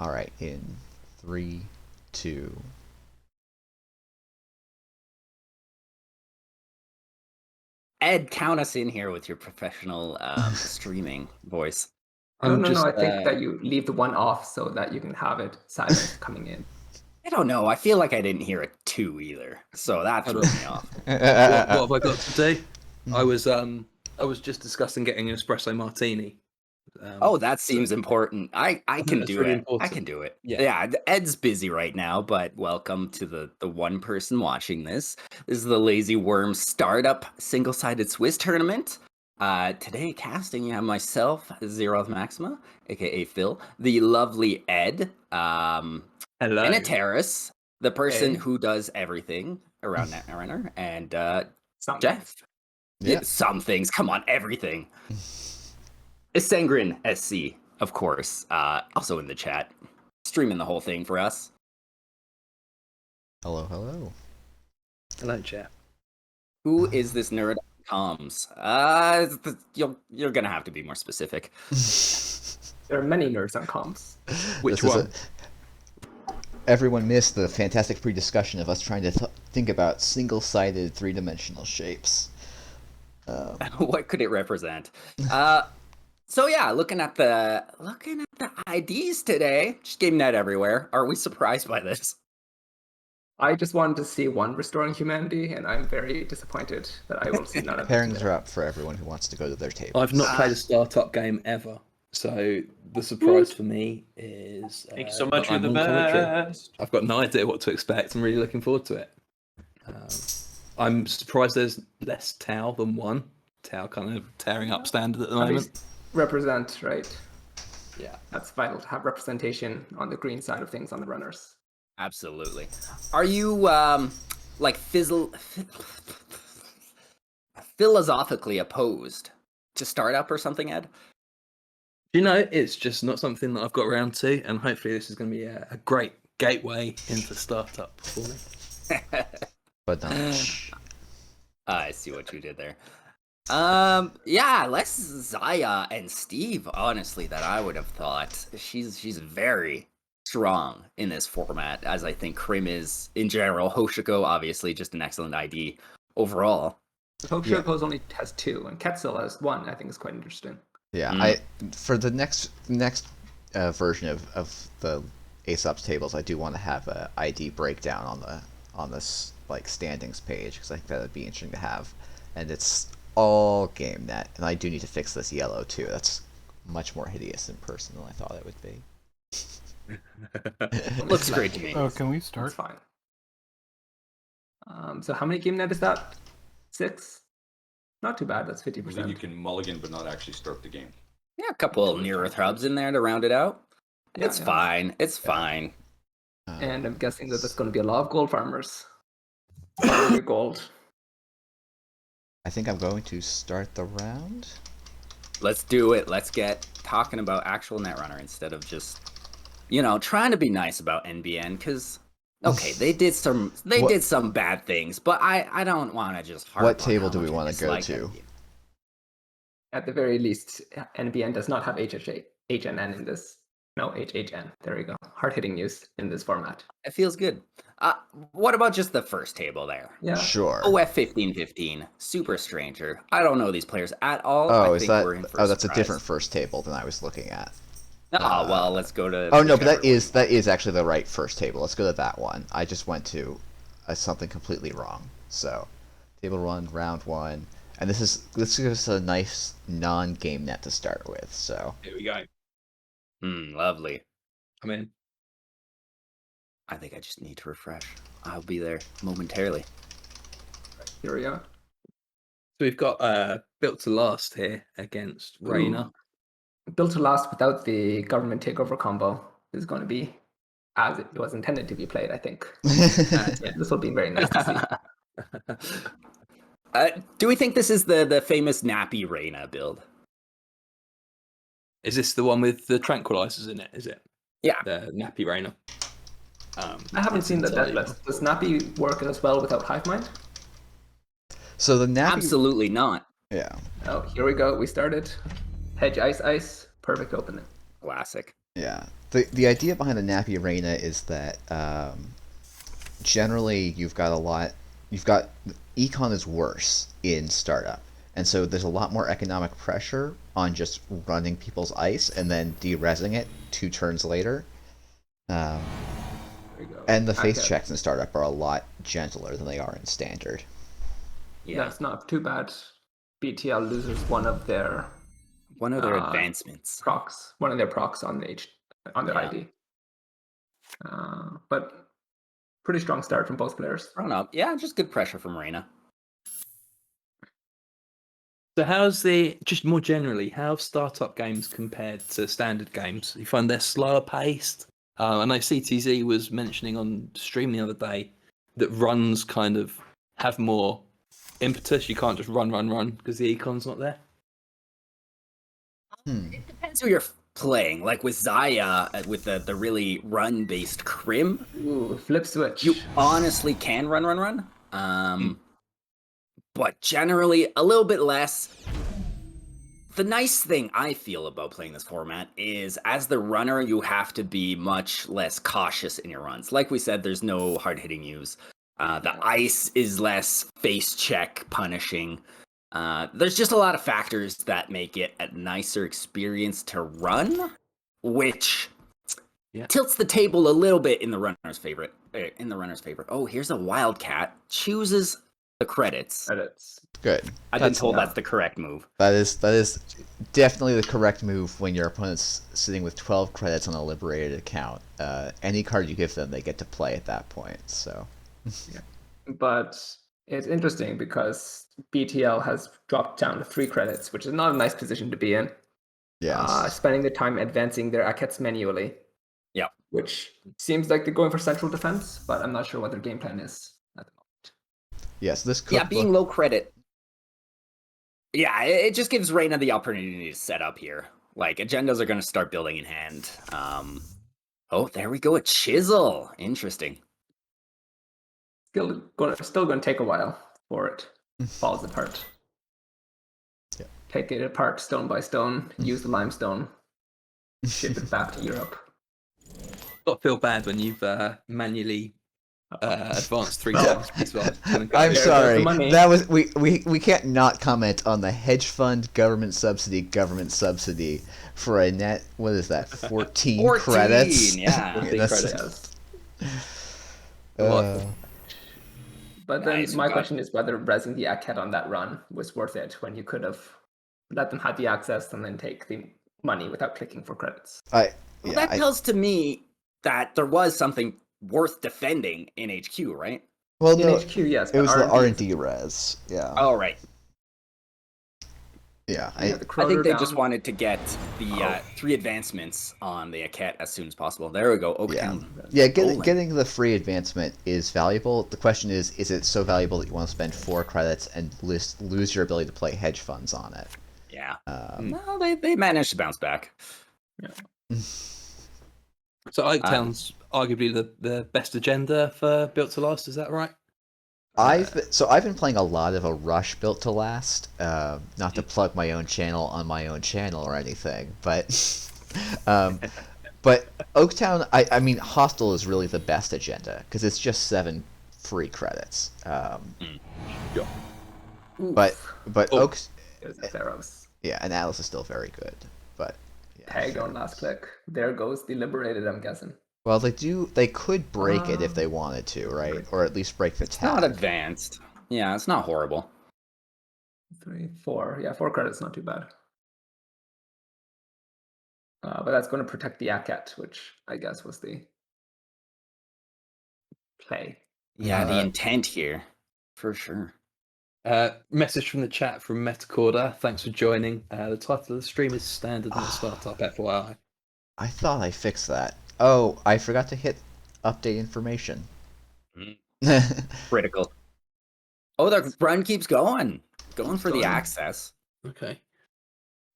All right, in 3, 2. Ed, count us in here with your professional streaming voice. No. I think that you leave the 1 off so that you can have it silent coming in. I don't know. I feel like I didn't hear a 2 either, so that threw me off. What have I got to do? I was just discussing getting an espresso martini. That seems important. I can do really it. important. I can do it. Yeah. Ed's busy right now, but welcome to the one person watching this. This is the Lazy Worm Startup Single-Sided Swiss Tournament. Today casting, you have myself, Zeroth Maxima, aka Phil, the lovely Ed, Hello. Eniteris, the person Hey. who does everything around Netrunner, and Some Jeff. Yeah. Some things. Come on, everything. Sangrin SC, of course, also in the chat, streaming the whole thing for us. Hello, hello. Hello, Jeff. Who is this nerd on comms? You're gonna have to be more specific. There are many nerds on comms. Which This is one? Everyone missed the fantastic pre-discussion of us trying to think about single-sided three-dimensional shapes. What could it represent? So yeah, looking at the IDs today, just GameNet everywhere. Are we surprised by this? I just wanted to see one restoring humanity, and I'm very disappointed that I will see none of them. Pairings today. are up for everyone who wants to go to their table. I've not played a startup game ever, so the surprise for me is. Thank you so much. that You're I'm the on commentary. best. I've got no idea what to expect. I'm really looking forward to it. I'm surprised there's less Tau than 1. Tau kind of tearing up standard at the At moment. least represent, right? Yeah. That's vital to have representation on the green side of things on the runners. Absolutely. Are you like philosophically opposed to startup or something, Ed? You know, it's just not something that I've got around to, and hopefully this is going to be a great gateway into startup for me. But I see what you did there. Yeah, less Zahya and Steve, honestly, that I would have thought. She's very strong in this format, as I think Krim is in general. Hoshiko, obviously, just an excellent ID overall. Hoshiko only has 2, and Ketzel has 1. I think is quite interesting. yeah, for the next version of the Aesop's tables, I do want to have a ID breakdown on this like standings page, because I think that would be interesting to have. And it's all GameNet, and I do need to fix this yellow too. That's much more hideous in person than I thought it would be. Looks great to me. Oh, can we That's start? fine. So how many GameNet is that? 6? Not too bad. That's I believe you 50%. can mulligan but not actually start the game. Yeah, a couple near-earth hubs in there to round it out. Yeah, It's yeah. fine. It's fine. And I'm guessing that there's going to be a lot of gold farmers. Farming your gold. I think I'm going to start the round. Let's do it. Let's get talking about actual Netrunner instead of just, trying to be nice about NBN, because okay, they did some bad things, but I don't want to just harp What on table how do we much I want to go dislike to? NBN. At the very least, NBN does not have HNN in this. No, HHN. There we go. Hard-hitting news in this format. It feels good. What about just the first table there? Yeah. Sure. OF 1515, Super Stranger. I don't know these players at all. Oh, I is think that? we're in for Oh, that's a surprise. different first table than I was looking at. Oh, well, let's go to. Oh no, but that whichever is actually the right first table. Let's go to that one. I just went to something completely wrong. So, table 1, round 1, and this gives us a nice non-game net to start with. So Here we go. Lovely. I'm in. I think I just need to refresh. I'll be there momentarily. Here we are. So we've got Built to Last here against Reina. Built to last without the government takeover combo is going to be as it was intended to be played, I think. Yeah, this will be very nice to see. Do we think this is the famous nappy Reina build? Is this the one with the tranquilizers in it? Is it? Yeah. The nappy Reina. I haven't it's seen the death entirely- list. Does Nappy work as well without Hive Mind? So the nappy. Absolutely not. Yeah. Oh, here we go. We started. Hedge Ice Ice. Perfect opening. Classic. Yeah. The idea behind the Nappy Reina is that generally you've got econ is worse in startup, and so there's a lot more economic pressure on just running people's ice and then de-resing it 2 turns later. Um, There you go. and the face Okay. checks in startup are a lot gentler than they are in standard. Yeah, That's not too bad. BTL loses one of their one of their uh, advancements. procs, on their Yeah. ID. But pretty strong start from both players. Thrown up. Yeah, just good pressure from Reina. So just more generally, how have startup games compared to standard games? You find they're slower paced? I know CTZ was mentioning on stream the other day that runs kind of have more impetus. You can't just run because the econ's not there. It depends who you're playing. Like with Zahya, with the really run-based Crim, Ooh, flip switch. you honestly can run. But generally a little bit less. The nice thing I feel about playing this format is, as the runner, you have to be much less cautious in your runs. Like we said, there's no hard-hitting use. The ice is less face check punishing. There's just a lot of factors that make it a nicer experience to run, which tilts the table a little bit in the runner's favor. Oh, here's a Wildcat. Chooses the credits. Good. I've been told that's the correct move. That is definitely the correct move when your opponent's sitting with 12 credits on a liberated account. Any card you give them, they get to play at that point. So. Yeah. But it's interesting because BTL has dropped down to 3 credits, which is not a nice position to be in. Yes. Spending the time advancing their Akets manually. Yeah. Which seems like they're going for central defense, but I'm not sure what their game plan is at the moment. Yes, this cookbook... being low credit. Yeah, it just gives Reina the opportunity to set up here. Like, agendas are going to start building in hand. Oh, there we go, a chisel. Interesting. Still going to take a while for it falls apart. Yeah. Take it apart stone by stone, use the limestone, ship it back to Europe. Got to feel bad when you've manually advanced 3 times as well. I'm sorry. That was we can't not comment on the hedge fund government subsidy for a net. What is that? 14 credits. Yeah. 14 credits. But then my question is whether resing the Aket on that run was worth it when you could have let them have the access and then take the money without clicking for credits. That tells to me that there was something worth defending in HQ, right? Well, no, HQ, yes. It was the R&D res. Yeah. Oh, right. Yeah. I think they just wanted to get the 3 advancements on the Aket as soon as possible. There we go. Okay. Yeah, getting the free advancement is valuable. The question is it so valuable that you want to spend 4 credits and lose your ability to play hedge funds on it? Yeah. No, they managed to bounce back. Yeah. So Iketown's arguably the best agenda for Built to Last, is that right? I've been playing a lot of a Rush Built to Last. Not to plug my own channel on my own channel or anything, but but Oaktown, I mean, Hostile is really the best agenda because it's just 7 free credits. But Oaks, yeah, and Atlas is still very good, but. Tag on last click. There goes the liberated, I'm guessing. Well, they could break it if they wanted to, right? Or at least break the tag. It's not advanced. Yeah, it's not horrible. 3, 4. Yeah, 4 credits, not too bad. But that's going to protect the Aket, which I guess was the play. Yeah, the intent here, for sure. Message from the chat from Metacorder. Thanks for joining. The title of the stream is Standard Not Startup, FYI. I thought I fixed that. Oh, I forgot to hit update information. Critical. Oh, the run keeps going. Going for the access. Okay.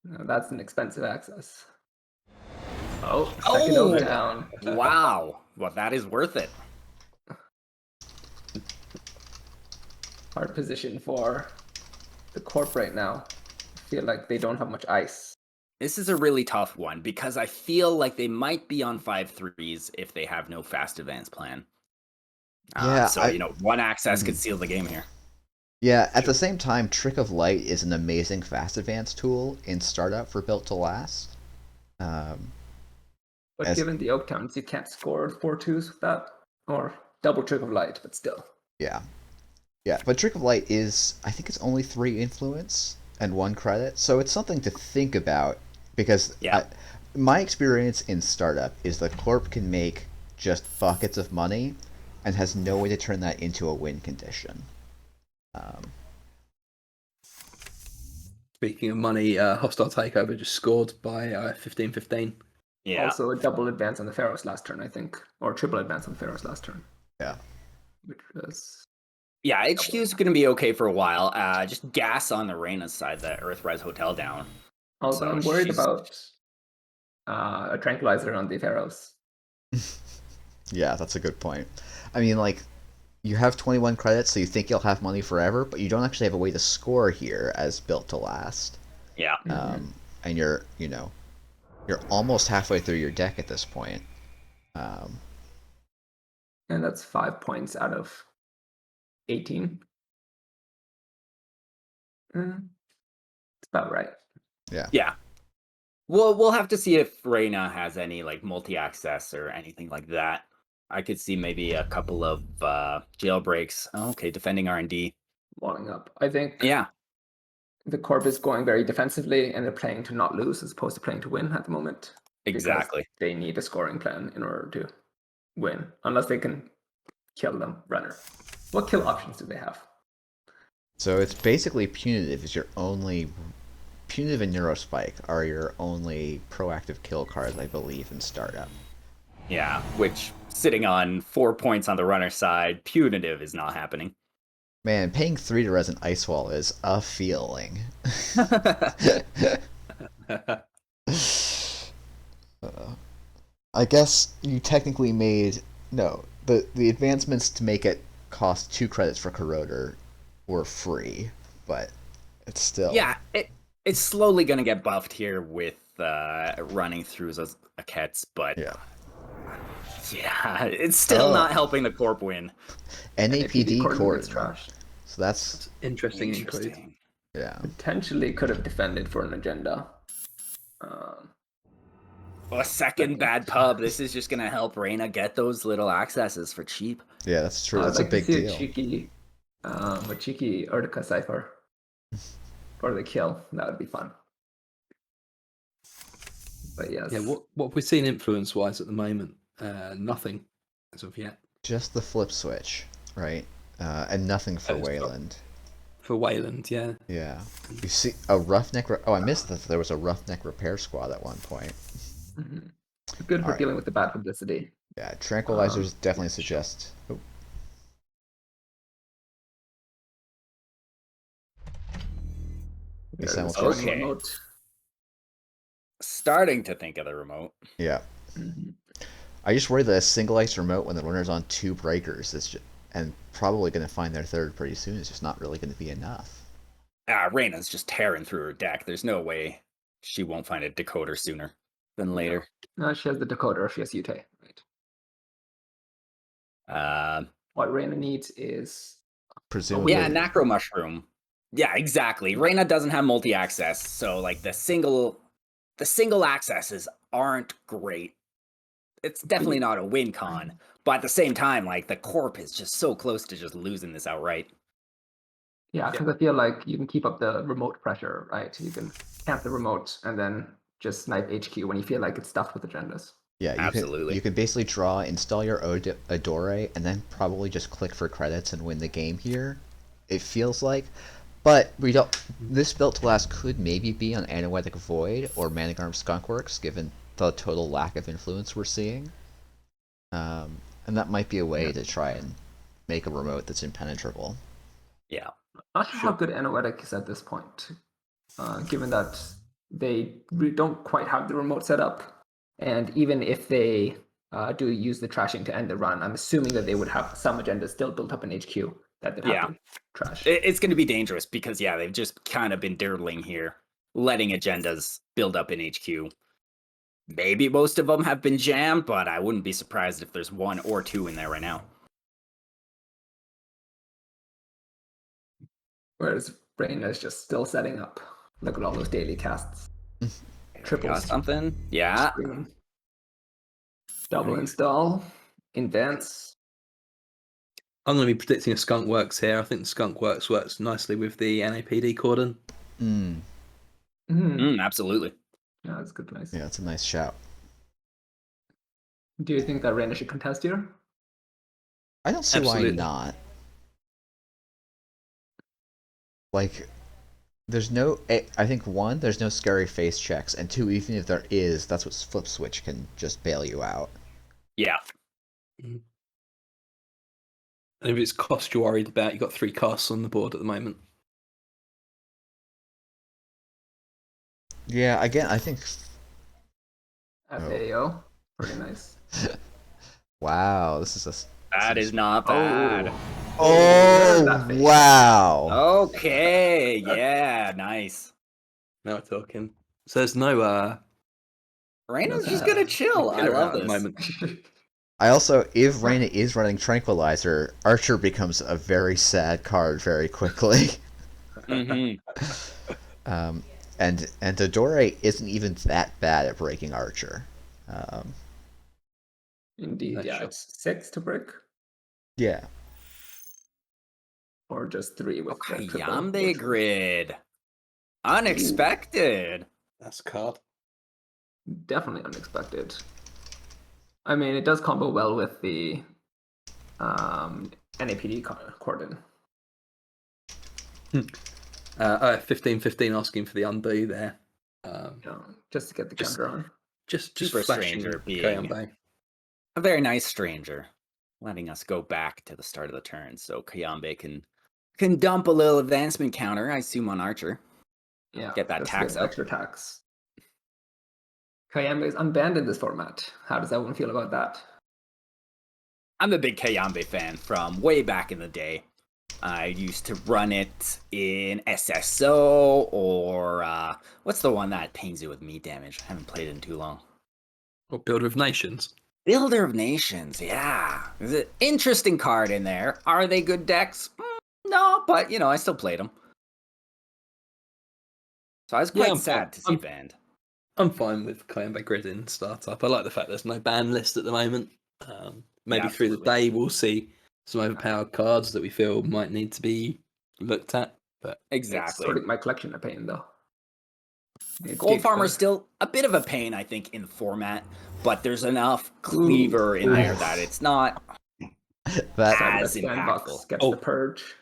That's an expensive access. Oh, second over down. Wow. Well, that is worth it. Hard position for the Corp right now. I feel like they don't have much ice. This is a really tough one because I feel like they might be on 5-3s if they have no fast advance plan. Yeah, so one access could Mhm. seal the game here. Yeah, at the same time, Trick of Light is an amazing fast advance tool in startup for Built to Last. But as- given the Oak Towns, you can't score 4-2s with that. Or double Trick of Light, but still. Yeah. Yeah, but Trick of Light is, I think it's only 3 influence and 1 credit, so it's something to think about because my experience in startup is the Corp can make just buckets of money and has no way to turn that into a win condition. Speaking of money, Hostile Takeover just scored by 15-15. Yeah. Also a double advance on the Pharaohs last turn, I think. Or triple advance on the Pharaohs last turn. Yeah. Which was... Yeah, HQ is going to be okay for a while. Just gas on the Reina's side, the Earthrise Hotel down. Also, So I'm worried she's- about a Tranquilizer on the Pharaohs. Yeah, that's a good point. I mean, like, you have 21 credits, so you think you'll have money forever, but you don't actually have a way to score here as Built to Last. Yeah. And you're almost halfway through your deck at this point. And that's 5 points out of 18. It's about right. Yeah. We'll have to see if Reina has any like multi-access or anything like that. I could see maybe a couple of jailbreaks. Okay, defending R&D. Walling up. I think Yeah. the Corp is going very defensively and they're playing to not lose as opposed to playing to win at the moment. Exactly. Because they need a scoring plan in order to win, unless they can kill them runner. What kill options do they have? So it's basically punitive is your only... Punitive and Neurospike are your only proactive kill cards, I believe, in startup. Yeah, which sitting on 4 points on the runner side, punitive is not happening. Man, paying 3 to res an Ice Wall is a feeling. I guess you technically made... No, the advancements to make it cost 2 credits for Corroder were free, but it's still... Yeah, it's slowly going to get buffed here with running through those Akets, but Yeah. Yeah, it's still not helping the Corp win. NAPD coordinates core. trash. So that's Interesting include. yeah. Potentially could have defended for an agenda. A second bad pub. This is just gonna help Reina get those little accesses for cheap. Yeah, that's true. I'd That's like a big to see deal. a cheeky Urtica cipher for the kill. That would be fun. But yes. Yeah, what have we seen influence-wise at the moment? Nothing as of yet. Just the flip switch, right? And nothing for That is Wayland. For Wayland, yeah. Yeah. You see a roughneck. Oh, I missed that there was a roughneck repair squad at one point. Mhm. Good for Alright. dealing with the bad publicity. Yeah, tranquilizers definitely suggest. Oh. There's Someone a strong Okay. remote. Starting to think of the remote. Yeah. Mhm. I just worry that a single ice remote when the runner's on 2 breakers is just, and probably going to find their third pretty soon is just not really going to be enough. Reina's just tearing through her deck. There's no way she won't find a decoder sooner than later. No, she has the decoder. She has Yute. Right. What Reina needs is Presumably. Yeah, Nacro Mushroom. Yeah, exactly. Reina doesn't have multi-access, so like the single accesses aren't great. It's definitely not a win con, but at the same time, like the Corp is just so close to just losing this outright. Yeah, because I feel like you can keep up the remote pressure, right? You can camp the remote and then just snipe HQ when you feel like it's stuffed with agendas. Yeah, Absolutely. You can basically draw, install your Adore, and then probably just click for credits and win the game here. It feels like, but we don't. This Built to Last could maybe be on Anoetic Void or Manigarm Skunkworks, given the total lack of influence we're seeing. And that might be a way to try and make a remote that's impenetrable. Yeah. Not sure how good Anoetic is at this point, given that they don't quite have the remote set up. And even if they do use the trashing to end the run, I'm assuming that they would have some agendas still built up in HQ that they'd have to trash. It's going to be dangerous because, yeah, they've just kind of been dirtling here. letting agendas build up in HQ. Maybe most of them have been jammed, but I wouldn't be surprised if there's 1 or 2 in there right now. Whereas Reina is just still setting up. Look at all those daily casts. Triples. Got something? Yeah. Screaming. Double install. Advance. I'm going to be predicting a Skunk Works here. I think the Skunk Works works nicely with the NAPD cordon. Absolutely. Yeah, that's good. Nice. Yeah, that's a nice shout. Do you think that Reina should contest here? I don't see Absolutely. why not. Like, there's no. I think 1, there's no scary face checks, and 2, even if there is, that's what Flip Switch can just bail you out. Yeah. And if it's cost you're worried about, you've got 3 casts on the board at the moment. Yeah, again, I think. FAO. Pretty nice. Wow, this is a. That is not bad. Oh, wow. Okay, yeah, nice. Now we're talking. So there's no Reina's just gonna chill. I killer love out at the this. moment. I also, if Reina is running Tranquilizer, Archer becomes a very sad card very quickly. Mhm. And Dodore isn't even that bad at breaking Archer. Indeed, Nice yeah. shot. It's 6 to break. Yeah. Or just 3 with the triple. Kayambe grid. Unexpected. That's a card. Definitely unexpected. I mean, it does combo well with the NAPD cordon. 15-15 asking for the undo there. Just to get the Just- counter on. Just Super flashing Stranger being- Kayambe. A very nice stranger, letting us go back to the start of the turn, so Kayambe can dump a little advancement counter, I assume, on Archer. Yeah, Get that just to tax get up. extra tax. Kayambe is unbanned in this format. How does everyone feel about that? I'm a big Kayambe fan from way back in the day. I used to run it in SSO or what's the one that pings you with meat damage? I haven't played it in too long. Or Builder of Nations. Builder of Nations, yeah. There's an interesting card in there. Are they good decks? No, but I still played them. So I was quite I'm sad to see I'm- it banned. I'm fine with Kayambe grid in startup. I like the fact there's no ban list at the moment. Maybe through the absolutely. day we'll see some overpowered cards that we feel might need to be looked at. But It's Exactly. sorting my collection a pain, though. It Gold keeps Farmer's the- still a bit of a pain, I think, in the format, but there's enough cleaver in there that it's not That Side of as the sandbox impactful. gets Oh. the purge.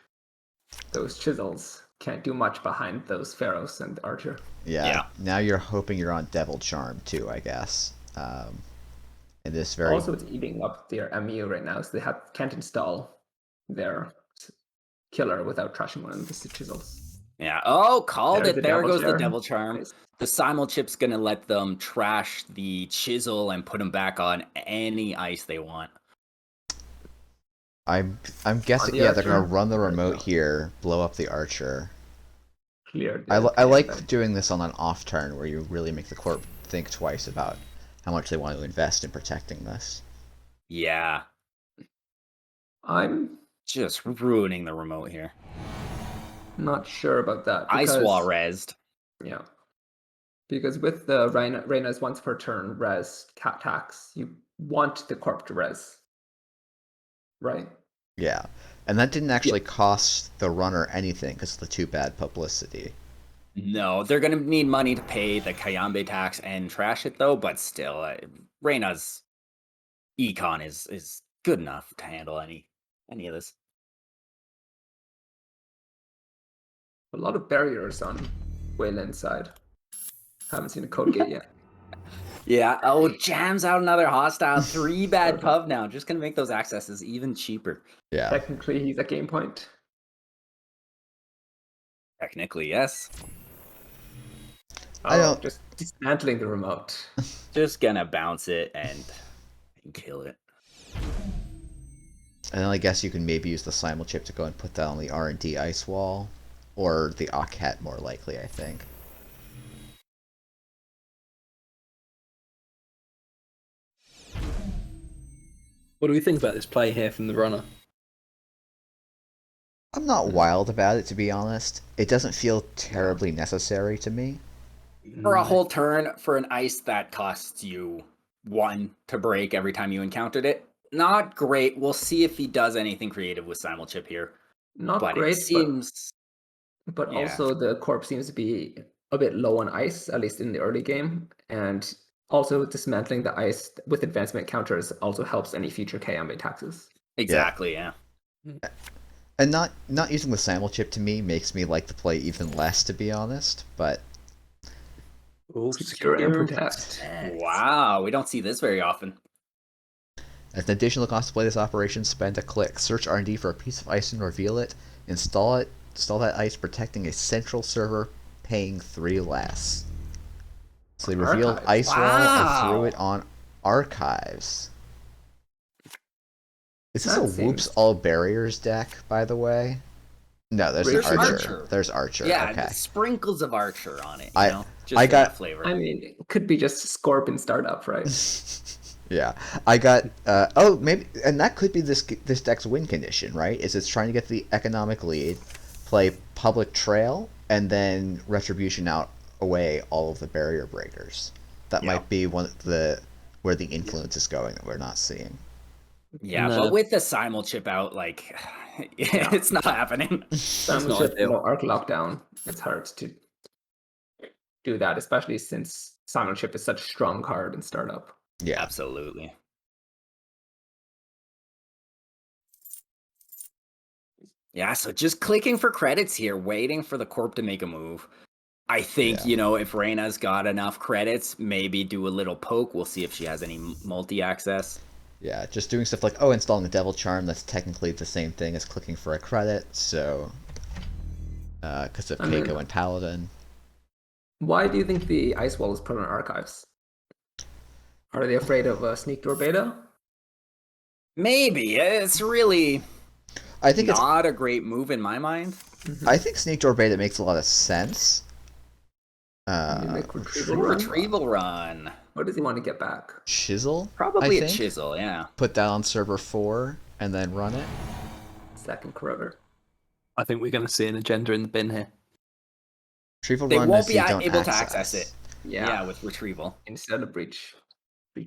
Those chisels can't do much behind those pharaohs and archer. yeah. Now you're hoping you're on Devil Charm too, I guess. In this very Also, it's eating up their MU right now, so they can't install their killer without trashing one of the chisels. Yeah. Oh, called There's it. the There Devil goes the Charm. Devil Charm. Nice. The Simul chip's gonna let them trash the chisel and put them back on any ice they want. I'm guessing the yeah, they're gonna Archer? run the Right remote now. here, blow up the Archer. Cleared. I the like Kayambe. doing this on an off turn where you really make the corp think twice about how much they want to invest in protecting this. Yeah. I'm Just ruining the remote here. not sure about that. Ice because- wall rezzed. Yeah. Because with the Reina's once per turn res cat tax, you want the corp to res. Right? Yeah, and that didn't actually cost the runner anything because of the too bad publicity. No, they're gonna need money to pay the Kayambe tax and trash it though, but still, Reina's econ is good enough to handle any of this. A lot of barriers on Wayland's side. Haven't seen a code gate yet. Yeah. Oh, jams out another hostile. 3 bad pub now. Just gonna make those accesses even cheaper. Yeah, Technically, he's at game point. Technically, yes. I don't- Just dismantling the remote. Just gonna bounce it and kill it. and then I guess you can maybe use the Simul chip to go and put that on the R&D ice wall, or the Ock hat more likely, I think. What do we think about this play here from the runner? I'm not wild about it, to be honest. It doesn't feel terribly necessary to me. For a whole turn, for an ice that costs you 1 to break every time you encountered it, not great. We'll see if he does anything creative with Simulchip here. Not But great, it seems... but yeah. also the corp seems to be a bit low on ice, at least in the early game, and also dismantling the ice with advancement counters also helps any future Kayame taxes. Exactly, yeah. And not using the Simulchip to me makes me like the play even less, to be honest. But Oh, Secure and protect. Wow, we don't see this very often. as an additional cost to play this operation, spend a click. Search R&D for a piece of ice and reveal it. Install that ice, protecting a central server, paying 3 less. So they revealed Archives. Ice Wall and Wow. threw it on Archives. Is this That a Whoops seems- All Barriers deck, by the way? No, there's There's Archer. Archer. There's Archer. Yeah, okay. sprinkles of Archer on it, I- you know? Just I for got- that flavor. I mean, it could be just Scorpion startup, right? Yeah, I got. Maybe, and that could be this deck's win condition, right? Is it's trying to get the economic lead, play Public Trail, and then Retribution out away all of the barrier breakers. That Yeah. might be one of the where the influence is going that we're not seeing. Yeah, No. but with the Simulchip out, like, it's not happening. Some not ship, ideal. no arc lockdown. It's hard to do that, especially since Simon Chip is such a strong card in startup. Yeah, Absolutely. Yeah, so just clicking for credits here, waiting for the corp to make a move. I think, Yeah. you know, if Reina's got enough credits, maybe do a little poke. We'll see if she has any multi-access. yeah, just doing stuff like installing a Devil Charm. That's technically the same thing as clicking for a credit. So, because of I mean- Keiko and Paladin. Why do you think the Ice Wall is put on archives? Are they afraid of a sneak door beta? Maybe. It's really I think it's. not a great move in my mind. I think Sneak Door Beta makes a lot of sense. Mimic retrieval run? Retrieval run. What does he want to get back? Chisel, Probably I a think. chisel, yeah. Put that on server 4 and then run it. Second corroder. I think we're going to see an agenda in the bin here. Retrieval They run won't is be you don't able to access it. Yeah. Yeah, with retrieval. Instead of breach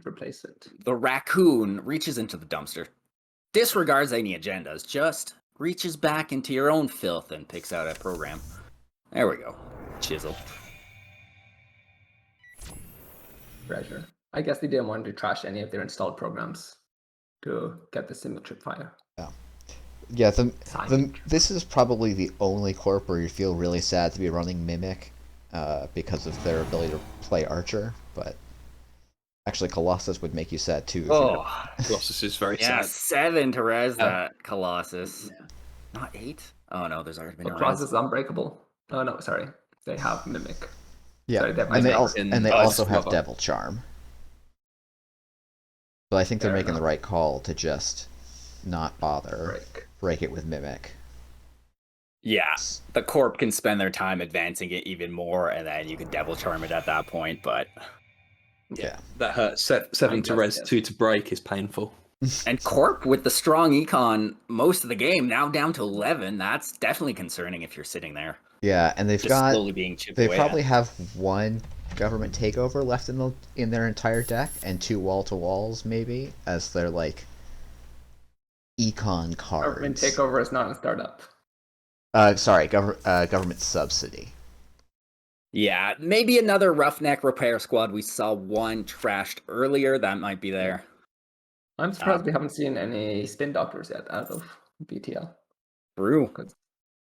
replacement. The raccoon reaches into the dumpster, disregards any agendas, just reaches back into your own filth and picks out a program. There we go. Chisel. Treasure. I guess they didn't want to trash any of their installed programs to get the single trip fire. Yeah, Simon. this is probably the only corp where you feel really sad to be running Mimic because of their ability to play Archer, but actually Colossus would make you sad too. if you Oh, Colossus is very yeah, sad. 7 to res Oh. that Colossus. Not 8? Oh no, there's already been a But res. Cross is unbreakable. Oh no, sorry. They have Mimic. Yeah, Sorry, that and they might also make- and they Oh, also it's have Flubber. Devil Charm. But I think they're Fair making the enough. right call to just not bother Break. it with Mimic. Yeah, the corp can spend their time advancing it even more, and then you can devil charm it at that point, but... Yeah. That hurts. 7 to guess, res, yes. 2 to break is painful. And corp, with the strong econ most of the game, now down to 11, that's definitely concerning if you're sitting there. Yeah, and they've Just got slowly being chipped they away probably at. have one government takeover left in their entire deck and 2 wall to walls maybe as their like econ cards. Government takeover is not in startup. Sorry, government subsidy. Yeah, maybe another roughneck repair squad. We saw one trashed earlier. That might be there. I'm surprised we haven't seen any spin doctors yet out of BTL. True. Because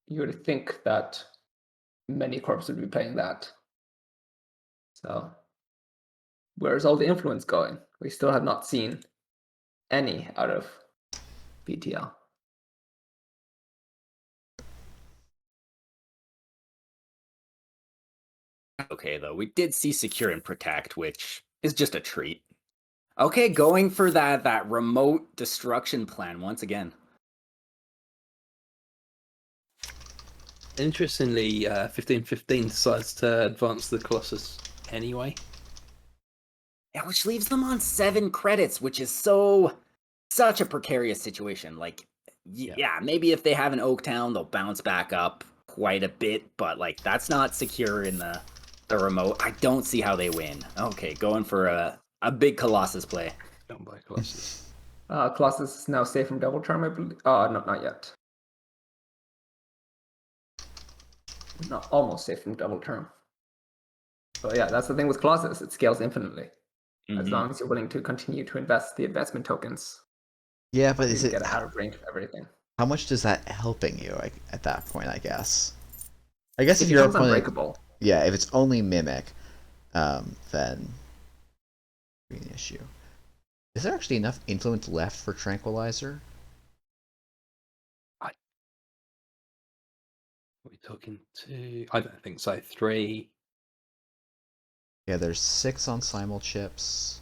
you would think that many corps would be playing that. So, where's all the influence going? We still have not seen any out of BTL. Okay, though, we did see secure and protect, which is just a treat. Okay, going for that remote destruction plan once again. Interestingly, 15-15 decides to advance the Colossus anyway. Yeah, which leaves them on 7 credits, which is so such a precarious situation. Like, yeah, maybe if they have an Oaktown, they'll bounce back up quite a bit, but like that's not secure in the remote. I don't see how they win. Okay, going for a big Colossus play. Down by Colossus. Colossus is now safe from Double Charm, I believe. No, not yet. Not almost safe from Double Charm. But yeah, that's the thing with Colossus. It scales infinitely. As long as you're willing to continue to invest the investment tokens. Yeah, but You is can it get out of range of everything. how much does that helping you at that point? I guess. I guess It if you're becomes opponent, unbreakable. yeah, if it's only mimic, then be an issue. Is there actually enough influence left for Tranquilizer? Are we talking 2? I don't think so. 3. Yeah, there's 6 on simul chips,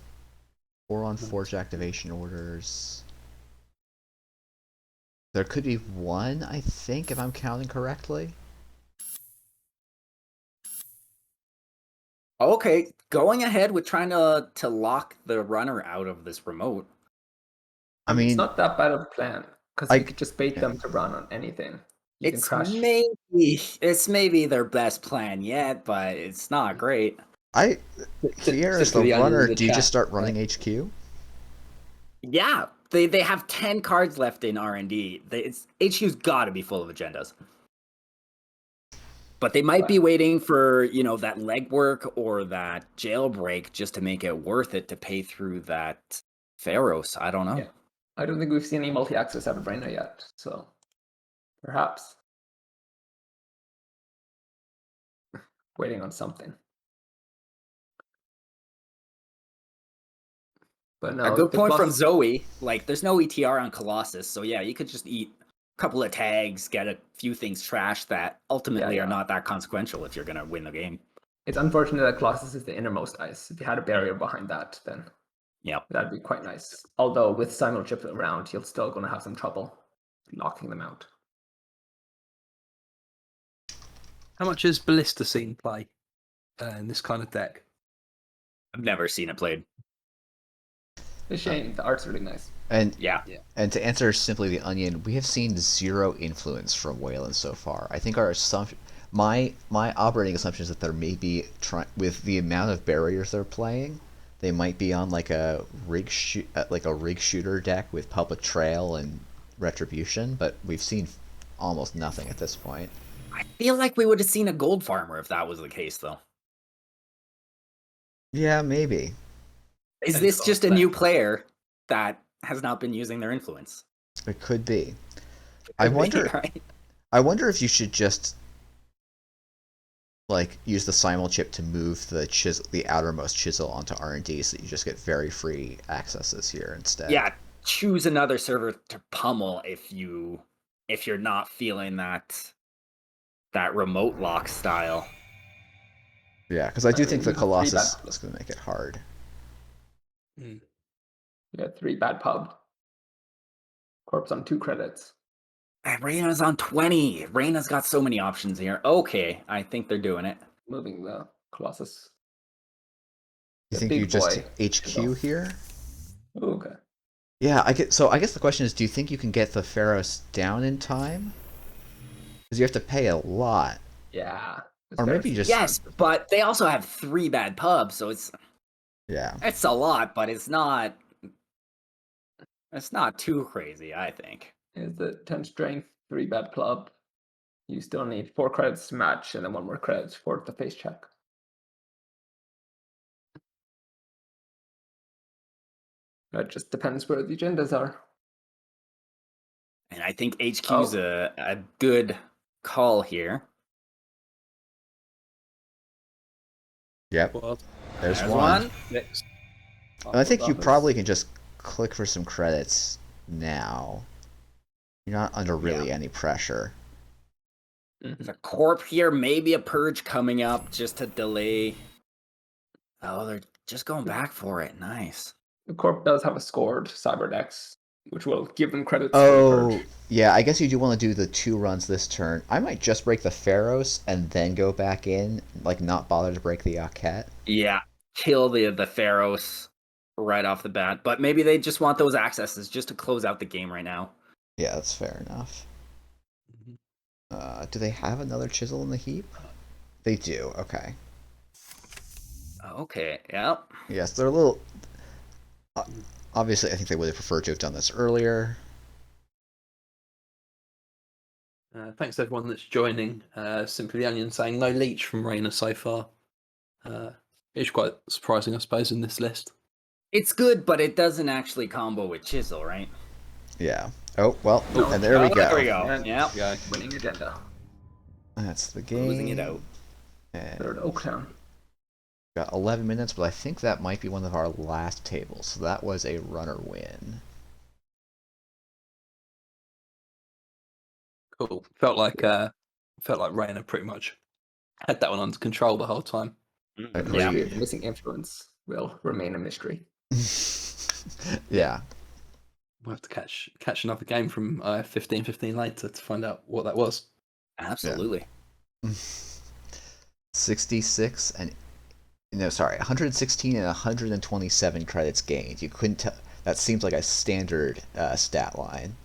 4 on forge activation orders. There could be 1, I think, if I'm counting correctly. Okay, going ahead with trying to lock the runner out of this remote. I mean, it's not that bad of a plan because you could just bait them to run on anything. You can It's crash. maybe their best plan yet, but it's not great. here as the runner, do you just start running HQ? Yeah, they have 10 cards left in R&D. HQ's got to be full of agendas. But they might be waiting for, that legwork or that jailbreak just to make it worth it to pay through that Pharaohs. I don't know. Yeah. I don't think we've seen any multi-access out of Reina yet, so perhaps waiting on something. But no, A good the point from Colossus- Zoe. Like, there's no ETR on Colossus, so yeah, you could just eat a couple of tags, get a few things trashed that ultimately Yeah. are not that consequential if you're gonna win the game. It's unfortunate that Colossus is the innermost ice. If you had a barrier behind that, then that'd be quite nice. Although with simul chips around, you're still going to have some trouble locking them out. How much has Ballista seen play in this kind of deck? I've never seen it played. It's a shame. The art's really nice. And Yeah. to answer simply the onion, we have seen 0 influence from Wayland so far. I think our assumption, my operating assumption is that there may be with the amount of barriers they're playing, they might be on like a rig shooter deck with public trail and retribution, but we've seen almost nothing at this point. I feel like we would have seen a gold farmer if that was the case, though. Yeah, maybe. Is this just a new player that has not been using their influence? It could be. I wonder. Right? I wonder if you should just use the simul chip to move the outermost chisel onto R&D, so you just get very free accesses here instead. Yeah, choose another server to pummel if you're not feeling that remote lock style. Yeah, because I do think the Three Colossus bad- is going to make it hard. You got 3 bad pub. Corpse on 2 credits. And Reina's on 20. Reina's got so many options here. Okay, I think they're doing it. Moving the Colossus. You The think big you just boy HQ here? Oh, okay. Yeah, I guess the question is, do you think you can get the Pharaohs down in time? Because you have to pay a lot. Yeah. Or maybe just... Yes, but they also have 3 bad pubs, so it's a lot, but it's not too crazy, I think. Is the 10 strength, 3 bad club. You still need 4 credits to match, and then 1 more credit for the face check. It just depends where the agendas are. And I think HQ's a good call here. Yep. Well, There's one. next. And I think you probably can just click for some credits now. You're not under really any pressure. There's a corp here, maybe a purge coming up just to delay. Oh, they're just going back for it. Nice. The Corp does have a scored Cyberdex, which will give them credits for the purge. Yeah, I guess you do want to do the 2 runs this turn. I might just break the Pharaohs and then go back in, not bother to break the Aket. Yeah, kill the Pharaohs. right off the bat, but maybe they just want those accesses just to close out the game right now. Yeah, that's fair enough. Mhm. Do they have another chisel in the heap? They do. Okay. Okay, yep. Yes, they're a little. Obviously, I think they would have preferred to have done this earlier. Thanks to everyone that's joining. Simply the Onion saying no leech from Reina so far. It's quite surprising, I suppose, in this list. It's good, but it doesn't actually combo with chisel, right? Yeah. Oh well, No. and there we go. There we go. And Yep. Yeah. winning agenda. That's the game. Closing it out. And Third Oaktown. got 11 minutes, but I think that might be one of our last tables. So that was a runner win. Cool. Felt like Reina pretty much had that one under control the whole time. Agreed. Yeah. The missing influence will remain a mystery. Yeah. We'll have to catch another game from 15 later to find out what that was. Absolutely. 66 and no, sorry, 116 and 127 credits gained. You couldn't tell. That seems like a standard stat line.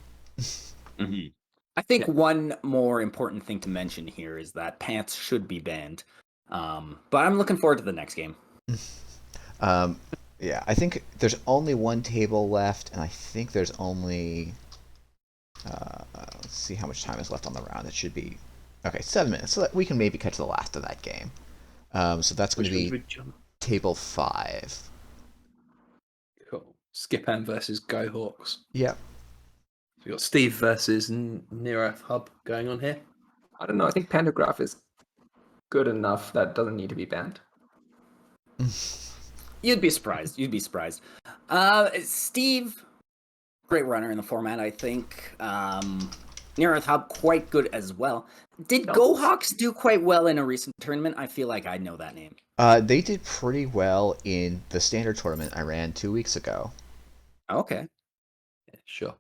Mm-hmm. I think one more important thing to mention here is that pants should be banned. But I'm looking forward to the next game. Yeah, I think there's only one table left, and I think there's only. Let's see how much time is left on the round. It should be. Okay, 7 minutes. So that we can maybe catch the last of that game. So that's going to be table 5. Cool. Skipan versus Go Hawks. Yep. So we got Steve versus Near Earth Hub going on here. I don't know. I think Pandagraph is good enough that doesn't need to be banned. You'd be surprised. You'd be surprised. Steve, great runner in the format, I think. Near Earth Hub, quite good as well. Did Go Hawks do quite well in a recent tournament? I feel like I know that name. They did pretty well in the standard tournament I ran 2 weeks ago. Okay. Yeah, sure.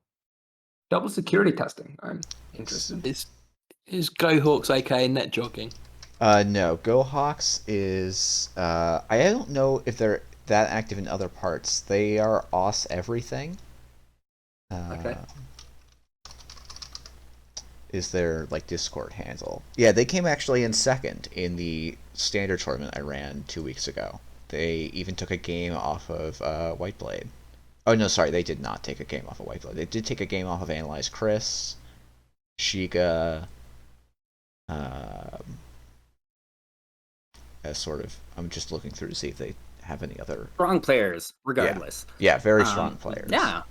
Double security testing. I'm interested. Is Go Hawks aka net jogging? No, Go Hawks is. I don't know if they're that active in other parts. They are OS everything. Okay. Is their like Discord handle? Yeah, they came actually in second in the standard tournament I ran 2 weeks ago. They even took a game off of Whiteblade. Oh no, sorry, they did not take a game off of Whiteblade. They did take a game off of Analyze Chris, Shiga. As sort of, I'm just looking through to see if they have any other Strong players, regardless. Yeah, very strong players. Yeah.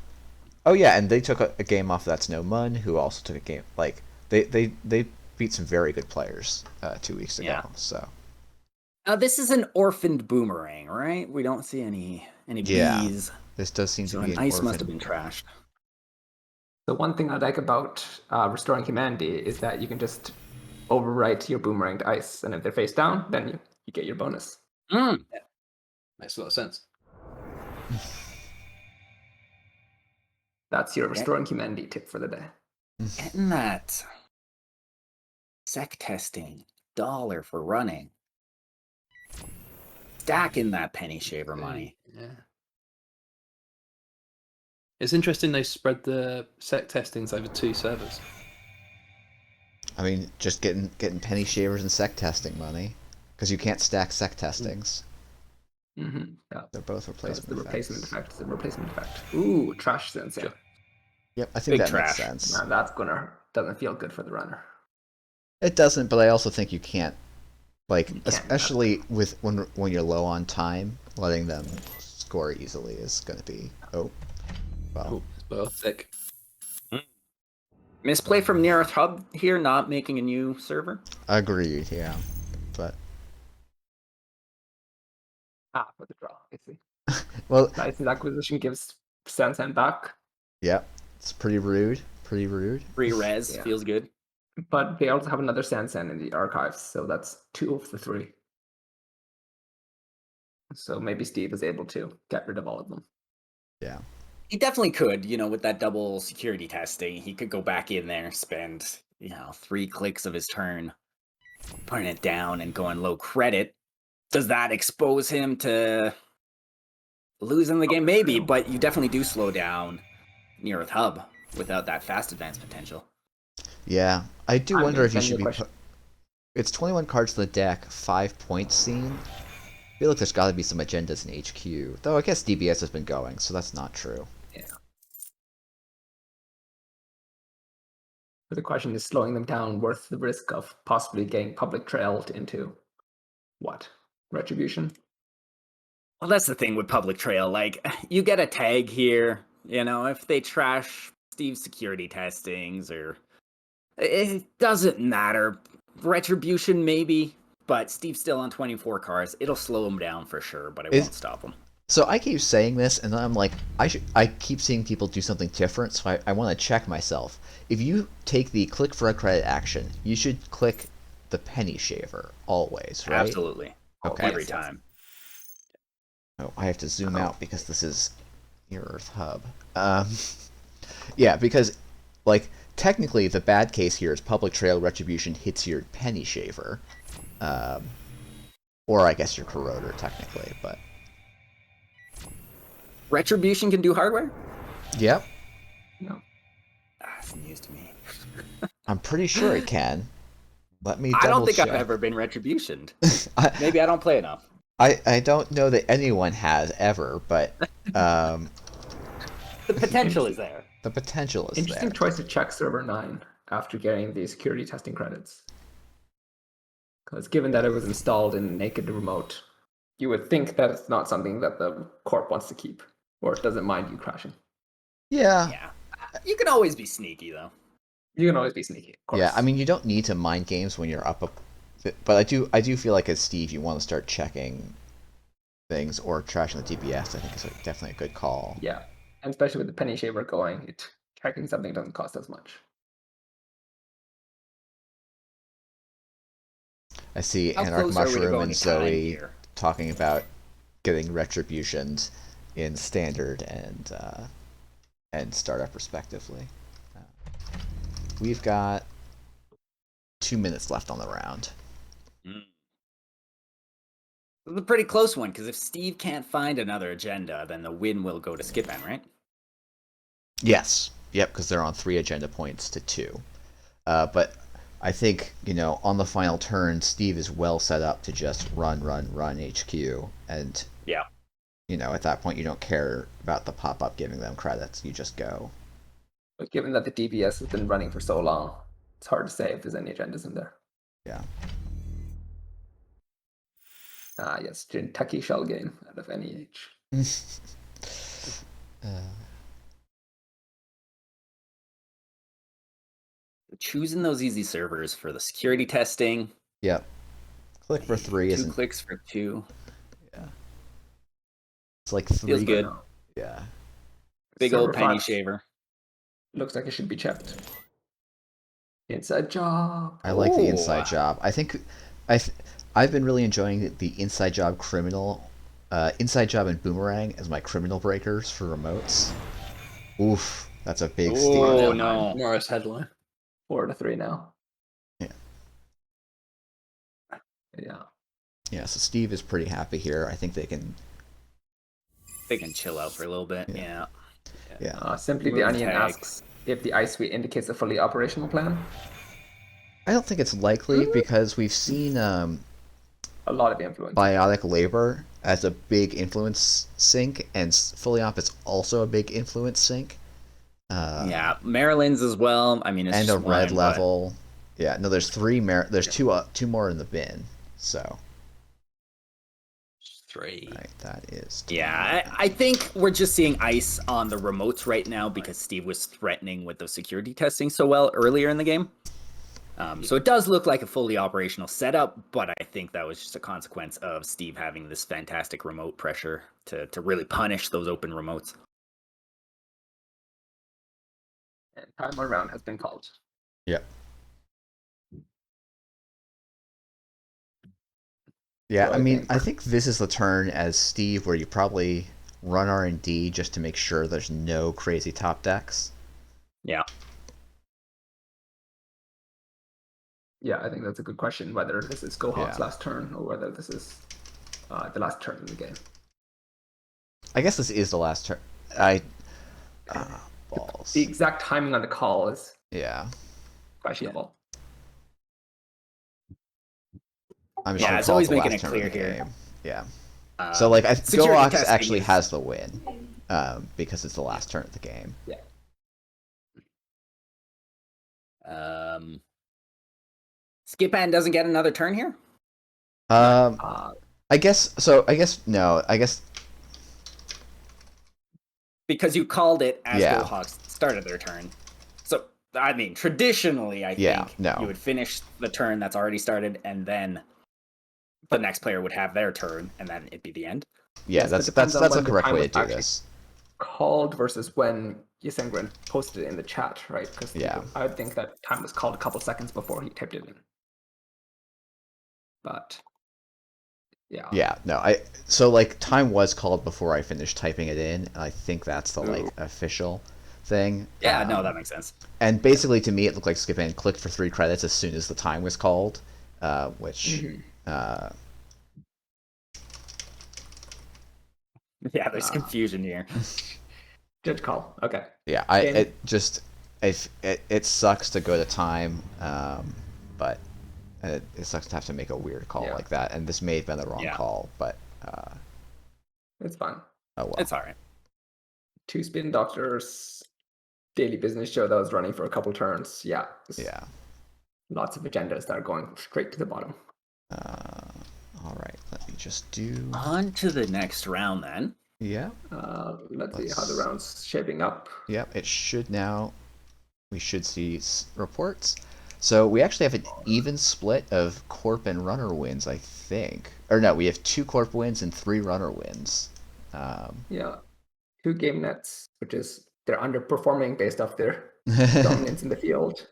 Oh yeah, and they took a game off That's No Mun, who also took a game like they beat some very good players 2 weeks ago. Yeah. So Now this is an orphaned boomerang, right? We don't see any Yeah. bees. this does seem So to be an an ice orphan. must have been trashed. The one thing I like about restoring humanity is that you can just overwrite your boomerang to ice, and if they're face down, then you get your bonus. Mm. Makes a lot of sense. That's your restoring humanity tip for the day. Getting that sec testing $1 for running. Stacking that penny shaver money. Yeah. It's interesting they spread the sec testings over 2 servers. I mean, just getting penny shavers and sec testing money, because you can't stack sec testings. Mm-hmm. Yeah. They're both That's replacement the replacement effects. effect. The replacement effect. Ooh, trash sense. Yeah. Sure. Yep, I think Big that makes trash. sense. Now that's doesn't feel good for the runner. It doesn't, but I also think you can't, like, You can't, especially with when you're low on time, letting them score easily is going to be well. Cool. Well, sick. Misplay from Near Earth Hub here, not making a new server. Agreed, yeah, but For the draw. I see. well, License acquisition gives Sansan back, yeah, it's pretty rude. Pretty rude. Free res Yeah. feels good. but they also have another Sansan in the archives, so that's 2 of the 3. So maybe Steve is able to get rid of all of them. Yeah. He definitely could, with that double security testing. He could go back in there, spend, 3 clicks of his turn, putting it down and going low credit. Does that expose him to Losing the game, maybe, but you definitely do slow down Near Earth Hub without that fast advance potential. Yeah, I do I'm wonder gonna if you send should a be. question. It's 21 cards in the deck, 5 point scene. I feel like there's got to be some agendas in HQ, though. I guess DBS has been going, so that's not true. Yeah. But the question is, slowing them down worth the risk of possibly getting public trailed into what? Retribution? Well, that's the thing with Public Trail. Like, you get a tag here, you know, if they trash Steve's security testings, or it doesn't matter. Retribution, maybe, but Steve's still on 24 cars. It'll slow him down for sure, but it won't stop him. So I keep saying this, and then I'm like, I keep seeing people do something different, so I want to check myself. If you take the click for a credit action, you should click the penny shaver always, right? Absolutely. Okay. Every time. Oh, I have to zoom out because this is Near Earth Hub. Yeah, because, like, technically the bad case here is Public Trail Retribution hits your penny shaver. Or I guess your corroder, technically, but... Retribution can do hardware? Yep. No. That's news to me. I'm pretty sure it can. Let me double I don't think check. I've ever been retributioned. Maybe I don't play enough. I don't know that anyone has ever, but The potential is there. the potential is Interesting there. choice to check server 9 after getting the security testing credits. Because given that it was installed in naked remote, you would think that it's not something that the corp wants to keep, or it doesn't mind you crashing. Yeah. Yeah. You can always be sneaky, though. You can always be sneaky, of course. Yeah, I mean, you don't need to mind games when you're up a... But I do feel like as Steve, you want to start checking things or trashing the DBS. I think is definitely a good call. Yeah, and especially with the penny shaver going, checking something doesn't cost as much. I see How Anarch close are we to Mushroom going and to time Zoe here? talking about getting retributions in standard and startup respectively. We've got 2 minutes left on the round. It's a pretty close one, because if Steve can't find another agenda, then the win will go to Skipman, right? Yes. Yep, because they're on 3 agenda points to 2. But I think, on the final turn, Steve is well set up to just run HQ. And, Yeah. At that point, you don't care about the pop-up giving them credits. You just go. But given that the DBS has been running for so long, it's hard to say if there's any agendas in there. Yeah. Ah, yes, Kentucky shell game out of NEH. Choosing those easy servers for the security testing. Yep. Click for 3 2 isn't... clicks for 2. Yeah. It's like 3... Feels good. Yeah. Big Server old penny 5 shaver. looks like it should be checked. Inside job. I like the Ooh. inside job. I think I've been really enjoying the inside job criminal, inside job and boomerang as my criminal breakers for remotes. Oof, that's a big steal. Oh, no. Morris headline. 4-3 now. Yeah. Yeah. Yeah, so Steve is pretty happy here. I think they can. They can chill out for a little bit. Yeah. Yeah. Simply the Move Onion tags. asks if the ice suite indicates a fully operational plan. I don't think it's likely because we've seen A lot of influence. Biotic Labor as a big influence sink, and Fully Op is also a big influence sink. Yeah, Maryland's as well. I mean, it's And just a red one, level. Yeah, no, there's 3 there's two more in the bin. So 3. right, that is. Yeah, I think we're just seeing ice on the remotes right now because Steve was threatening with the security testing so well earlier in the game. So it does look like a fully operational setup, but I think that was just a consequence of Steve having this fantastic remote pressure to really punish those open remotes. And time on round has been called. Yep. Yeah, So I mean, I think this is the turn as Steve where you probably run R&D just to make sure there's no crazy top decks. Yeah. Yeah, I think that's a good question, whether this is Gohawk's Yeah. last turn or whether this is the last turn in the game. I guess this is the last turn. Balls. The exact timing on the call is Yeah. questionable. I'm Yeah, sure it's call always the making last it turn of clear the here. game. Yeah. So like, security Goax testing actually is- has the win, because it's the last turn of the game. Skipan doesn't get another turn here? I guess so. I guess no. I guess Because you called it as Yeah. Gohawks started their turn. So, I mean, traditionally, I Yeah, think no. you would finish the turn that's already started, and then the next player would have their turn, and then it'd be the end. yeah. Yes, but that's depends on that's a when the correct time way was to do actually this. called versus when Ysengren posted it in the chat, right? Because Yeah. I would think that time was called a couple seconds before he typed it in. But yeah. Yeah. No. So like time was called before I finished typing it in, and I think that's the like Ooh. official thing. Yeah, no, that makes sense. And basically, to me, it looked like Skipan clicked for 3 credits as soon as the time was called, which. Mhm. Yeah, there's confusion here. Judge call. Okay. Yeah, Game. it sucks to go to time, but it sucks to have to make a weird call Yeah. like that. And this may have been the wrong Yeah. call, but It's fine. oh well. It's alright. 2 Spin Doctors daily business show that was running for a couple turns. Yeah. Yeah. Lots of agendas that are going straight to the bottom. All right, let me just do. On to the next round, then. Yeah. Let's see how the round's shaping up. Yep. It should now. We should see reports. So we actually have an even split of Corp and Runner wins, I think. Or no, we have 2 Corp wins and 3 Runner wins. Yeah. 2 GameNets, which is they're underperforming based off their dominance in the field.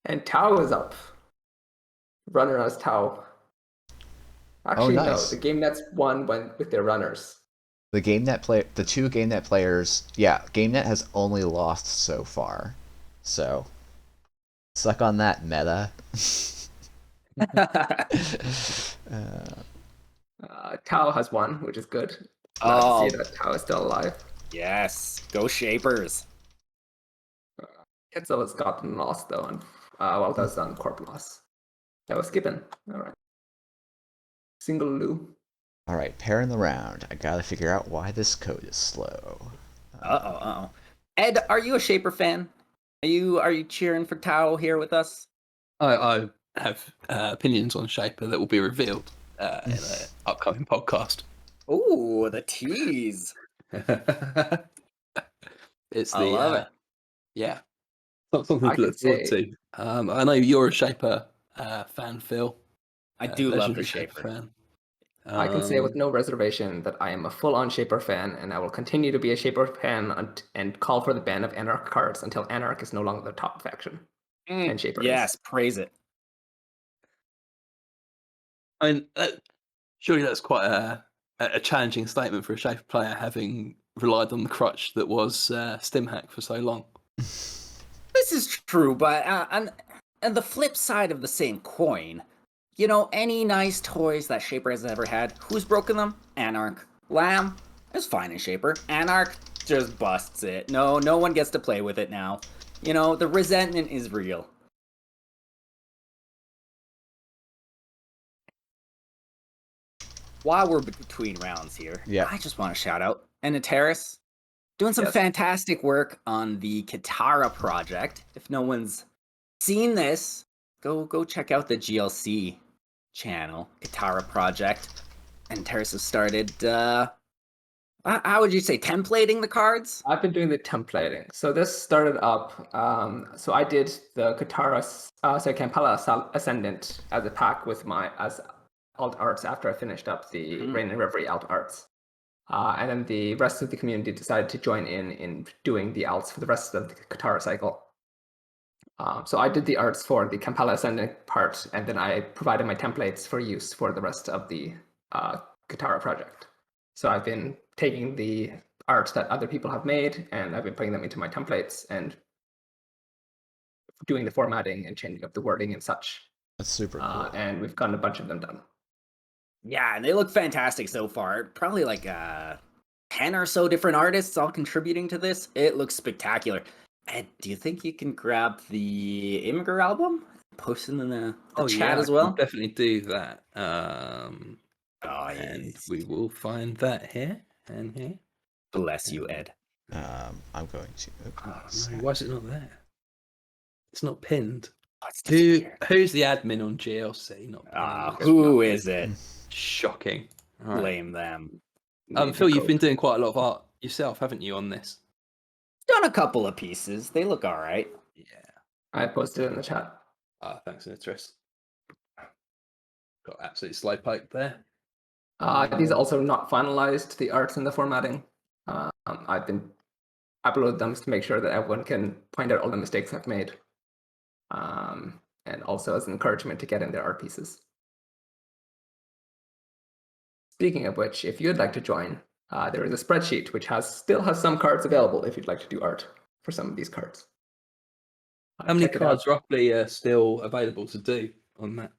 And Tau is up. Runner as Tau. Actually, nice. no. The GameNets won with their runners. The 2 GameNet players, yeah, GameNet has only lost so far. So, suck on that, meta. Tau has won, which is good. Glad to Oh, see that Tau is still alive. yes. Go Shapers. Ketzel has gotten lost though, and well, that's done Corp loss. That was skipping. All right. Single Loup. All right, pair in the round. I gotta figure out why this code is slow. Uh-oh. Ed, are you a Shaper fan? Are you cheering for Tao here with us? I have opinions on Shaper that will be revealed in an upcoming podcast. Ooh, the tease. It's I love it. Yeah, something I to look could forward say- to. I know you're a Shaper fan, Phil. I do love the legendary Shaper. fan. I can say with no reservation that I am a full-on Shaper fan, and I will continue to be a Shaper fan and call for the ban of Anarch cards until Anarch is no longer the top faction. And Shaper Yes, is. praise it. I mean, surely that's quite a challenging statement for a Shaper player, having relied on the crutch that was StimHack for so long. This is true, but and the flip side of the same coin, you know, any nice toys that Shaper has ever had, who's broken them? Anarch. Lamb is fine in Shaper. Anarch just busts it. No one gets to play with it now. You know, the resentment is real. While we're between rounds here, Yeah. I just want to shout out Eniteris, doing some Yes. fantastic work on the Katara project. If no one's seen this, go check out the GLC channel, Katara project. Eniteris has started, how would you say, templating the cards? I've been doing the templating. So this started up. So I did the Katara, Kampala Ascendant as a pack with as alt arts after I finished up the Reina Reverie alt arts. And then the rest of the community decided to join in doing the alts for the rest of the Katara cycle. So I did the arts for the Kampala Ascendant part, and then I provided my templates for use for the rest of the Katara project. So I've been taking the art that other people have made, and I've been putting them into my templates and doing the formatting and changing up the wording and such. That's super cool. And we've gotten a bunch of them done. Yeah, and they look fantastic so far. Probably like 10 10 or so different artists all contributing to this. It looks spectacular. And do you think you can grab the Immigrant album? Post it in the chat as I well? can definitely do that. Oh, And yes. we will find that here and here. Bless you, Ed. I'm going to. Oh, no, why is it not there? It's not pinned. Oh, it's disappeared. Who's the admin on GLC? Not pinned. Who is it? Shocking. All right. Blame them. Phil, you've been doing quite a lot of art yourself, haven't you, on this? Done a couple of pieces. They look all right. Yeah. I posted it in the chat. Thanks, Eniteris. Got absolutely slow poke there. These are also not finalized, the arts and the formatting. I've been uploaded them to make sure that everyone can point out all the mistakes I've made. And also as an encouragement to get in their art pieces. Speaking of which, if you'd like to join, there is a spreadsheet which still has some cards available if you'd like to do art for some of these cards. How many Check it cards out. roughly are still available to do on that?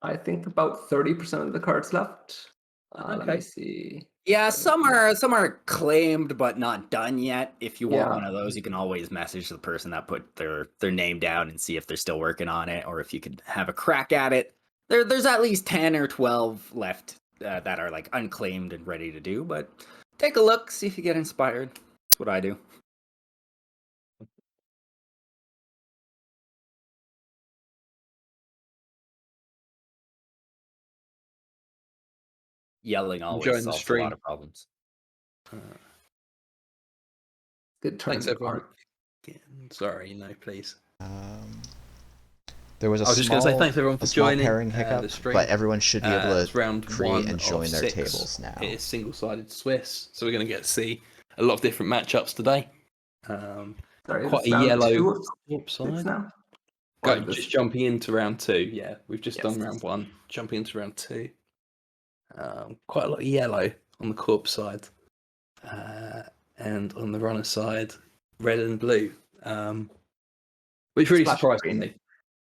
I think about 30% of the cards left. Let me Okay. see. Yeah, some are claimed but not done yet. If you want Yeah. one of those, you can always message the person that put their name down and see if they're still working on it, or if you could have a crack at it. There's at least 10 or 12 left that are like unclaimed and ready to do. But take a look, see if you get inspired. That's what I do. Yelling always Enjoying the solves a stream. lot of problems. Good turn. Thanks, everyone. Sorry, no, please. There was a I was just going to say thanks, everyone, for small joining pairing the hiccup, stream. but everyone should be able It's to round create one and join of their 6. tables now. It is single-sided Swiss, so we're going to get to see a lot of different matchups today. Sorry, Quite it's a round yellow 2 of top 6 side. now? Or this- Just jumping into round 2. Yeah, we've just done Yes. round 1. Jumping into round 2. Quite a lot of yellow on the corp side. And on the runner side, red and blue. Which really Splash surprised green. me.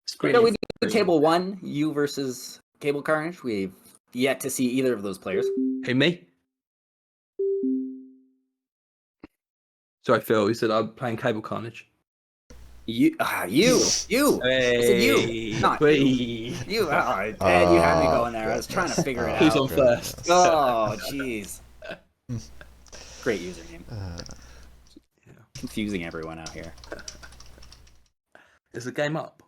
So we do table 1, you versus Cable Carnage. We've yet to see either of those players. Who, me? Sorry, Phil. You said I'm playing Cable Carnage. You. I said you, not you. You. Ed, you had me going there. I was trying to figure it Who's out. on first? Oh, jeez. Great username. Confusing everyone out here. Is the game up?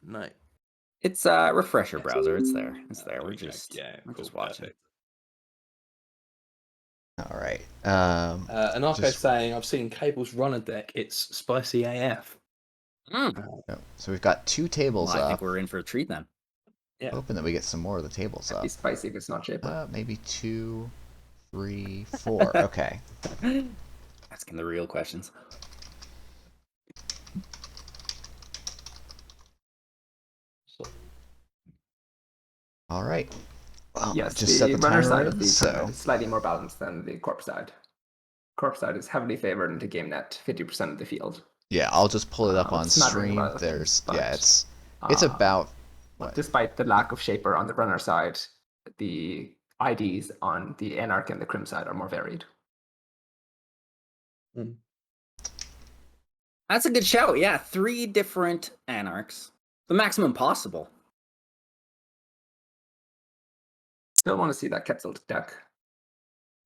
No. It's refresher browser. It's there. We're just watching. Perfect. All right. Anarcho's saying, I've seen Cable's runner deck. It's spicy AF. So we've got 2 tables Well, I up. think we're in for a treat then. Yeah. Hoping that we get some more of the tables up. It's spicy if it's not shaper. Maybe 2, 3, 4. Okay. Asking the real questions. All right. Well, Yes, just the set the runner timer side of in, the so tournament is slightly more balanced than the corp side. Corp side is heavily favored into GameNet, 50% of the field. yeah, I'll just pull it up on smattering stream. of other There's things, yeah, but, it's about what? Despite the lack of shaper on the runner side, the IDs on the Anarch and the Crim side are more varied. That's a good shout. Yeah, 3 different Anarchs. The maximum possible. Still want to see that Quetzal deck.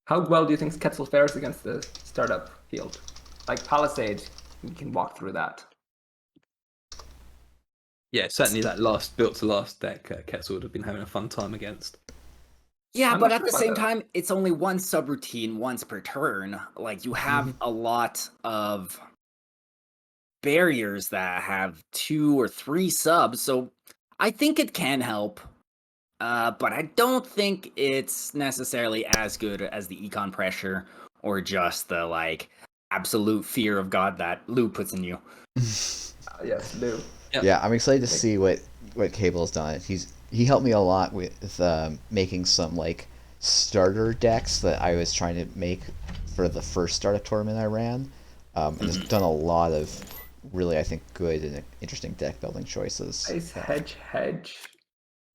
How well do you think Quetzal fares against the startup field? Like Palisade, you can walk through that. Yeah, certainly that built to last deck, Quetzal would have been having a fun time against. Yeah, I'm but not at sure the about same that. time, it's only one subroutine once per turn. Like, you have a lot of barriers that have 2 or 3 subs, so I think it can help. But I don't think it's necessarily as good as the econ pressure or just the like absolute fear of God that Loup puts in you. Yes, Lou. Yep. Yeah, I'm excited to see what Cable's done. He helped me a lot with making some like starter decks that I was trying to make for the first startup tournament I ran. And has done a lot of really, I think, good and interesting deck building choices. Ice, hedge.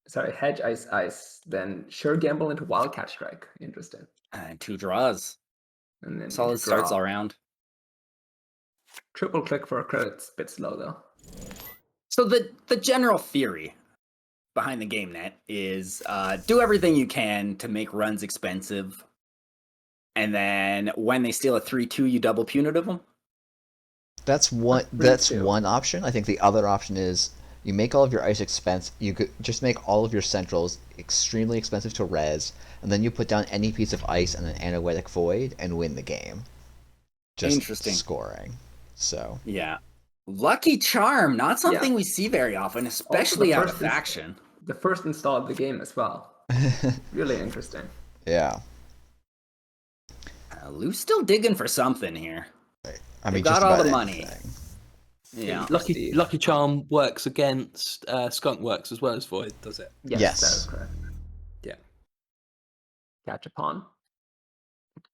Sorry, hedge, ice. Then sure gamble into Wildcat Strike. Interesting. And 2 draws. And then Solid starts all around. Triple click for a credit's a bit slow though. So the general theory behind the GameNet is do everything you can to make runs expensive, and then when they steal a 3-2, you double punitive them. That's one. That's one option. I think the other option is you make all of your ice expense. You could just make all of your centrals extremely expensive to res, and then you put down any piece of ice and an Anoetic Void and win the game. Just Interesting scoring. So yeah, Lucky Charm, not something we see very often, especially out of faction. The first install of the game as well. Really interesting. Yeah. Loup's still digging for something here. I mean, got just all about the money. anything. Yeah. Lucky Charm works against Skunk works as well as Void, does it? Yes. That is correct. Yeah. Gachapon.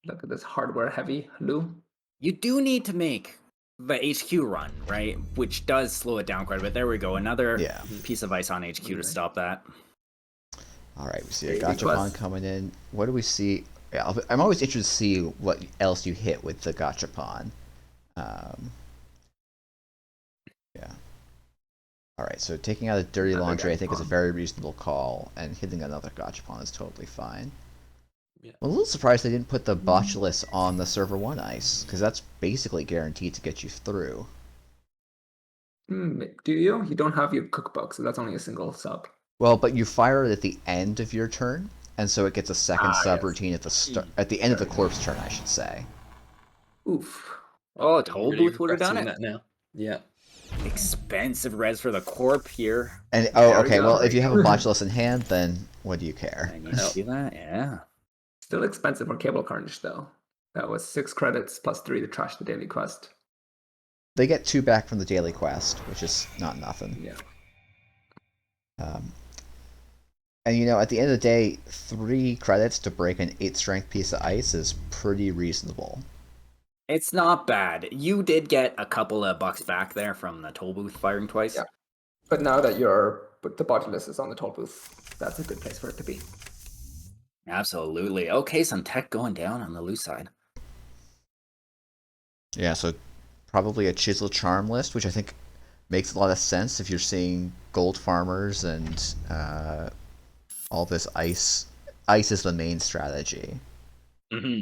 Look at this hardware heavy Loup. You do need to make the HQ run, right? Which does slow it down quite a bit. There we go. Another piece of ice on HQ to stop that. All right, we see a Gachapon coming in. What do we see? Yeah, I'm always interested to see what else you hit with the Gachapon. Yeah. All right, so taking out a Dirty Laundry I think is a very reasonable call, and hitting another Gachapon is totally fine. Yeah. I'm a little surprised they didn't put the Botulus on the server 1 ice, because that's basically guaranteed to get you through. Do you? You don't have your cookbook, so that's only a single sub. Well, but you fire it at the end of your turn, and so it gets a second subroutine at the at the end of the corpse turn, I should say. Oof. Oh, Toll Booth would have done it. That now. Yeah. Expensive res for the corp here. And okay, well, if you have a Botulus in hand, then what do you care? And you see that? Yeah. Still expensive for Cable Carnage, though. That was 6 credits plus 3 to trash the daily quest. They get 2 back from the daily quest, which is not nothing. Yeah. And you know, at the end of the day, 3 credits to break an 8 strength piece of ice is pretty reasonable. It's not bad. You did get a couple of bucks back there from the Toll Booth firing twice. Yeah. But now that the Botulus is on the Toll Booth, that's a good place for it to be. Absolutely. Okay, some tech going down on the loose side. Yeah, so probably a Chisel Charm list, which I think makes a lot of sense if you're seeing gold farmers and all this ice. Ice is the main strategy. Mm-hmm.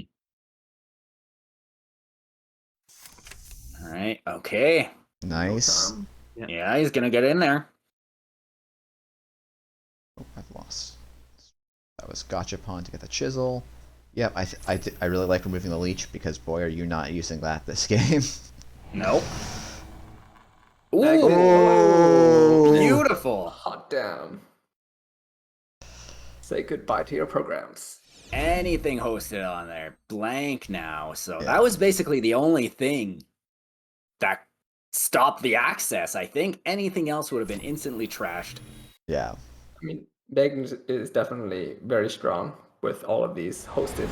All right. Okay. Nice. Yeah, he's gonna get in there. Oh, I've lost. That was Gachapon to get the Chisel. Yep, I really like removing the Leech because boy, are you not using that this game. Nope. Ooh, Oh, beautiful. Hot damn. Say goodbye to your programs. Anything hosted on there, blank now. So that was basically the only thing that stopped the access. I think anything else would have been instantly trashed. Yeah. I mean, Megan is definitely very strong with all of these hosted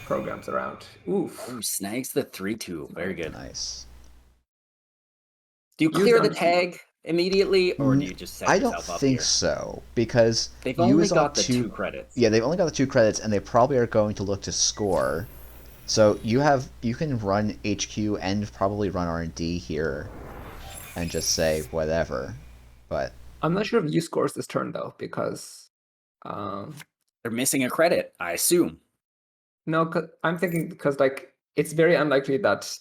programs around. Oof. Ooh, snags the 3-2. Very good. Nice. Do you clear the tag immediately, or do you just set yourself up here? I don't think so, because they've only got the 2 credits. Yeah, they've only got the 2 credits, and they probably are going to look to score. So you can run HQ and probably run R&D here, and just say whatever. But I'm not sure if you scores this turn though, because they're missing a credit, I assume. No, I'm thinking because like it's very unlikely that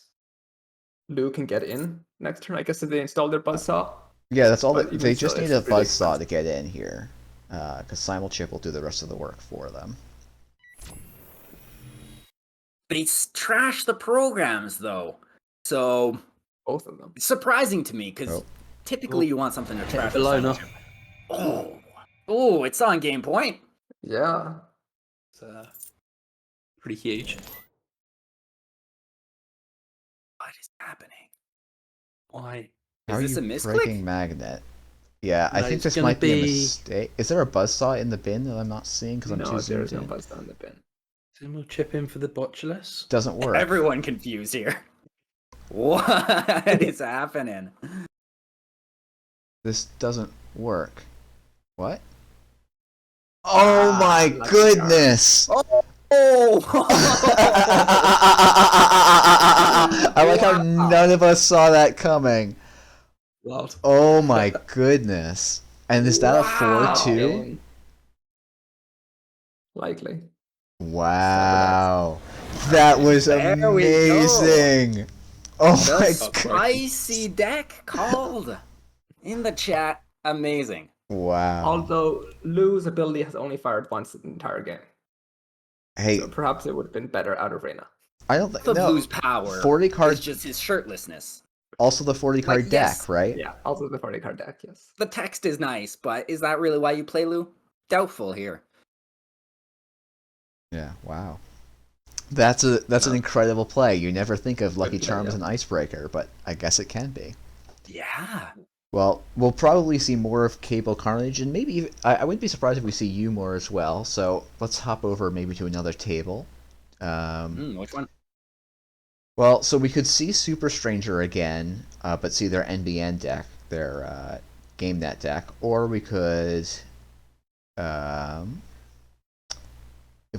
Lou can get in next turn. I guess if they install their buzzsaw. Yeah, that's all. They just need a buzzsaw to get in here, because Simulchip will do the rest of the work for them. They trash the programs though, so both of them. It's surprising to me because typically you want something to trash. Oh, it's on game point. Yeah, it's pretty huge. What is happening? Why? Is this a misclick? Breaking magnet. Yeah, No, I think this might be a mistake. Is there a buzzsaw in the bin that I'm not seeing because I'm too zoomed in? No, there's no buzzsaw in the bin. Then we'll chip in for the Botulus. Doesn't work. Everyone confused here. What is happening? This doesn't work. What? Oh my goodness! Oh! I like how none of us saw that coming. Wild. Oh my goodness. And is that a Wow. 4-2? Likely. Wow. That was There we go. amazing. Oh The my spicy deck called in the chat. Amazing. Wow. Although Lou's ability has only fired once in the entire game. Hey, So perhaps it would have been better out of Reina. I don't think The no. Blue's power 40 is cards, just his shirtlessness. also the 40 card Like, deck, yes. right? Yeah, also the 40 card deck, yes. The text is nice, but is that really why you play Lou? Doubtful here. Yeah, wow. That's an incredible play. You never think of Lucky play, Charm as yeah. an icebreaker, but I guess it can be. Yeah. Well, we'll probably see more of Cable Carnage, and maybe even, I wouldn't be surprised if we see you more as well. So let's hop over maybe to another table. Which one? Well, so we could see Super Stranger again, but see their NBN deck, their GameNet deck, or we could, if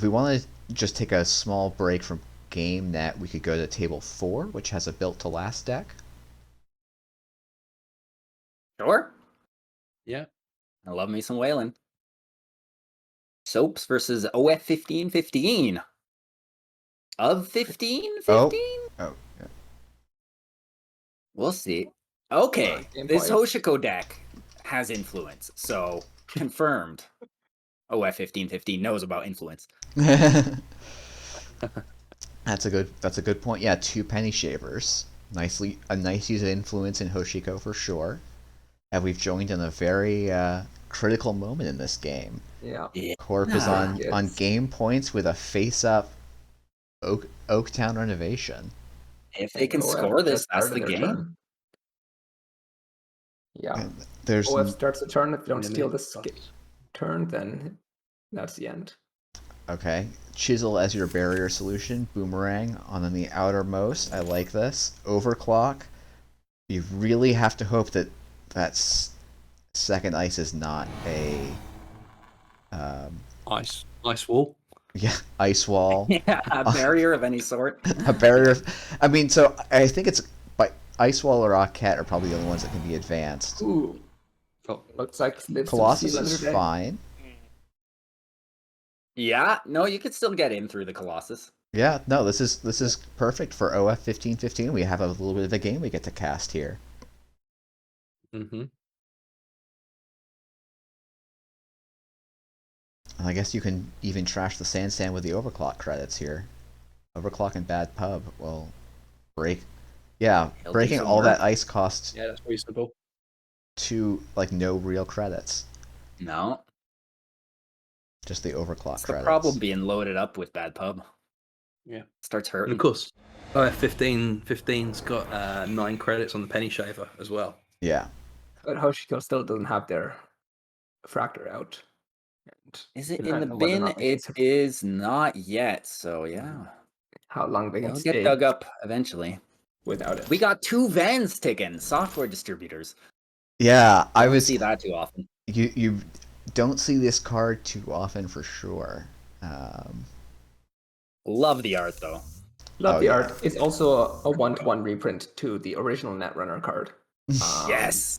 we want to just take a small break from GameNet, we could go to Table 4, which has a Built to Last deck. Sure. Yeah. I love me some Whalen. Soaps versus OF 1515. Of 1515? Oh, yeah. We'll see. Okay, Game this points. Hoshiko deck has influence, so confirmed. OF 1515 knows about influence. That's a good point. Yeah, 2 Penny Shavers. A nice use of influence in Hoshiko for sure. And we've joined in a very critical moment in this game. Yeah. Corp is on Yes. game points with a face-up Oaktown renovation. If they can OF score this, just that's started the their game. turn. Yeah. And there's OF starts the turn. If you don't Really? steal this turn, then that's the end. okay. Chisel as your barrier solution. Boomerang on the outermost. I like this. Overclock. You really have to hope that second ice is not a Ice wall. ice wall. Yeah, a barrier of any sort. A barrier. I mean, so I think it's Ice Wall or Rocket are probably the only ones that can be advanced. Ooh. Oh. Looks like lives to Colossus see is another day. fine. Yeah, no, you could still get in through the Colossus. Yeah, no, this is perfect for OF 1515. We have a little bit of a game we get to cast here. Mm-hmm. And I guess you can even trash the Sandstand with the Overclock credits here. Overclock and Bad Pub will break. Yeah, He'll do breaking some all work. that ice costs Yeah, that's reasonable. no real credits. No, Just the Overclock it's the credits. problem being loaded up with Bad Pub. Yeah. Starts And hurting. of course, 15's got 9 credits on the Penny Shaver as well. Yeah. But Hoshiko still doesn't have their Fractor out. And Is it in depending the on whether or bin? not they It can is not yet, so yeah. how long they can It'll get stay dug up eventually. without it. We got 2 vans ticking, software distributors. Yeah, I Don't was see that too often. you don't see this card too often for sure. Love the art though. Love Oh, the yeah. art. It's also a one-to-one reprint to the original Netrunner card. Yes.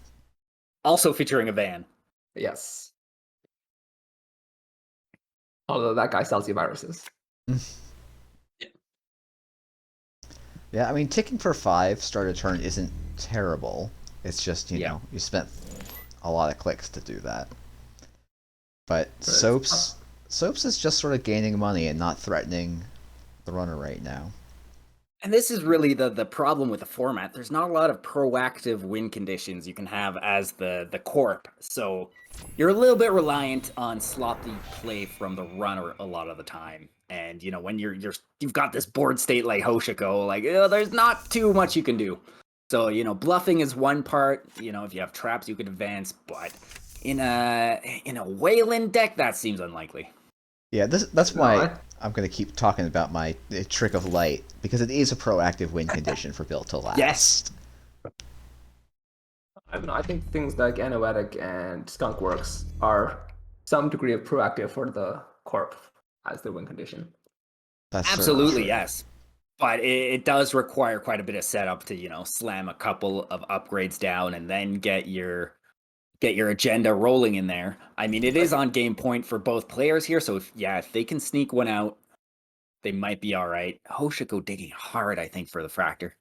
Also featuring a van. Yes. Although that guy sells you viruses. Yeah, I mean, ticking for 5 start a turn isn't terrible. It's just, you Yeah. know, you spent a lot of clicks to do that. But But- Soaps is just sort of gaining money and not threatening the runner right now. And this is really the problem with the format. There's not a lot of proactive win conditions you can have as the corp. So you're a little bit reliant on sloppy play from the runner a lot of the time. And you know, when you've got this board state like Hoshiko, like there's not too much you can do. So, you know, bluffing is one part, you know, if you have traps you can advance, but in a Wayland deck that seems unlikely. Yeah, that's No, why I- I'm going to keep talking about my Trick of Light, because it is a proactive win condition for Built to Last. Yes. I don't know, I think things like Anoetic and Skunkworks are some degree of proactive for the corp as the win condition. That's certainly Absolutely, true. yes. But it does require quite a bit of setup to, slam a couple of upgrades down and then get your agenda rolling in there. I mean, it is on game point for both players here, so if they can sneak one out, they might be all right. Hoshiko digging hard, I think, for the Fractor.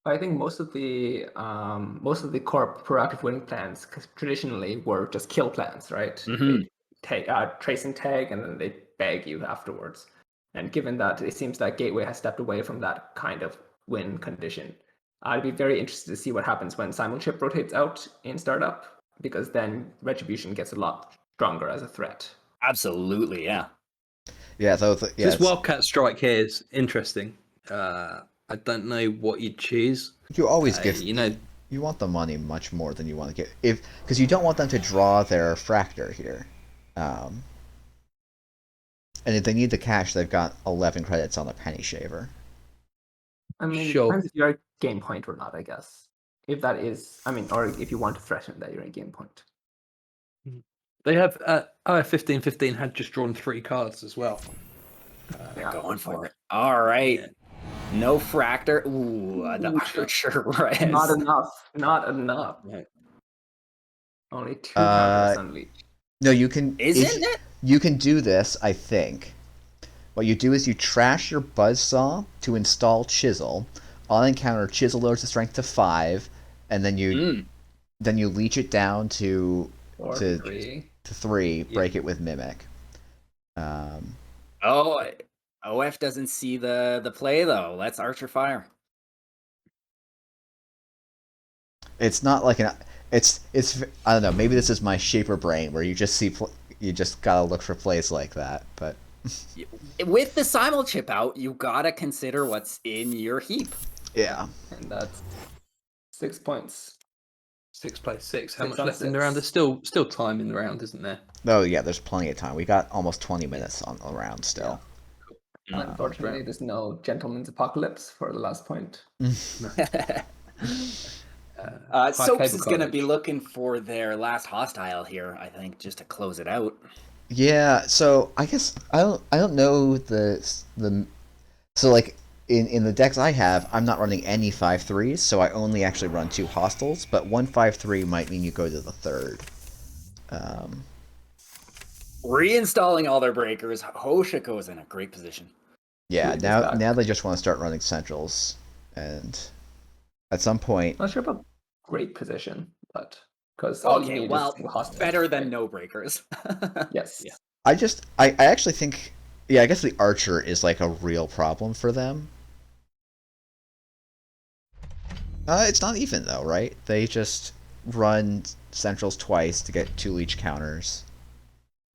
I think most of the core proactive winning plans traditionally were just kill plans, right? Mhm. They take trace and tag, and then they bag you afterwards. And given that it seems that Gateway has stepped away from that kind of win condition, I'd be very interested to see what happens when Simon Chip rotates out in startup, because then Retribution gets a lot stronger as a threat. Absolutely, yeah. Yeah, though. This Wildcat Strike here is interesting. I don't know what you'd choose. You always give. You want the money much more than you want to get because you don't want them to draw their Fractor here. And if they need the cash, they've got 11 credits on the Penny Shaver. I mean, Sure. depends if you're at game point or not, I guess. If that is, or if you want to threaten that you're at game point. They have OF1515 had just drawn 3 cards as well. They're going for it. All right. Yeah. No Fractor. Ooh, not sure. Right. Not enough. Right. Only 2 counters unleashed. No, you can. Isn't it? You can do this, I think. What you do is you trash your Buzzsaw to install Chisel. On encounter, Chisel lowers the strength to 5, and then you leech it down to 3, break it with Mimic. OF doesn't see the play though. Let's Archer Fire. It's not like it's I don't know, maybe this is my shaper brain where you just you just gotta look for plays like that, but with the simul chip out, you gotta consider what's in your heap. Yeah. And that's 6 points. 6 plays 6. How 6 much on left in the 6. round? There's still time in the round, isn't there? Oh yeah, there's plenty of time. We got almost 20 minutes on the round still. Unfortunately, there's no Gentleman's Apocalypse for the last point. Soaps is going to be looking for their last hostile here, I think, just to close it out. Yeah, so I guess I don't know so like in the decks I have, I'm not running any 5/3s, so I only actually run 2 hostiles, but 1 5/3 might mean you go to the 3rd. Reinstalling all their breakers, Hoshiko is in a great position. Yeah, now they just want to start running centrals, and at some point, Not sure about great position, but because all you need is single hostile. Better than no breakers. Yes. Yeah. I actually think, yeah, I guess the Archer is like a real problem for them. It's not even though, right? They just run centrals twice to get 2 leech counters.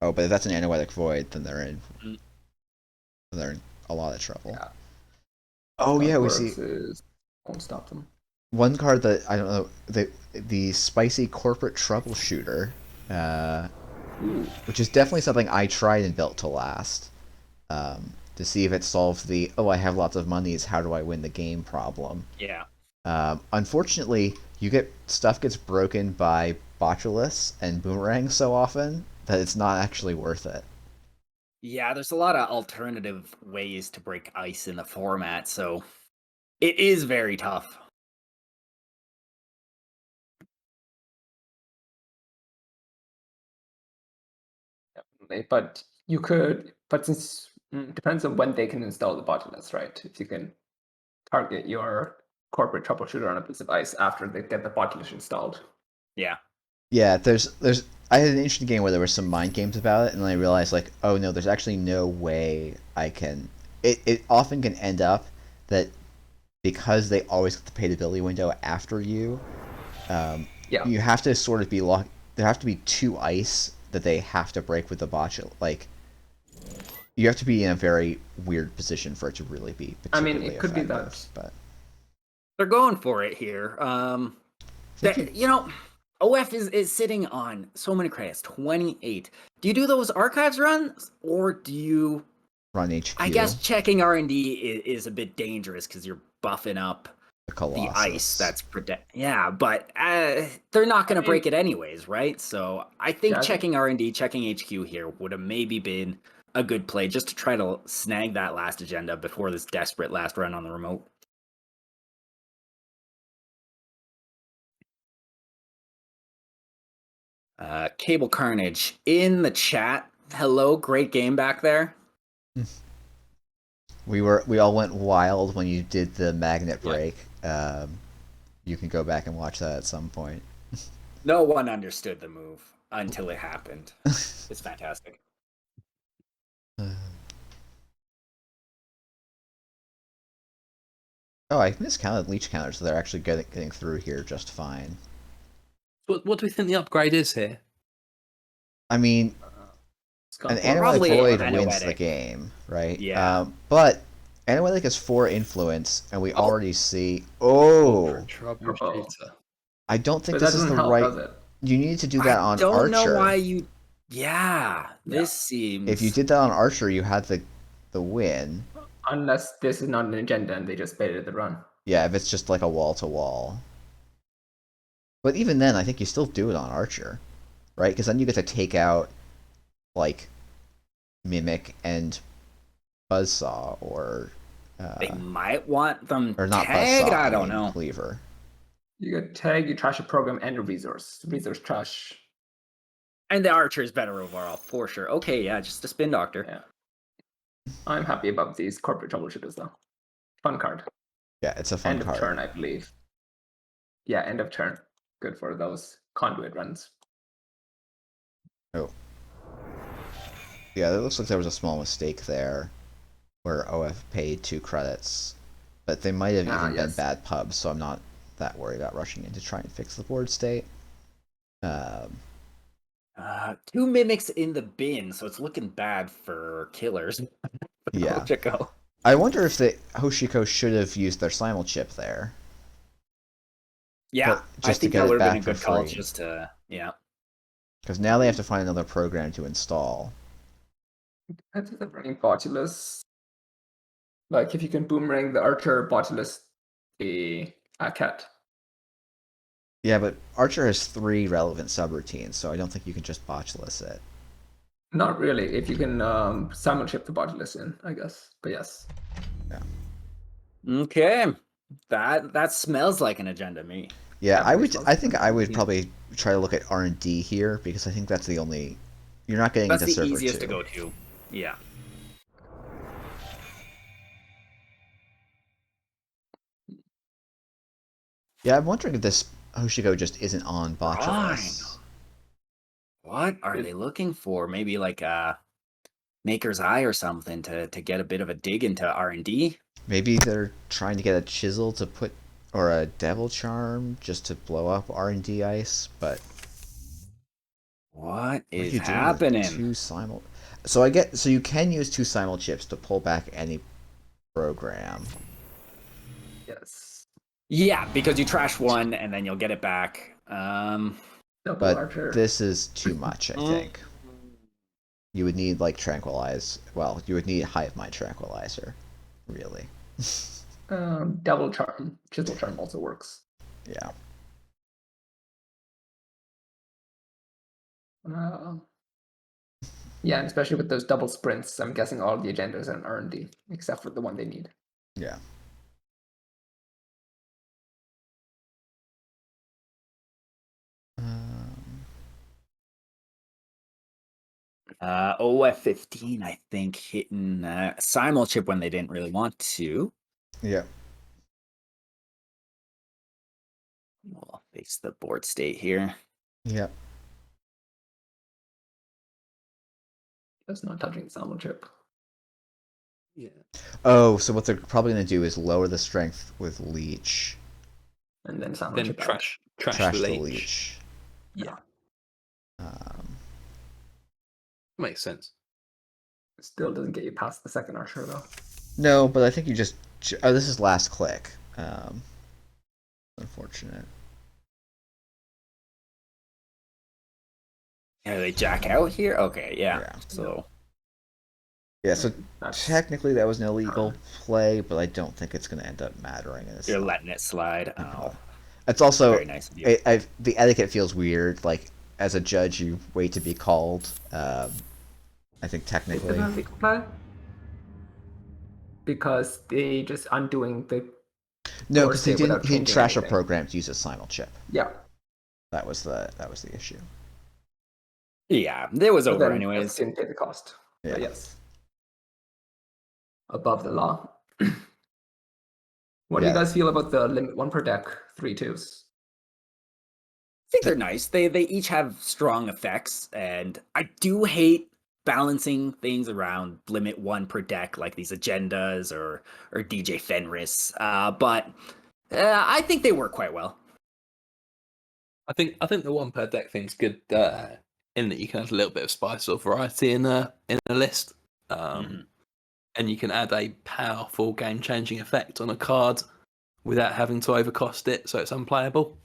Oh, but if that's an Anoetic Void, then they're in a lot of trouble. Yeah. Oh yeah, we see. Won't stop them. One card that I don't know, the spicy corporate troubleshooter, which is definitely something I tried and built to last, to see if it solves the I have lots of monies, how do I win the game problem. Yeah. Unfortunately, stuff gets broken by Botulus and Boomerang so often that it's not actually worth it. Yeah, there's a lot of alternative ways to break ice in the format, so it is very tough. But you could, since it depends on when they can install the Botulus, right? If you can target your corporate troubleshooter on a piece of ice after they get the Botulus installed. Yeah. Yeah, I had an interesting game where there were some mind games about it, and then I realized, like, oh no, there's actually no way I can... It often can end up that because they always get the pay-to-ability window after you, you have to sort of be locked... There have to be 2 ice that they have to break with the botch. Like, you have to be in a very weird position for it to really be particularly it could be that. But they're going for it here. OF is sitting on so many credits, 28. Do you do those archives runs, or do you run HQ? I guess checking R&D is a bit dangerous because you're buffing up the ice that's Yeah, but they're not going to break it anyways, right? So I think checking R&D, checking HQ here would have maybe been a good play just to try to snag that last agenda before this desperate last run on the remote. Cable Carnage in the chat. Hello, great game back there. We all went wild when you did the magnet break. You can go back and watch that at some point. No one understood the move until it happened. It's fantastic. Oh, I miscounted leech counters, so they're actually getting through here just fine. What do we think the upgrade is here? I mean, an Anoetic Void wins the game, right? Yeah. But Anoetic is 4 influence, and we already see... Oh! Troubleshooter. I don't think But this that is the doesn't help, right... does it? You need to do that on Archer. I don't know why you... Yeah, this seems... If you did that on Archer, you had the win. Unless this is not an agenda and they just baited the run. Yeah, if it's just like a wall-to-wall. But even then, I think you still do it on Archer, right? Because then you get to take out, like, Mimic and Buzzsaw, or... they might want them or not tagged, Buzzsaw, I don't know. Cleaver. You get tag, you trash a program, and a resource. Resource trash. And the Archer is better overall, for sure. Okay, yeah, just a Spin Doctor. Yeah. I'm happy about these corporate troubleshooters, though. Fun card. Yeah, it's a fun End card. of turn, I believe. Yeah, end of turn. Good for those conduit runs. Oh. Yeah, it looks like there was a small mistake there, where OF paid 2 credits. But they might have even been bad pubs, so I'm not that worried about rushing in to try and fix the board state. 2 Mimics in the bin, so it's looking bad for killers. Yeah. Hoshiko. I wonder if the Hoshiko should have used their simul chip there. Yeah, just I to think get that it would have back been a good for call free. just to, yeah. Because now they have to find another program to install. I think they're running Botulus. Like, if you can boomerang the Archer, Botulus, the cat. Yeah, but Archer has 3 relevant subroutines, so I don't think you can just botchless it. Not really. If you can simul chip the Botulus in, I guess. But yes. Okay. That smells like an agenda to me. Yeah, Yeah, I think I would probably try to look at R&D here, because I think that's the only... You're not getting That's into the server easiest 2. to go to. Yeah. Yeah, I'm wondering if this Hoshiko just isn't on botchless. What are they looking for? Maybe like a Maker's Eye or something to get a bit of a dig into R&D? Maybe they're trying to get a chisel to put, or a devil charm just to blow up R&D ice, but What what are is you doing with happening? 2 simul? So you can use 2 simul chips to pull back any program. Yes. Yeah, because you trash one and then you'll get it back. Double But Archer. this is too much, I think. You would need, like, Tranquilize. Well, you would need Hive Mind Tranquilizer, really. Double Charm. Chisel Charm also works. Yeah. Yeah, and especially with those double sprints, I'm guessing all the agendas are in R&D, except for the one they need. Yeah. OF15, I think, hitting Simul chip when they didn't really want to. Yeah. We'll fix the board state here. Yeah. That's not touching the Salmon chip. Yeah. Oh, so what they're probably going to do is lower the strength with Leech. And then Salmon Then chip trash Trash the the leech. Leech. Yeah, Um, makes sense. out. Still doesn't get you past the second Archer, though. no, but I think you just... Oh, this is last click. Unfortunate. Are they jack out here? Okay, yeah. So Yeah, so That's technically that was an illegal play, but I don't think it's going to end up mattering. In this you're letting it slide. No. Oh, It's also... very nice of you. the etiquette feels weird. Like, as a judge, you wait to be called. I think Is technically. it a legal play? Because they just undoing the No, core because he state without didn't. He didn't changing trash a anything. program to use a simul chip. Yeah. That was the issue. Yeah, it was But over then anyways. didn't pay the cost. Yeah. But yes. Above the law. What do you Yeah. guys feel about the limit 1 per deck 3/2s? I think they're nice. They each have strong effects, and I do hate balancing things around limit 1 per deck, like these agendas or DJ Fenris. But I think they work quite well. I think the one per deck thing's good in that you can have a little bit of spice or variety in a list, and you can add a powerful game-changing effect on a card without having to overcost it, so it's unplayable.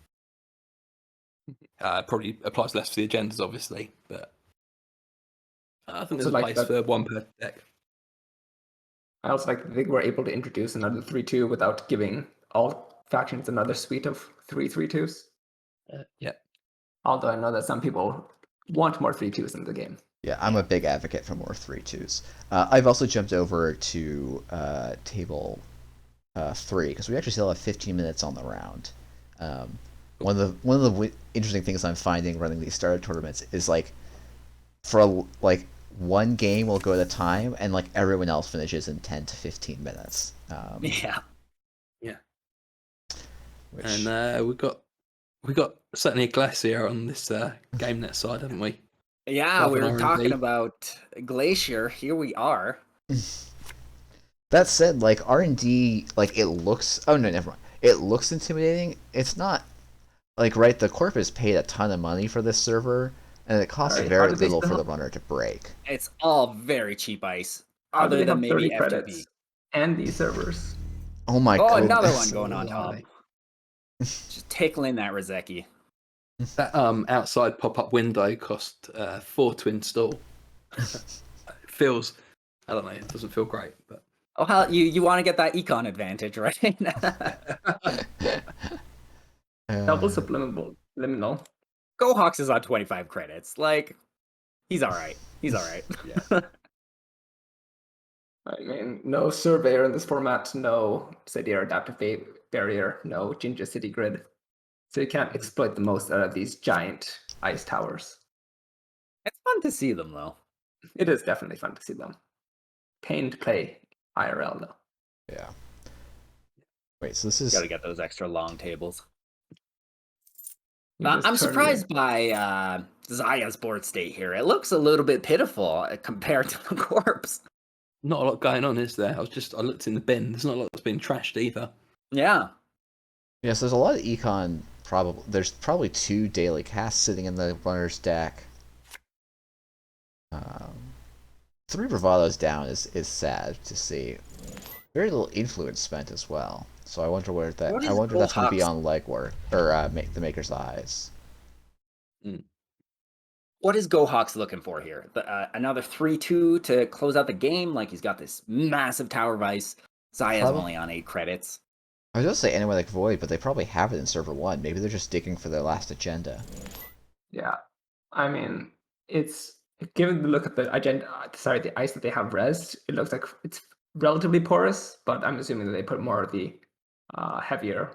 Probably applies less for the agendas, obviously, but I think there's a place for one per deck. I also like that they were able to introduce another 3/2 without giving all factions another suite of 3/2s. Yeah. Although I know that some people want more 3/2s in the game. Yeah, I'm a big advocate for more 3/2s. I've also jumped over to table 3 because we actually still have 15 minutes on the round. One of the interesting things I'm finding running these starter tournaments is like one game will go at a time, and like everyone else finishes in 10 to 15 minutes. Yeah. Which... And we got certainly a glacier on this GameNet side, haven't we? Yeah, we were talking about Glacier. Here we are. That said, like R&D, like it looks. Oh no, never mind. It looks intimidating. It's not. Like, right, the Corp has paid a ton of money for this server, and it costs very little for the runner to break. It's all very cheap ice, Other than maybe 30 FTP. credits and these servers. Oh my god! Another one going on top. Just tickling that Rozeki. That outside pop-up window cost 4 to install. It feels, I don't know, it doesn't feel great, but oh hell, you want to get that econ advantage, right? Double subliminal. GoHawks is on 25 credits. Like, he's all right. He's all right. Yeah. I mean, no surveyor in this format, no city or adaptive barrier, no Ginger City grid. So you can't exploit the most out of these giant ice towers. It's fun to see them, though. It is definitely fun to see them. Pain to play IRL, though. Yeah. Wait, so this is... Gotta get those extra long tables. I'm surprised by Zahya's board state here. It looks a little bit pitiful compared to the corpse. Not a lot going on, is there? I looked in the bin. There's not a lot that's been trashed either. Yeah. Yes, there's a lot of econ. There's probably 2 daily casts sitting in the runner's deck. 3 bravados down is sad to see. Very little influence spent as well. So I wonder where that. I wonder if that's going to be on legwork or the Maker's Eyes. What is GoHawks looking for here? Another 3/2 to close out the game. Like, he's got this massive tower of ice. Zahya's only on 8 credits. I was going to say Anyway Like Void, but they probably have it in server 1. Maybe they're just digging for their last agenda. Yeah, I mean, it's given the look at the agenda. Sorry, the ice that they have rezzed. It looks like it's relatively porous, but I'm assuming that they put more of the heavier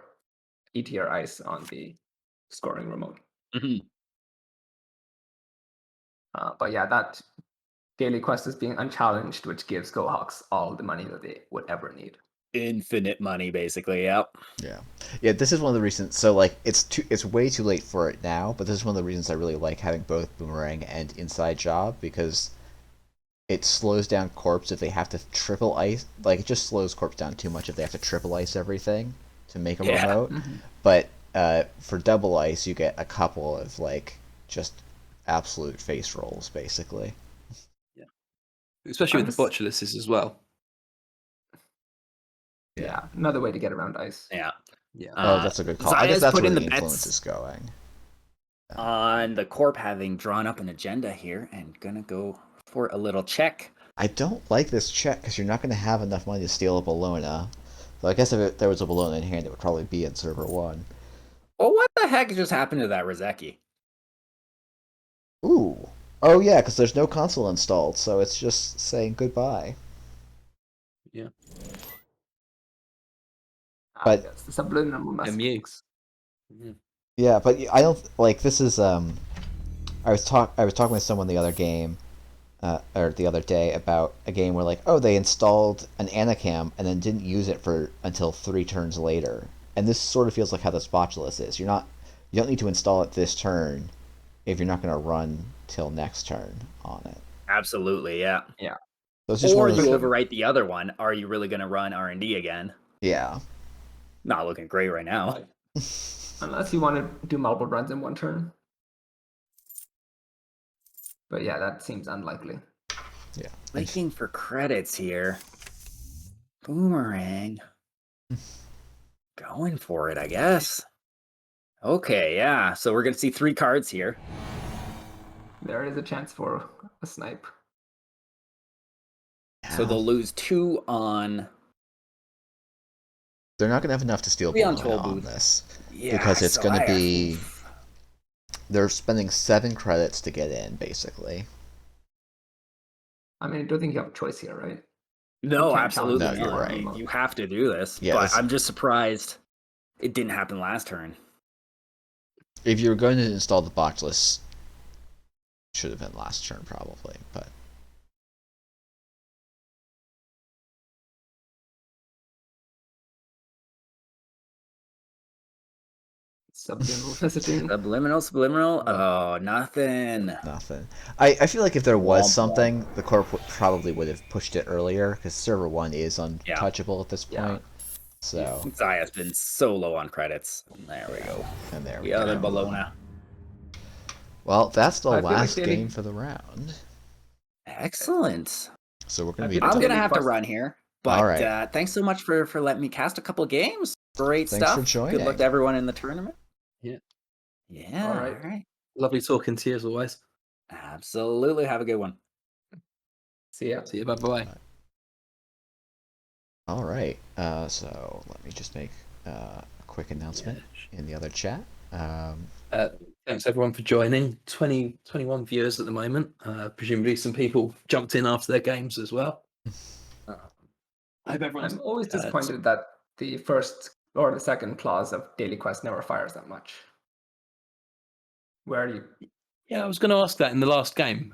ETR ice on the scoring remote. Mm-hmm. But yeah, that daily quest is being unchallenged, which gives GoHawks all the money that they would ever need. Infinite money, basically. Yep. Yeah. This is one of the reasons. So like, it's way too late for it now. But this is one of the reasons I really like having both Boomerang and Inside Job, because it slows down corps if they have to triple ice. Like, it just slows corps down too much if they have to triple ice everything to make a remote. Mm-hmm. But for double ice, you get a couple of like just absolute face rolls, basically. Yeah, especially with the Botulises as well. Yeah, another way to get around ice. Yeah. Oh, that's a good call. I guess that's where the influence is going. On the Corp having drawn up an agenda here and gonna go for a little check. I don't like this check because you're not going to have enough money to steal a Bologna. So I guess if there was a Bologna in hand, it would probably be in server 1. Well, what the heck just happened to that Rozeki? Ooh. Oh yeah, because there's no console installed, so it's just saying goodbye. Yeah. But- Yes, the subliminal And message. Muse. Yeah. Yeah, but I don't like this is I was talking with someone the other game, or the other day about a game where like, oh, they installed an Anacam and then didn't use it for until 3 turns later. And this sort of feels like how the Spotulus is. You don't need to install it this turn if you're not going to run till next turn on it. Absolutely, yeah. So it's just Or one of you those, overwrite the other one. Are you really going to run R&D again? yeah. Not looking great right now. Unless you want to do multiple runs in one turn. But yeah, that seems unlikely. Yeah. Looking for credits here. Boomerang. Going for it, I guess. Okay, yeah. So we're going to see 3 cards here. There is a chance for a snipe. So they'll lose 2 on... They're not going to have enough to steal 3 on Boomerang Toll on Booth. this. Yeah, Because it's so going to I- be... They're spending 7 credits to get in, basically. I mean, I don't think you have a choice here, right? No, can't absolutely challenge not. No, you're right. You have to do this. Yeah, but this- I'm just surprised it didn't happen last turn. If you were going to install the Botulus, should have been last turn probably, but... Subliminal messaging. Subliminal. Oh, nothing. Nothing. I feel like if there was Womp womp. something, the corp probably would have pushed it earlier, because server 1 is untouchable at this Yeah. point. So, Zahya's been so low on credits. There we go. and there we The other go. Bologna. Well, that's the I feel like last daily- game for the round. Excellent. So we're going I to be... feel like I'm Daily gonna have to Quest- run here, but All right. thanks so much for letting me cast a couple games. Great Thanks stuff. for joining. Good luck to everyone in the tournament. Yeah. Yeah. All All right. right. Lovely talking to you as always. Absolutely. Have a good one. See ya. See you. Bye bye. All right. So let me just make a quick announcement in the other chat. Thanks everyone for joining. 21 viewers at the moment. Presumably some people jumped in after their games as well. I hope everyone's I'm always disappointed that the first or the second clause of Daily Quest never fires that much. Where are you? Yeah, I was going to ask that in the last game,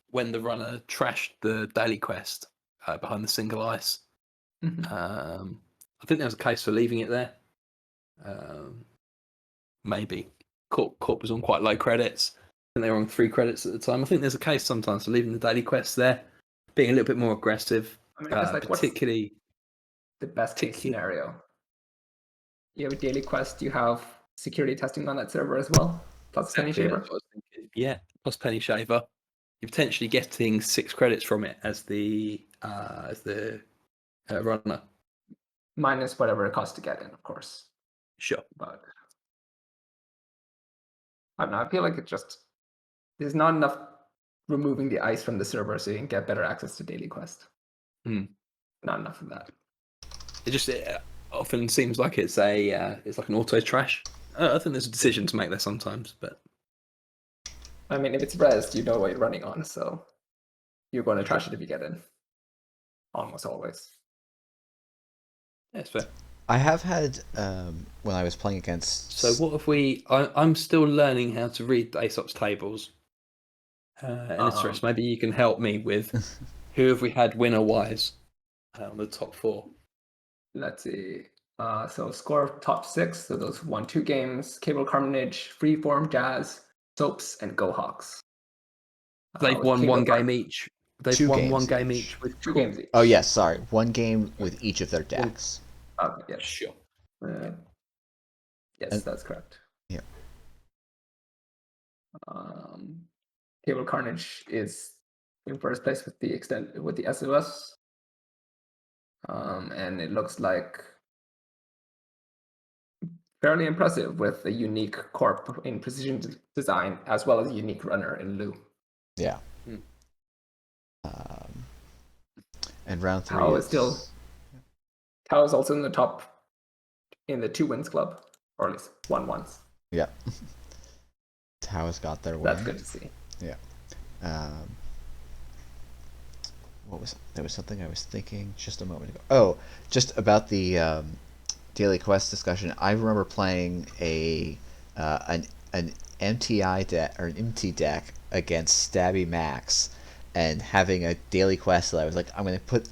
when the runner trashed the daily quest behind the single ice. Mhm. I think there was a case for leaving it there. Maybe. Corp was on quite low credits. I think they were on 3 credits at the time. I think there's a case sometimes for leaving the daily quest there, being a little bit more aggressive, I mean, it's like, what's particularly... the best case scenario? You have a Daily Quest, you have security testing on that server as well, plus Penny Shaver. Yeah, plus Penny Shaver. You're potentially getting 6 credits from it as the runner. Minus whatever it costs to get in, of course. Sure. But I don't know, I feel like there's not enough removing the ice from the server so you can get better access to Daily Quest. Not enough of that. It often seems like it's like an auto trash. I think there's a decision to make there sometimes, but I mean, if it's res, you know what you're running on, so you're going to trash it if you get in. Almost always. yeah, it's fair. I have had, when I was playing against... So what if I'm still learning how to read the Aesop's tables. Eniteris, maybe you can help me with who have we had winner-wise on the top 4. Let's see. So score top 6. So those 1-2 games: Cable Carnage, Freeform, Jazz, Soaps, and Go Hawks. They've won Cable one game Carnage, each. They've 2 won games one game each. each with 2 games each. Oh, yes, sorry. 1 game with each of their decks. Yes. Sure. Yes, And- that's correct. Yeah. Cable Carnage is in first place with the SOS. And it looks like fairly impressive with a unique corp in precision design as well as a unique runner in Loup. Yeah. And round 3 Tao is also in the top in the 2 wins club, or at least won once. Yeah. Tao's got their win. That's good to see. Yeah. Um, there was something I was thinking just a moment ago. Oh, just about the daily quest discussion. I remember playing an MTI deck or an MT deck against Stabby Max, and having a daily quest that I was like,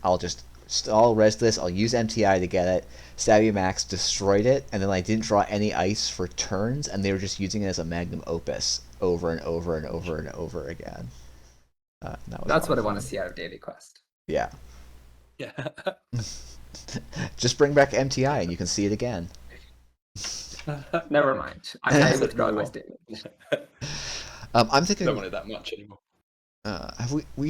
I'll just I'll res this. I'll use MTI to get it. Stabby Max destroyed it, and then I didn't draw any ice for turns, and they were just using it as a magnum opus over and over and over and over again. That's what I want to see out of Daily Quest. Yeah. Yeah. Just bring back MTI and you can see it again. Never mind. I withdraw my statement. I'm thinking. Don't want it that much anymore. We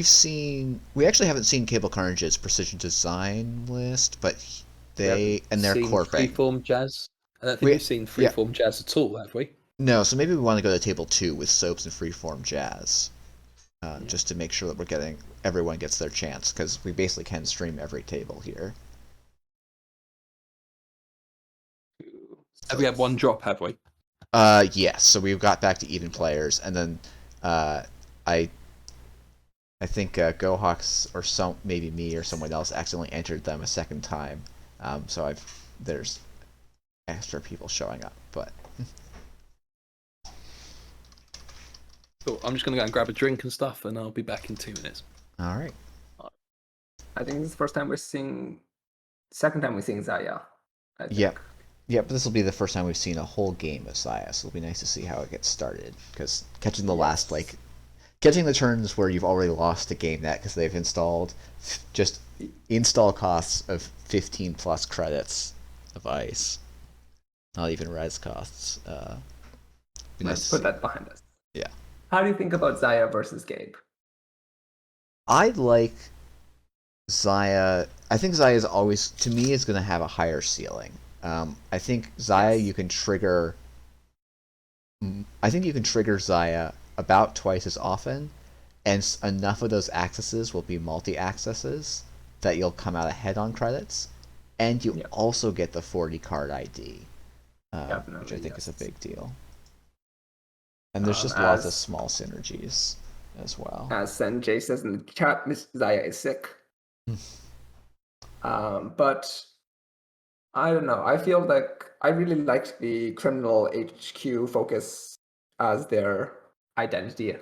actually haven't seen Cable Carnage's precision design list, but they're corping. Freeform Jazz. I don't think we've seen Freeform Jazz at all, have we? No, so maybe we want to go to table 2 with Soaps and Freeform Jazz, just to make sure that everyone gets their chance, because we basically can stream every table here. Have we had one drop, have we? Yes. So we've got back to even players, and then I think GoHawks or maybe me or someone else accidentally entered them a second time. So there's extra people showing up, but. Cool. I'm just gonna go and grab a drink and stuff, and I'll be back in 2 minutes. All right. I think this is the second time we're seeing Zahya. Yep. Yeah, but this will be the first time we've seen a whole game of Zahya, so it'll be nice to see how it gets started. Because catching the turns where you've already lost to GameNet because they've installed just install costs of 15 plus credits of ice, not even res costs. Let's put that behind us. Yeah. How do you think about Zahya versus Gabe? I like Zahya. I think Zahya is always, to me, is going to have a higher ceiling. I think Zahya, you can trigger. I think you can trigger Zahya about twice as often, and enough of those accesses will be multi-accesses that you'll come out ahead on credits, and you also get the 40 card ID, which I think is a big deal. And there's just lots of small synergies as well. As Sanjay says in the chat, Miss Zahya is sick. But I don't know. I feel like I really liked the criminal HQ focus as their identity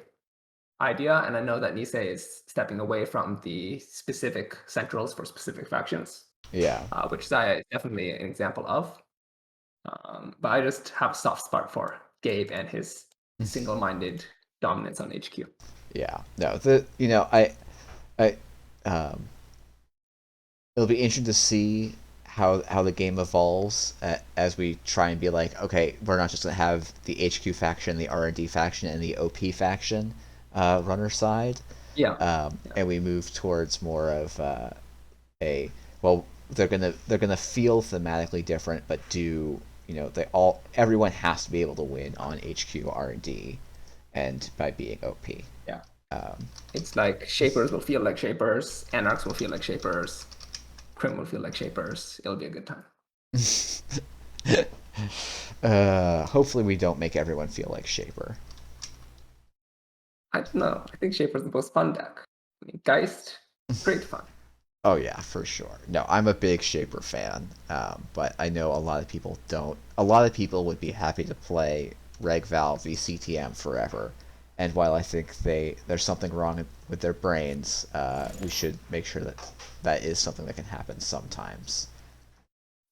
idea, and I know that Nisei is stepping away from the specific centrals for specific factions. Yeah. Which Zahya is definitely an example of. But I just have a soft spot for Gabe and his single-minded dominance on HQ. Yeah. No. It'll be interesting to see how the game evolves as we try and be like, okay, we're not just gonna have the HQ faction, the R&D faction, and the OP faction runner side. Yeah. And we move towards more of they're gonna feel thematically different, but everyone has to be able to win on HQ R&D, and by being OP. Yeah. It's like Shapers will feel like Shapers, Anarchs will feel like Shapers, Crim will feel like Shapers. It'll be a good time. Hopefully we don't make everyone feel like Shaper. I don't know. I think Shaper's the most fun deck. I mean, Geist, great fun. Oh yeah, for sure. No, I'm a big Shaper fan, but I know a lot of people don't. A lot of people would be happy to play Regval v CTM forever, and while I think there's something wrong with their brains, we should make sure that is something that can happen sometimes.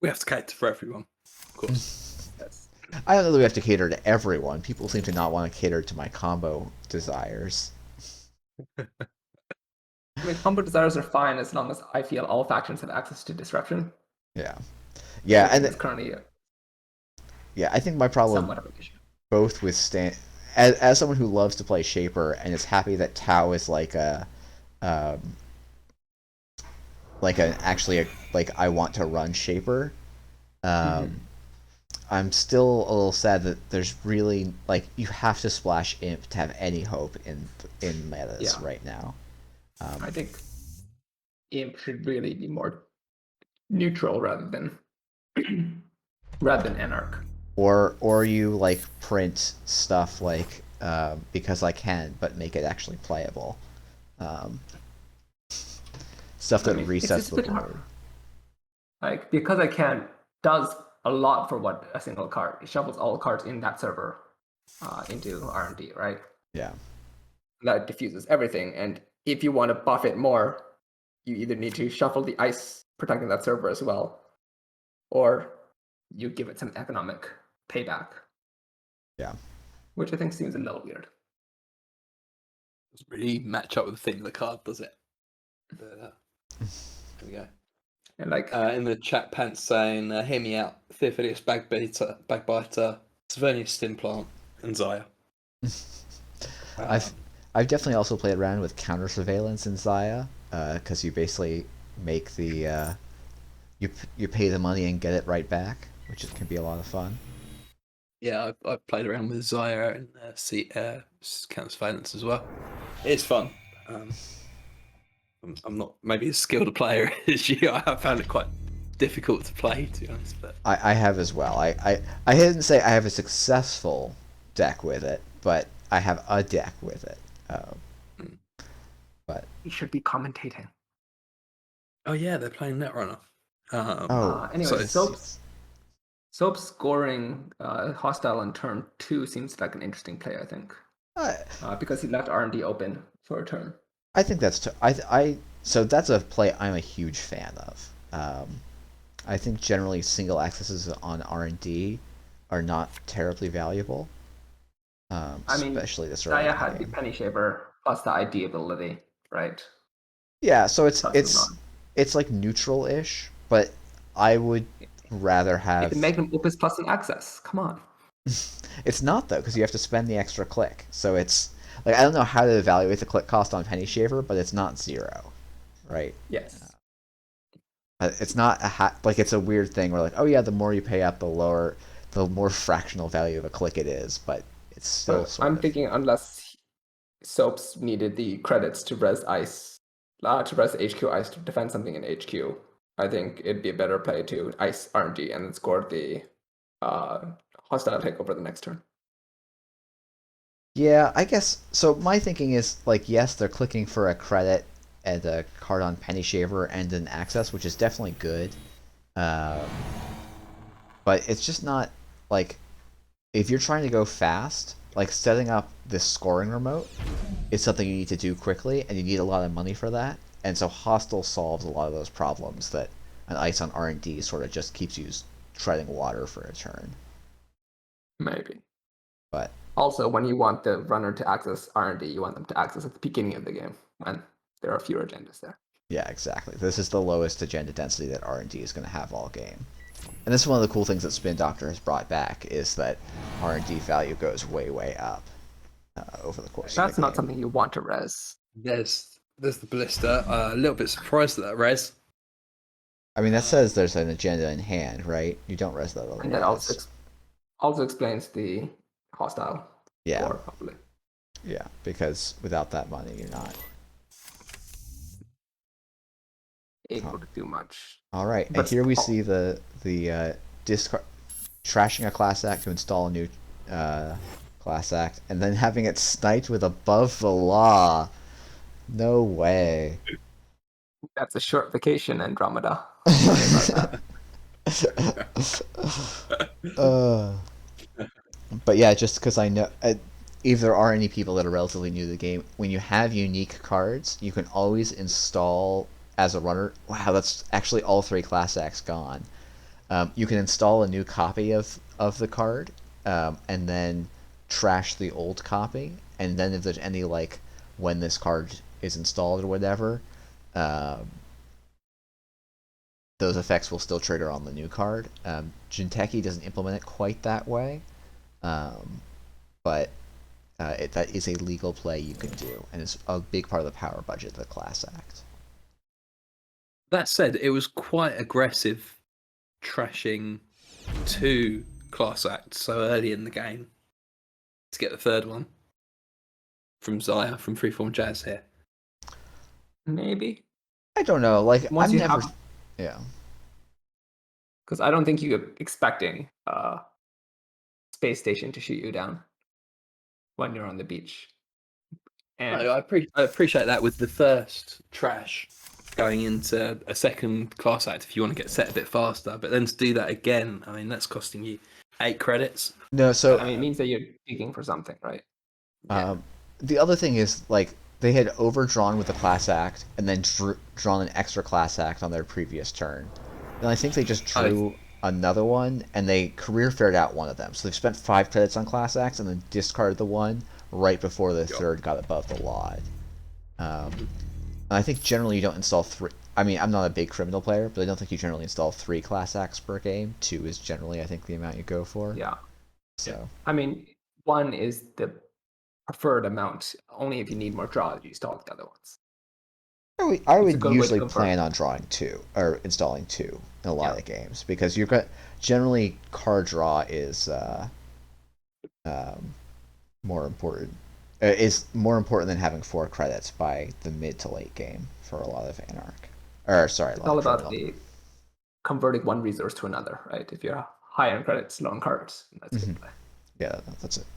We have to cater for everyone, of course. I don't know that we have to cater to everyone. People seem to not want to cater to my combo desires. I mean, combo desires are fine as long as I feel all factions have access to disruption. Yeah, and it's currently I think my problem somewhat of an issue. Both with as someone who loves to play Shaper and is happy that Tau is like I want to run Shaper. I'm still a little sad that there's really you have to splash Imp to have any hope in metas right now. I think Imp should really be more neutral rather than Anarch. Or you print stuff like because I can, but make it actually playable. Um, stuff that resets it's a the bit hard. board. Like, because I can does a lot for what a single card. It shuffles all cards in that server into R&D, right? Yeah. That diffuses everything. And if you want to buff it more, you either need to shuffle the ice protecting that server as well, or you give it some economic payback. Yeah. Which I think seems a little weird. Doesn't really match up with the theme of the card, does it? But, there we go. And like, In the chat, Pants saying, "Hear me out, Theophilus Bagbiter, Savonius Stimplant, and Zahya." I've definitely also played around with counter surveillance in Zahya, because you basically make the you pay the money and get it right back, which can be a lot of fun. Yeah, I've played around with Zahya and counter surveillance as well. It's fun. I'm not maybe as skilled a player as you. I found it quite difficult to play, to be honest. But I have as well. I didn't say I have a successful deck with it, but I have a deck with it. But you should be commentating. oh yeah, they're playing Netrunner. Anyway, so Soap's scoring hostile on turn 2 seems like an interesting play, I think. Because he left R&D open for a turn. I think that's so that's a play I'm a huge fan of. I think generally single accesses on R&D are not terribly valuable. Especially this early Zahya in had the the game. Penny Shaver plus the ID ability, right? Yeah, so Plus the run. it's like neutral-ish, but I would rather have. It's Magnum Opus plus an access. Come on. It's not though, because you have to spend the extra click. So it's like I don't know how to evaluate the click cost on Penny Shaver, but it's not 0, right? Yes. It's not like it's a weird thing where like, oh yeah, the more you pay up, the more fractional value of a click it is, but it's still I'm thinking unless Soaps needed the credits to res ice, to res HQ ice to defend something in HQ, I think it'd be a better play to ice RNG and then score the hostile takeover the next turn. Yeah, I guess so. My thinking is like, yes, they're clicking for a credit and a card on Penny Shaver and an access, which is definitely good. But it's just not like if you're trying to go fast, like setting up this scoring remote is something you need to do quickly, and you need a lot of money for that. And so Hostile solves a lot of those problems that an ice on R&D sort of just keeps you treading water for a turn. Maybe. But also, when you want the runner to access R&D, you want them to access at the beginning of the game when there are fewer agendas there. yeah, exactly. This is the lowest agenda density that R&D is going to have all game. And this is one of the cool things that Spin Doctor has brought back is that R&D value goes way, way up over the course of the game. That's not something you want to res. there's the blister. A little bit surprised at that res. I mean, that says there's an agenda in hand, right? You don't res that otherwise. And that also explains the hostile score, probably. Yeah, because without that money, you're not able to do much. All right, But and here we see the discard trashing a class act to install a new class act, and then having it sniped with above the law. No way. That's a short vacation, Andromeda. But yeah, just because I know, if there are any people that are relatively new to the game, when you have unique cards, you can always install as a runner. Wow, that's actually all 3 class acts gone. You can install a new copy of the card, and then trash the old copy, and then if there's any like when this card is installed or whatever, those effects will still trigger on the new card. Jinteki doesn't implement it quite that way, but that is a legal play you can do, and it's a big part of the power budget of the class act. That said, it was quite aggressive trashing 2 class acts so early in the game to get the 3rd one from Zahya from Freeform Jazz here. Maybe. I don't know. Like Once I'm you never. have, Yeah. because I don't think you're expecting Space Station to shoot you down. when you're on the beach. No, And I appreciate that with the first trash going into a second class act if you want to get set a bit faster, but then to do that again, I mean, that's costing you 8 credits. No, so I mean, it means that you're digging for something, right? Yeah. the other thing is like they had overdrawn with the class act and then drawn an extra class act on their previous turn. And I think they just drew another one and they career faired out one of them. So they've spent 5 credits on class acts and then discarded the one right before the third got above the lot. And I think generally you don't install 3. I mean, I'm not a big criminal player, but I don't think you generally install 3 class acts per game. 2 is generally, I think, the amount you go for. Yeah. So I mean, 1 is the preferred amount. Only if you need more draws, you install the other ones. I It's a would good way to usually convert. plan on drawing 2 or installing 2 in a lot of games because you've got generally card draw is more important. Is more important than having 4 credits by the mid to late game for a lot of Anarch. Or sorry, It's a lot all of about Criminal. the converting one resource to another, right? If you're high on credits, low on cards, that's good play. Yeah,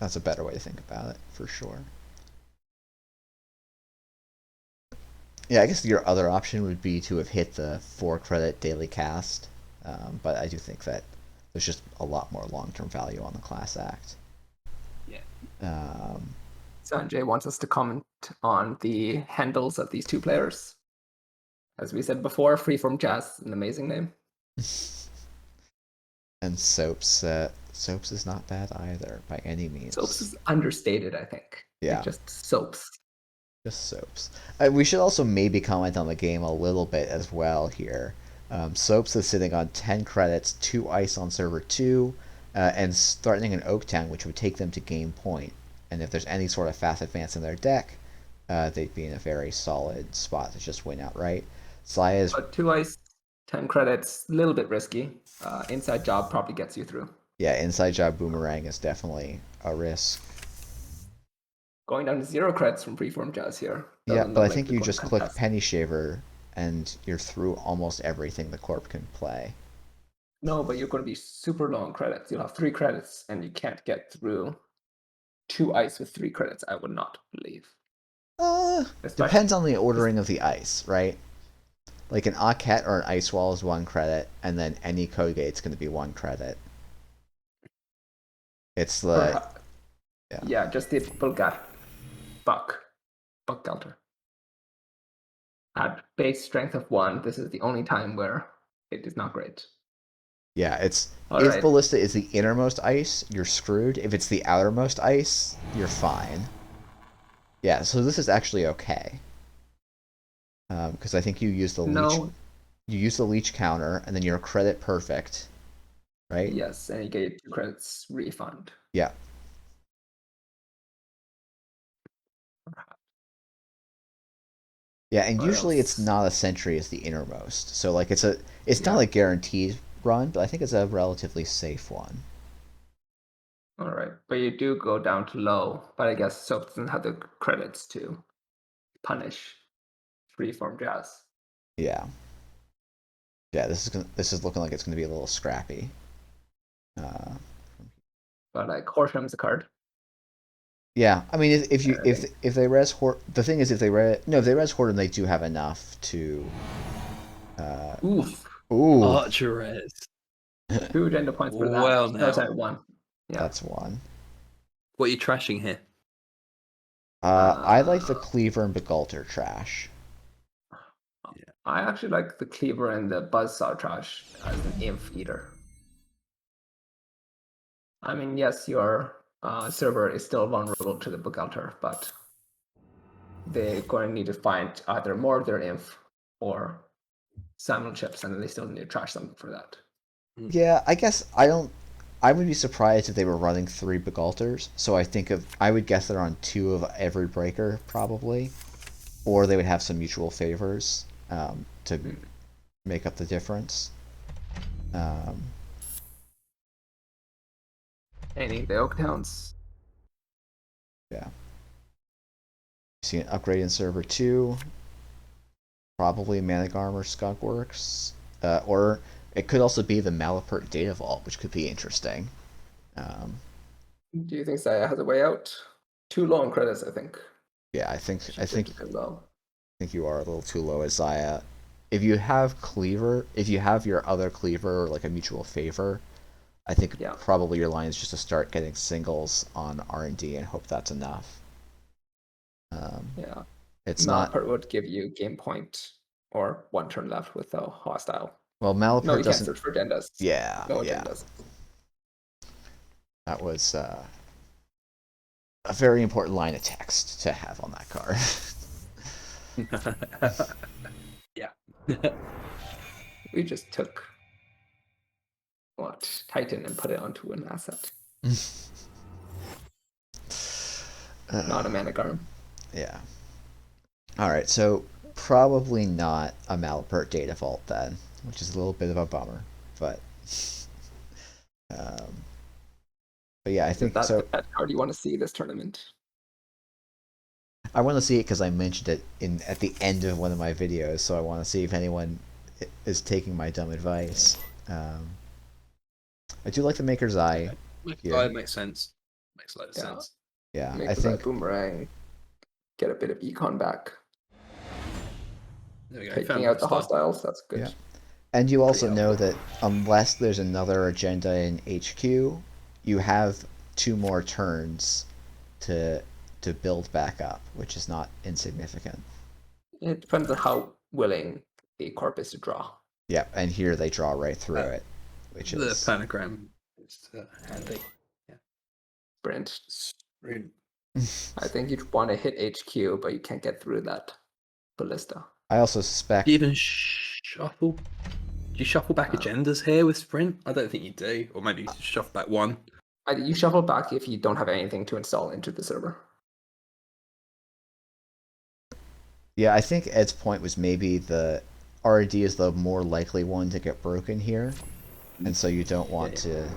that's a better way to think about it for sure. Yeah, I guess your other option would be to have hit the 4 credit daily cast, but I do think that there's just a lot more long term value on the class act. Yeah. Sanjay wants us to comment on the handles of these 2 players. As we said before, Freeform Jazz is an amazing name. And Soaps is not bad either by any means. Soaps is understated, I think. Yeah. Like just soaps. Just Soaps. We should also maybe comment on the game a little bit as well here. Soaps is sitting on 10 credits, 2 ice on server 2, and threatening an Oaktown, which would take them to game point. And if there's any sort of fast advance in their deck, they'd be in a very solid spot to just win outright. Zahya is But 2 ice, 10 credits, a little bit risky. Inside job probably gets you through. yeah, inside job boomerang is definitely a risk. Going down to 0 credits from Freeform Jazz here. Yeah, Doesn't but look I like think they're you going just to click contest. Penny Shaver and you're through almost everything the Corp can play. No, but you're going to be super low on credits. You'll have 3 credits and you can't get through 2 ice with 3 credits, I would not believe. Especially- Depends on the ordering of the ice, right? Like an Aket or an Ice Wall is 1 credit, and then any code gate's going to be 1 credit. It's the Yeah, just the Buck Gelter. At base strength of 1, this is the only time where it is not great. yeah. It's All if right. Ballista is the innermost ice, you're screwed. If it's the outermost ice, you're fine. Yeah, so this is actually okay. Because I think you use the leech. No. You use the leech counter, and then you're credit perfect, right? Yes, and you get 2 credits refund. Yeah. Yeah, and What usually it's else? not a sentry as the innermost. So like it's not Yeah. a guaranteed run, but I think it's a relatively safe one. All right, but you do go down to low, but I guess Soap doesn't have the credits to punish Freeform Jazz. Yeah. Yeah, this is looking like it's gonna be a little scrappy. But like Horsham's a card. Yeah, I mean if you I think- if they res the thing is if they res Horton they do have enough to Oof. Archeress. 2 agenda points for that. Well, No, now. sorry, 1. Yeah. That's 1. What are you trashing here? I like the Cleaver and Begulter trash. I actually like the Cleaver and the Buzzsaw trash as an Inf Eater. I mean, yes, your server is still vulnerable to the Bugalter, but they're going to need to find either more of their Inf or Salmon chips, and then they still need to trash something for that. Yeah, I guess I would be surprised if they were running 3 Begulters, so I would guess they're on 2 of every breaker, probably. Or they would have some mutual favors to make up the difference. Any of the Oaktowns. Yeah. See an upgrade in server 2. Probably Managarm or Skunkworks. Or it could also be the Malapert Data Vault, which could be interesting. Do you think Zahya has a way out? Too low on credits, I think. Yeah, I think Too low. you are a little too low as Zahya. If you have cleaver, if you have your other cleaver, like a mutual favor, I think Yeah. probably your line is just to start getting singles on R&D and hope that's enough. Yeah. It's not Malapert would give you game point or 1 turn left with a hostile. well. No, Malapert you can't doesn't. search for agendas. Yeah, No yeah. agendas. That was a very important line of text to have on that card. Yeah. We just took Titan and put it onto an asset. Not a mana garm. Yeah. All right, so probably not a Malapert data vault then, which is a little bit of a bummer, but yeah, I think That's so. the best card you want to see this tournament. I want to see it because I mentioned it at the end of one of my videos, so I want to see if anyone is taking my dumb advice. I do like the Maker's Eye. It makes sense. Makes a lot of sense. Yeah, Make I think boomerang. Get a bit of econ back. There we go. Taking Found out the style. hostiles, that's good. Yeah. And you also Pretty know helpful. that unless there's another agenda in HQ, you have 2 more turns to build back up, which is not insignificant. It depends on how willing the corp is to draw. Yeah, and here they draw right through it, which The is panagram is handy. Sprint. Really. I think you'd want to hit HQ, but you can't get through that ballista. I also suspect Do you even shuffle? Do you shuffle back agendas here with Sprint? I don't think you do. Or maybe you shuffle back one. You shuffle back if you don't have anything to install into the server. yeah, I think Ed's point was maybe the R&D is the more likely one to get broken here, and so you don't want to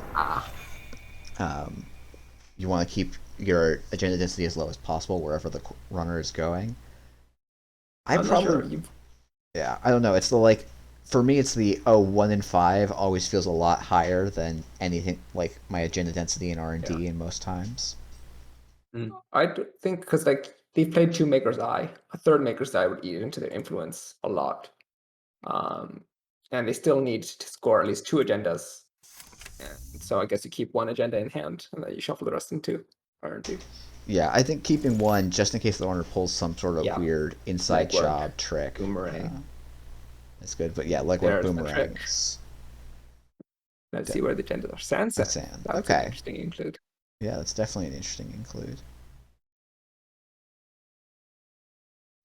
you want to keep your agenda density as low as possible wherever the runner is going. I'm not sure. Yeah, I don't know. It's the like, for me, it's the 1 in 5 always feels a lot higher than anything like my agenda density in R&D in most times. I think because they've played 2 Maker's Eye, a 3rd Maker's Eye would eat into their influence a lot, and they still need to score at least 2 agendas. And so I guess you keep 1 agenda in hand, and then you shuffle the rest into R&D. Yeah, I think keeping 1 just in case the runner pulls some sort of weird inside Legwork. job trick. Boomerang. It's good, but yeah, like There's the boomerangs. Let's see where the agendas are. Sand. That's That's okay. an interesting include. Yeah, that's definitely an interesting include.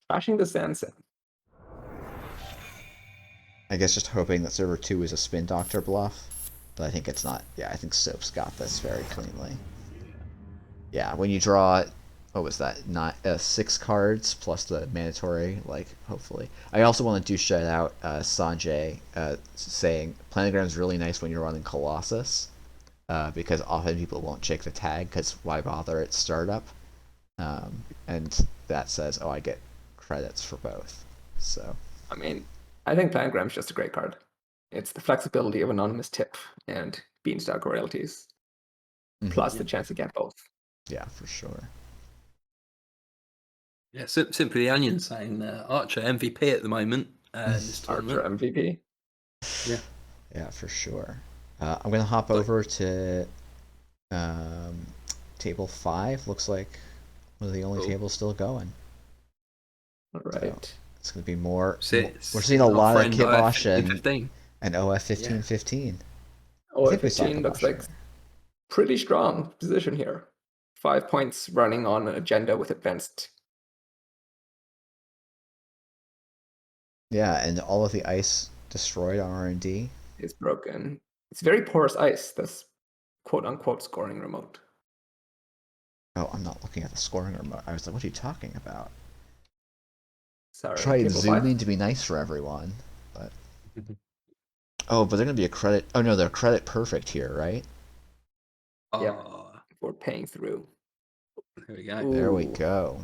Flashing the Sand. I guess just hoping that server 2 is a spin doctor bluff, but I think it's not. Yeah, I think Soap's got this very cleanly. Yeah, when you draw, what was that? Not 6 cards plus the mandatory. Like, hopefully, I also want to do shout out Sanjay saying planogram's really nice when you're running Colossus, because often people won't check the tag because why bother at startup, and that says, oh, I get credits for both. So I mean, I think Plangram's just a great card. It's the flexibility of anonymous tip and beanstalk royalties, plus the chance to get both. Yeah, for sure. Yeah, simply the Onion saying Archer MVP at the moment. This tournament. Archer MVP. Yeah. Yeah, for sure. I'm gonna hop over to table 5. Looks like one of the only tables still going. All right. So it's gonna be more. We're We're seeing a lot of Kibosh and OF 15-15. OF 15 looks like pretty strong position here. 5 points running on an agenda with advanced. Yeah, and all of the ice destroyed on R&D. Is broken. It's very porous ice, this quote unquote scoring remote. Oh, I'm not looking at the scoring remote. I was like, what are you talking about? Sorry. Try and table zoom 5? in to be nice for everyone, but oh, but they're gonna be a credit. Oh no, they're credit perfect here, right? Yeah. We're paying through. There we go. Ooh. There we go.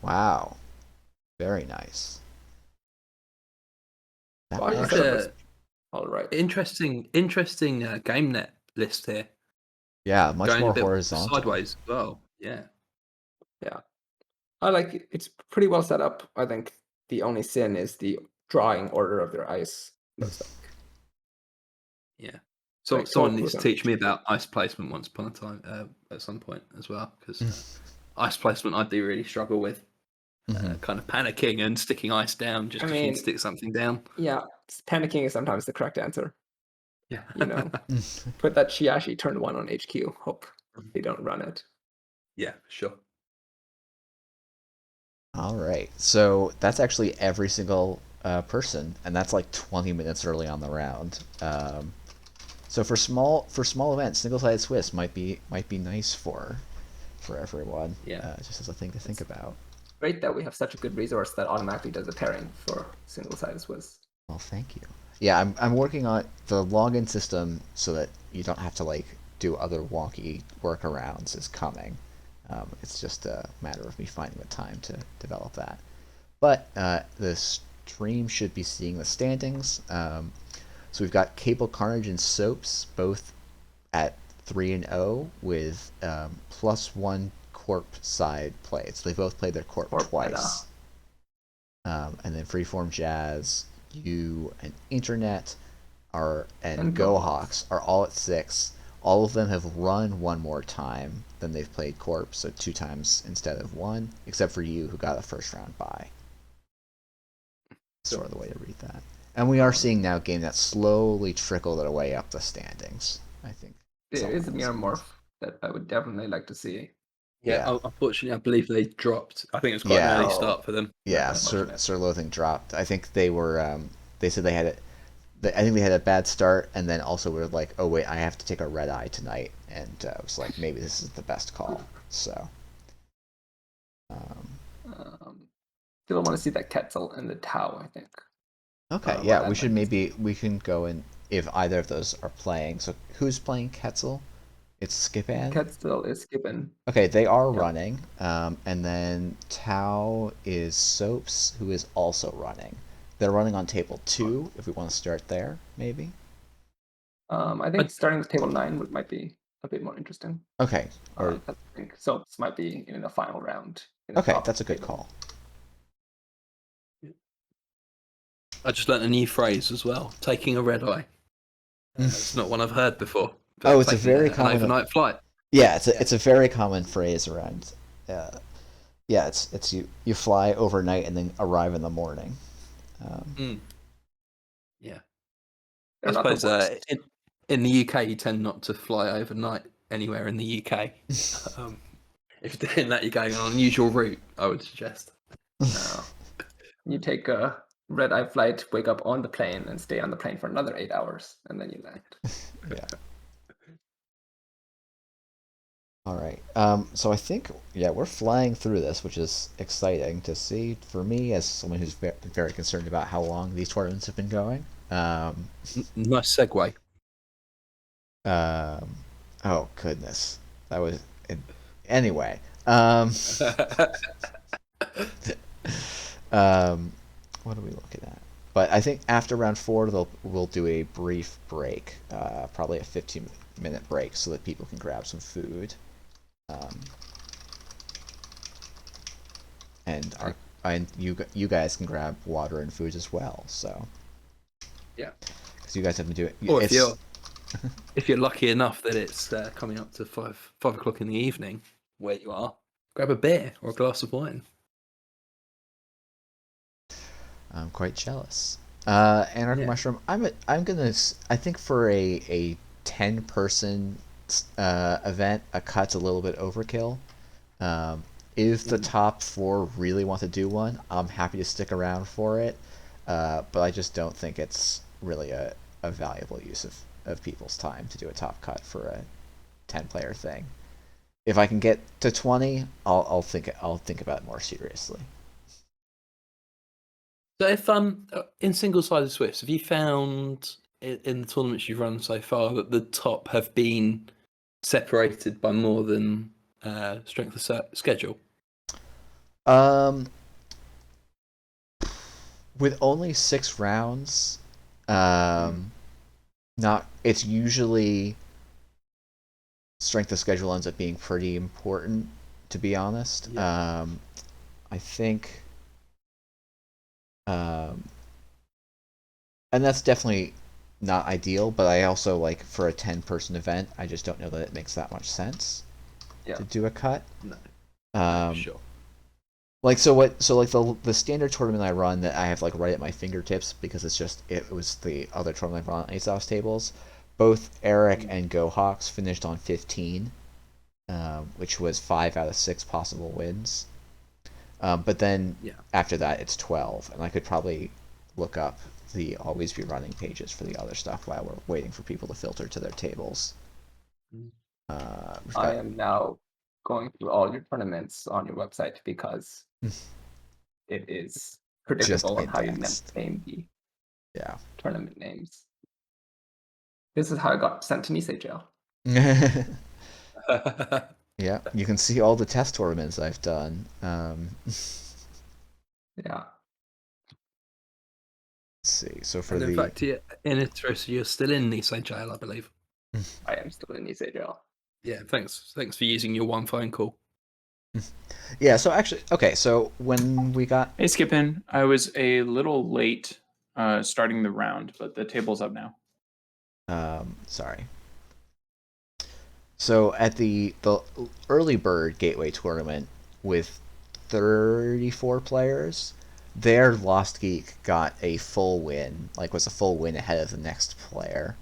Wow, very nice. That Wow, match- all right. Interesting GameNet list here. Yeah, much going a more bit horizontal. sideways as well. Yeah. Yeah, I like it. It's pretty well set up. I think the only sin is the drawing order of their ice. Looks like Yeah. So Like, someone totally needs to don't- teach me about ice placement once upon a time, at some point as well, because ice placement I do really struggle with. Mhm. Kind of panicking and sticking ice down just I because you mean- need to stick something down. yeah, panicking is sometimes the correct answer. Yeah. You know, put that Shiashi turn 1 on HQ. Hope they don't run it. Yeah, sure. All right, so that's actually every single person, and that's like 20 minutes early on the round. So for small events, single-sided Swiss might be nice for everyone. Yeah. Just as a thing to think about. Great that we have such a good resource that automatically does the pairing for single-sided Swiss. Well, thank you. Yeah, I'm working on the login system so that you don't have to like do other wonky workarounds is coming. It's just a matter of me finding the time to develop that. But the stream should be seeing the standings. So we've got Cable Carnage and Soaps both at 3-0 with +1 Corp side played. So they both played their Corp twice. And then Freeform Jazz, you and Internet and GoHawks are all at 6. All of them have run one more time than they've played Corp, so 2 times instead of 1, except for you who got a first round bye. Sort of the way to read that. And we are seeing now GameNet slowly trickle their way up the standings, I think. There is a mirror morph that I would definitely like to see. Yeah. Unfortunately, I believe they dropped. I think it was quite an early start for them. Yeah, That's Sir unfortunate. Loathing dropped. I think they were. They said they had it. I think they had a bad start, and then also were like, "Oh wait, I have to take a red eye tonight," and I was like, "Maybe this is the best call." So. Still want to see that Quetzal and the Tau, I think. Okay, yeah, we should we can go in if either of those are playing. So who's playing Quetzal? It's Skipan? Quetzal is Skippin. Okay, they are running. And then Tau is Soaps, who is also running. They're running on table 2, if we want to start there, maybe. I think starting with table 9 might be a bit more interesting. Okay. Or I think Soaps might be in the final round. okay, that's a good call. I just learnt a new phrase as well. Taking a red eye. It's not one I've heard before. Oh, it's a taking very an common overnight flight. Yeah, it's a very common phrase around. Yeah, it's you fly overnight and then arrive in the morning. Yeah. They're I not the suppose worst. in the UK you tend not to fly overnight anywhere in the UK. If you're doing that, you're going on an unusual route, I would suggest. No. You take a red-eye flight, wake up on the plane, and stay on the plane for another 8 hours, and then you land. Yeah. All right. So I think we're flying through this, which is exciting to see for me as someone who's very concerned about how long these tournaments have been going. Nice segue. Oh goodness, that was anyway. What are we looking at? But I think after round 4, we'll do a brief break, probably a 15-minute break, so that people can grab some food. And you guys can grab water and food as well. So Yeah, because you guys have been doing. or if you're lucky enough that it's coming up to 5 o'clock in the evening where you are, grab a beer or a glass of wine. I'm quite jealous. Anarch Mushroom. I think for a 10-person event, a cut's a little bit overkill. If the top 4 really want to do one, I'm happy to stick around for it. But I just don't think it's really a valuable use of people's time to do a top cut for a 10-player thing. If I can get to 20, I'll think about it more seriously. So if in single-sided Swiss, have you found in the tournaments you've run so far that the top have been separated by more than strength of schedule? With only 6 rounds, it's usually strength of schedule ends up being pretty important, to be honest. Yeah. I think, um, and that's definitely not ideal. But I also like for a 10-person event, I just don't know that it makes that much sense Yeah. to do a cut. No, Um, sure. Like so what so like the standard tournament I run that I have like right at my fingertips because it was the other tournament I run on ASOS tables. Both Eric and GoHawks finished on 15, which was 5 out of 6 possible wins. But then Yeah. after that it's 12, and I could probably look up the always be running pages for the other stuff while we're waiting for people to filter to their tables. Mm. We've I got am now going through all your tournaments on your website because it is predictable on how you indexed. name the Yeah. tournament names. This is how I got sent to Nisei jail. Yeah, you can see all the test tournaments I've done. Yeah. Let's see. So for And in the fact, yeah, Eniteris, you're still in Nisei jail, I believe. I am still in Nisei jail. Yeah, thanks for using your one phone call. yeah, so actually, okay, so when we got Hey, Skippin. I was a little late starting the round, but the table's up now. sorry. So at the early bird gateway tournament with 34 players, their Lost Geek got a full win, like was a full win ahead of the next player.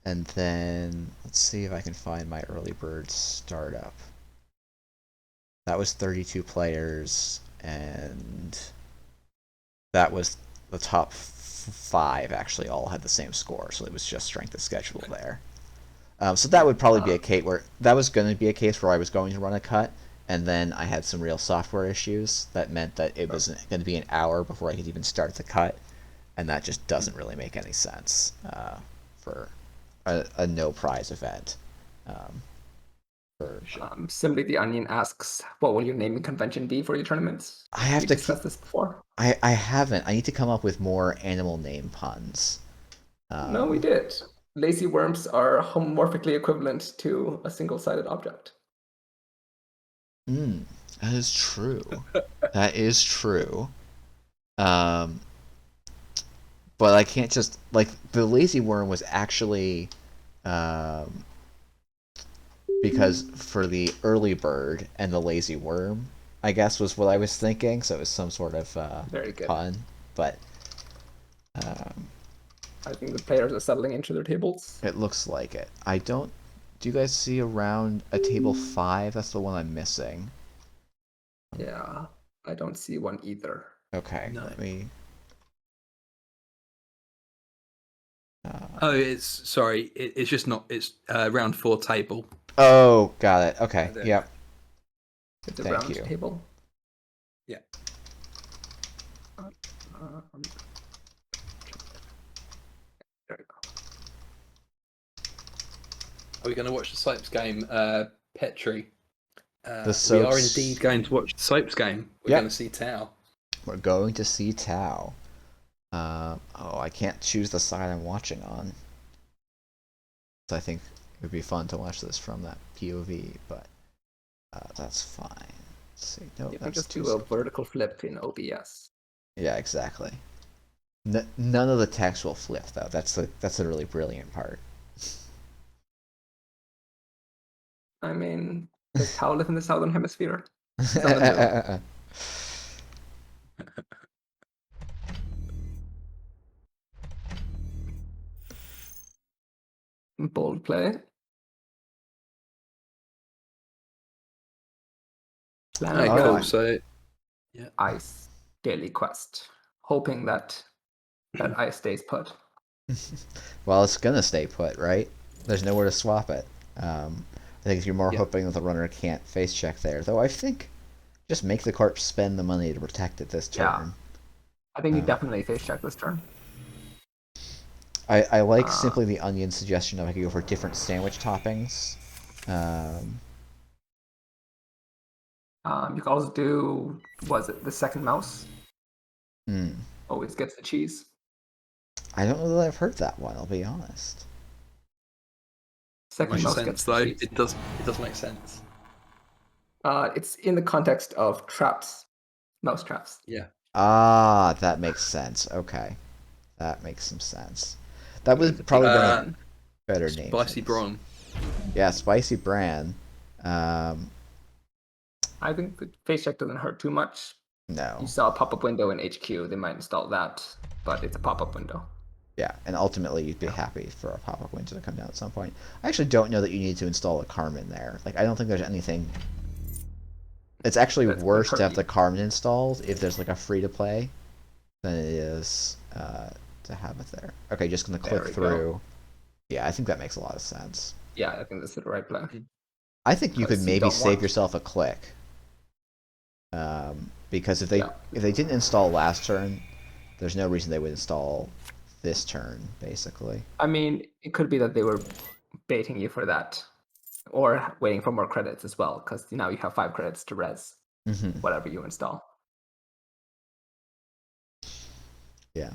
And then let's see if I can find my early bird startup. That was 32 players, and that was the top 5 actually all had the same score, so it was just strength of schedule there. So that would probably be a case where that was going to be a case where I was going to run a cut, and then I had some real software issues that meant that it was going to be an hour before I could even start the cut, and that just doesn't really make any sense for a no prize event. For sure. Simply the Onion asks, what will your naming convention be for your tournaments? I have We to discussed this before. I haven't. I need to come up with more animal name puns. No, we did. Lazy worms are homomorphically equivalent to a single-sided object. That is true. That is true. But I can't just like the lazy worm was actually because for the early bird and the lazy worm, I guess was what I was thinking. So it was some sort of Very good. pun, but I think the players are settling into their tables. it looks like it. I don't. Do you guys see around a table 5? That's the one I'm missing. Yeah, I don't see one either. Okay, No. let me. Oh, it's just not. It's round 4 table. Oh, got it. Okay, There. yep. It's a Thank round you. table. Yeah. There we go. Are we going to watch the Soaps game, Petri? The We are Soaps- indeed going to watch the Soaps game. We're Yep. going to see Tao. We're going to see Tao. Oh, I can't choose the side I'm watching on. So I think it would be fun to watch this from that POV, but that's fine. Let's see. No, You can that's just too do a small. vertical flip in OBS. Yeah, exactly. None of the text will flip though. That's the really brilliant part. I mean, does Tao live in the Southern Hemisphere? It's on the moon. Bold play. Planet Alright, cool. One. So, Ice daily quest. Hoping that ice stays put. Well, it's gonna stay put, right? There's nowhere to swap it. I think you're more Yeah. hoping that the runner can't face check there, though. I think just make the corpse spend the money to protect it this Yeah. turn. I think you definitely face check this turn. I like simply the onion suggestion of I could go for different sandwich toppings. You can also do, was it the second mouse? Hmm. Always gets the cheese. I don't know that I've heard that one. I'll be honest. Second Makes mouse sense gets though. cheese. It does make sense. It's in the context of traps, mouse traps. Yeah. Ah, that makes sense. Okay, that makes some sense. That It's would a probably big been a bran. better name. for Spicy this. Bron. Yeah, spicy bran. Um, I think the face check doesn't hurt too much. no. You saw a pop-up window in HQ. They might install that, but it's a pop-up window. Yeah, and ultimately you'd be happy for a pop-up window to come down at some point. I actually don't know that you need to install a Carmen there. Like, I don't think there's anything. It's actually That's worse hurt to have you. the Carmen installed if there's like a free-to-play than it is to have it there. Okay, just gonna There click we through. go. Yeah, I think that makes a lot of sense. Yeah, I think this is the right play. I think you could Because you maybe don't save want- yourself a click. Because if Yeah. they didn't install last turn, there's no reason they would install this turn, basically. I mean, it could be that they were baiting you for that, or waiting for more credits as well, because now you have 5 credits to res Hmm. whatever you install. Yeah.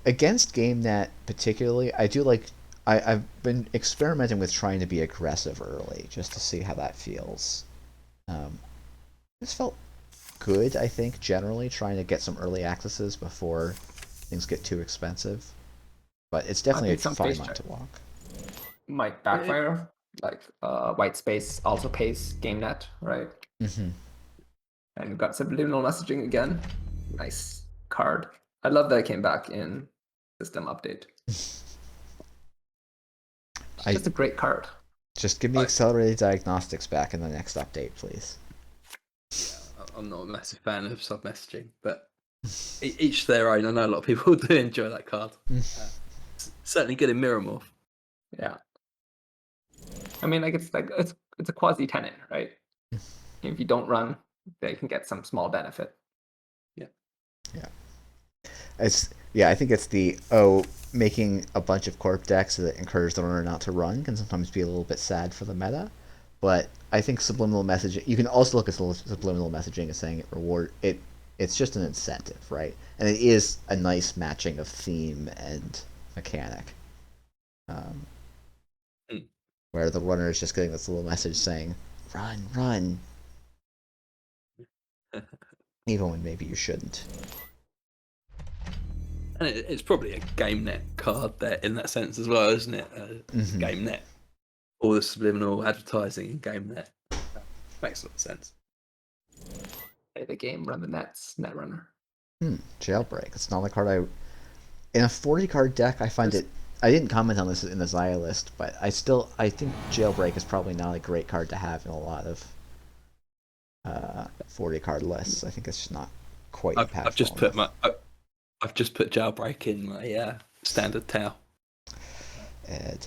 Against GameNet particularly, I do like I've been experimenting with trying to be aggressive early just to see how that feels. This felt good, I think, generally, trying to get some early accesses before things get too expensive. But it's definitely a think some fine face line check. to walk. Might backfire. Like white space also pays GameNet, right? Hmm. And we've got subliminal messaging again. Nice card. I love that it came back in system update. It's just a great card. Just give me accelerated diagnostics back in the next update, please. I'm not a massive fan of sub messaging, but each their own. I know a lot of people do enjoy that card. Certainly good in Mirror Morph. Yeah. I mean, like it's a quasi tenant, right? If you don't run, they can get some small benefit. I think it's the making a bunch of corp decks that encourage the runner not to run can sometimes be a little bit sad for the meta. But I think subliminal messaging. You can also look at subliminal messaging as saying it's just an incentive, right? And it is a nice matching of theme and mechanic, where the runner is just getting this little message saying, "Run, run," even when maybe you shouldn't. And it's probably a GameNet card there in that sense as well, isn't it? Mhm. GameNet. All the subliminal advertising in GameNet. Makes a lot of sense. Play the game, run the nets, net runner. Jailbreak. It's not a card in a 40 card deck. I find it. I didn't comment on this in the Zahya list, but I think Jailbreak is probably not a great card to have in a lot of 40 card lists. I think it's just not quite impactful. I've just put Jailbreak in my standard towel. Ed.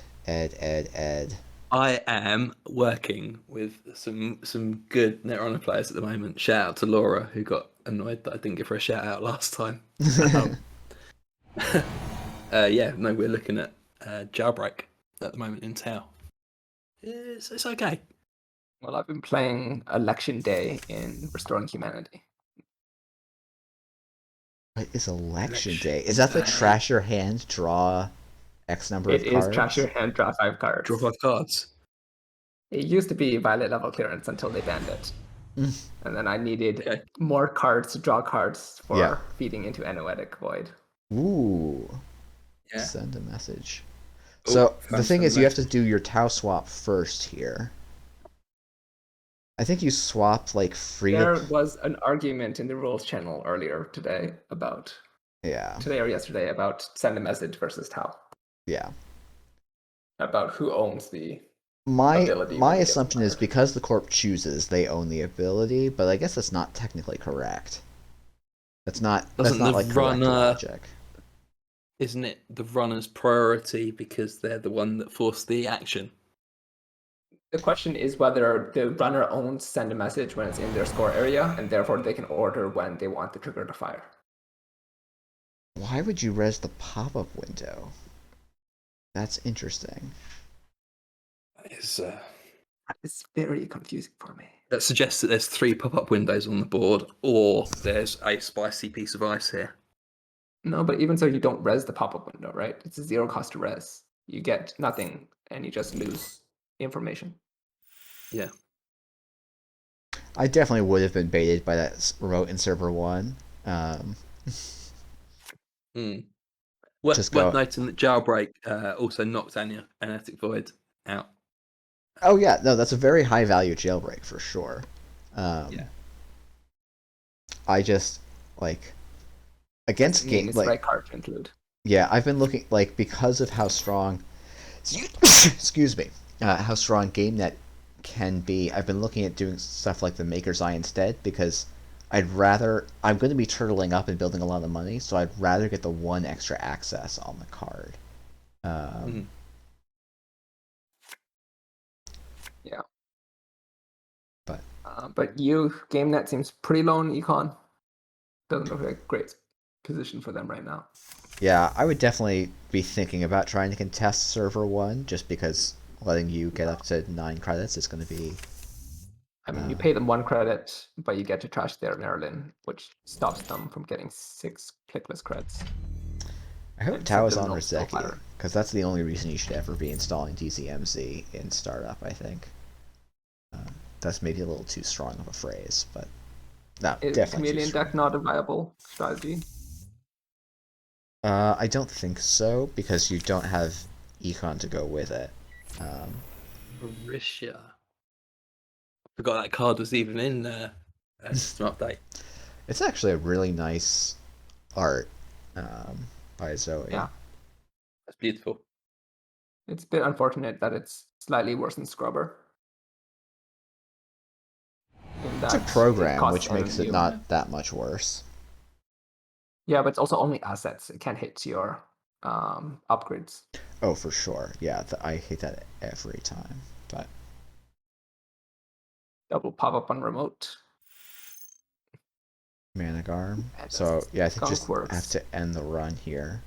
I am working with some good Netrunner players at the moment. Shout out to Laura, who got annoyed that I didn't give her a shout out last time. We're looking at Jailbreak at the moment in Tau. It's okay. Well, I've been playing Election Day in Restoring Humanity. What is Election Day? Election Is that the Day. trash your hand, draw X number of It cards? is trash your hand, draw 5 cards. Draw 5 cards. It used to be Violet level clearance until they banned it. And then I needed more cards to draw cards for feeding into Anoetic Void. Ooh. Yeah. Send a message. Oh, So the found thing some is, you have to message. do your Tau swap first here. I think you swap like free. There was an argument in the rules channel earlier today about today or yesterday about send a message versus Tau. Yeah. About who owns the My ability when it gets assumption is fired. because the corp chooses, they own the ability, but I guess that's not technically correct. That's not Doesn't like the correct runner- logic. Isn't it the runner's priority because they're the one that forced the action? The question is whether the runner owns send a message when it's in their score area, and therefore they can order when they want the trigger to fire. Why would you res the pop-up window? That's interesting. It's very confusing for me. That suggests that there's 3 pop-up windows on the board, or there's a spicy piece of ice here. No, but even so, you don't res the pop-up window, right? It's a 0 cost to res. You get nothing and you just lose information. Yeah. I definitely would have been baited by that remote in server 1. Worth Just go. noting that Jailbreak also knocked Anetic Void out. Oh yeah, no, that's a very high value jailbreak for sure. Yeah. I just like against game It's like right card to include. yeah, I've been looking like because of how strong, excuse me, how strong GameNet can be. I've been looking at doing stuff like the Maker's Eye instead because I'm going to be turtling up and building a lot of money, so I'd rather get the one extra access on the card. Yeah. But GameNet seems pretty low in econ. Doesn't look like a great position for them right now. yeah, I would definitely be thinking about trying to contest server 1 just because letting you get up to 9 credits is going to be. I mean, you pay them 1 credit, but you get to trash their Maryland, which stops them from getting 6 clickless creds. I hope And Tao is so on they'll Rizeki, matter. because that's the only reason you should ever be installing DZMZ in startup, I think. That's maybe a little too strong of a phrase, but no, Is definitely too Chameleon strong. deck not a viable strategy? I don't think so, because you don't have econ to go with it. Marisha. Forgot that card was even in system update. It's actually a really nice art by Zoe. Yeah. That's beautiful. It's a bit unfortunate that it's slightly worse than Scrubber. It's a program, which makes it not that much worse. Yeah, but it's also only assets. It can't hit your upgrades. Oh, for sure. Yeah, I hate that every time. But That will pop up on remote. Manigarm. And So yeah, I think Skunk just works. have to end the run here,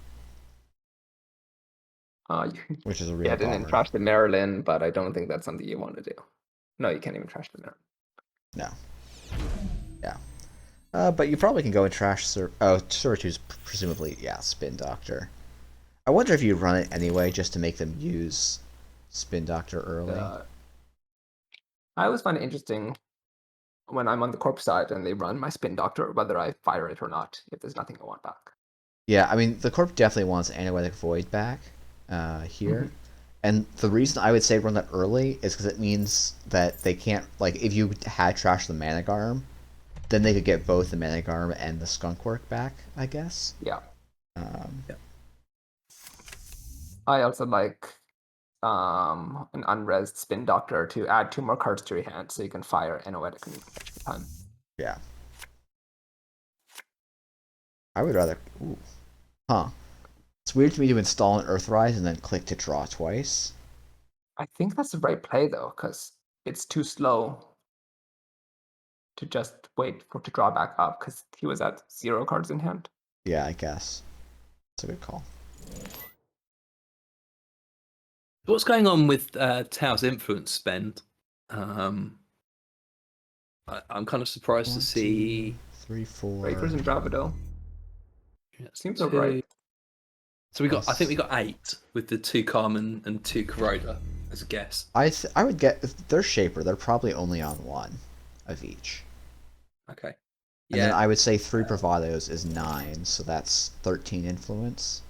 You which is a real get in and bummer. trash the Maryland, but I don't think that's something you want to do. No, you can't even trash the Maryland. No. Yeah. But you probably can go and trash Server 2's presumably, yeah, Spin Doctor. I wonder if you run it anyway just to make them use Spin Doctor early. I always find it interesting when I'm on the corp side and they run my Spin Doctor, whether I fire it or not, if there's nothing I want back. Yeah, I mean, the Corp definitely wants Analytic Void back here. And the reason I would say run that early is because it means that they can't, like, if you had trashed the Manigarm, then they could get both the Manigarm and the Skunkwork back, I guess. Yeah. Yeah. I also like an unresed Spin Doctor to add 2 more cards to your hand so you can fire Anoetic in extra time. Yeah. I would rather... Ooh. Huh. It's weird to me to install an Earthrise and then click to draw twice. I think that's the right play though, because it's too slow to just wait for to draw back up because he was at 0 cards in hand. Yeah, I guess. It's a good call. What's going on with Tao's influence spend? I'm kind of surprised to see 3, 4. Breakers and Bravado. Seems all two. right. So I think we got 8 with the 2 Carmen and 2 Corroda as a guess. I would get, if they're Shaper, they're probably only on 1 of each. Okay. And then I would say 3 Bravados is 9, so that's 13 influence.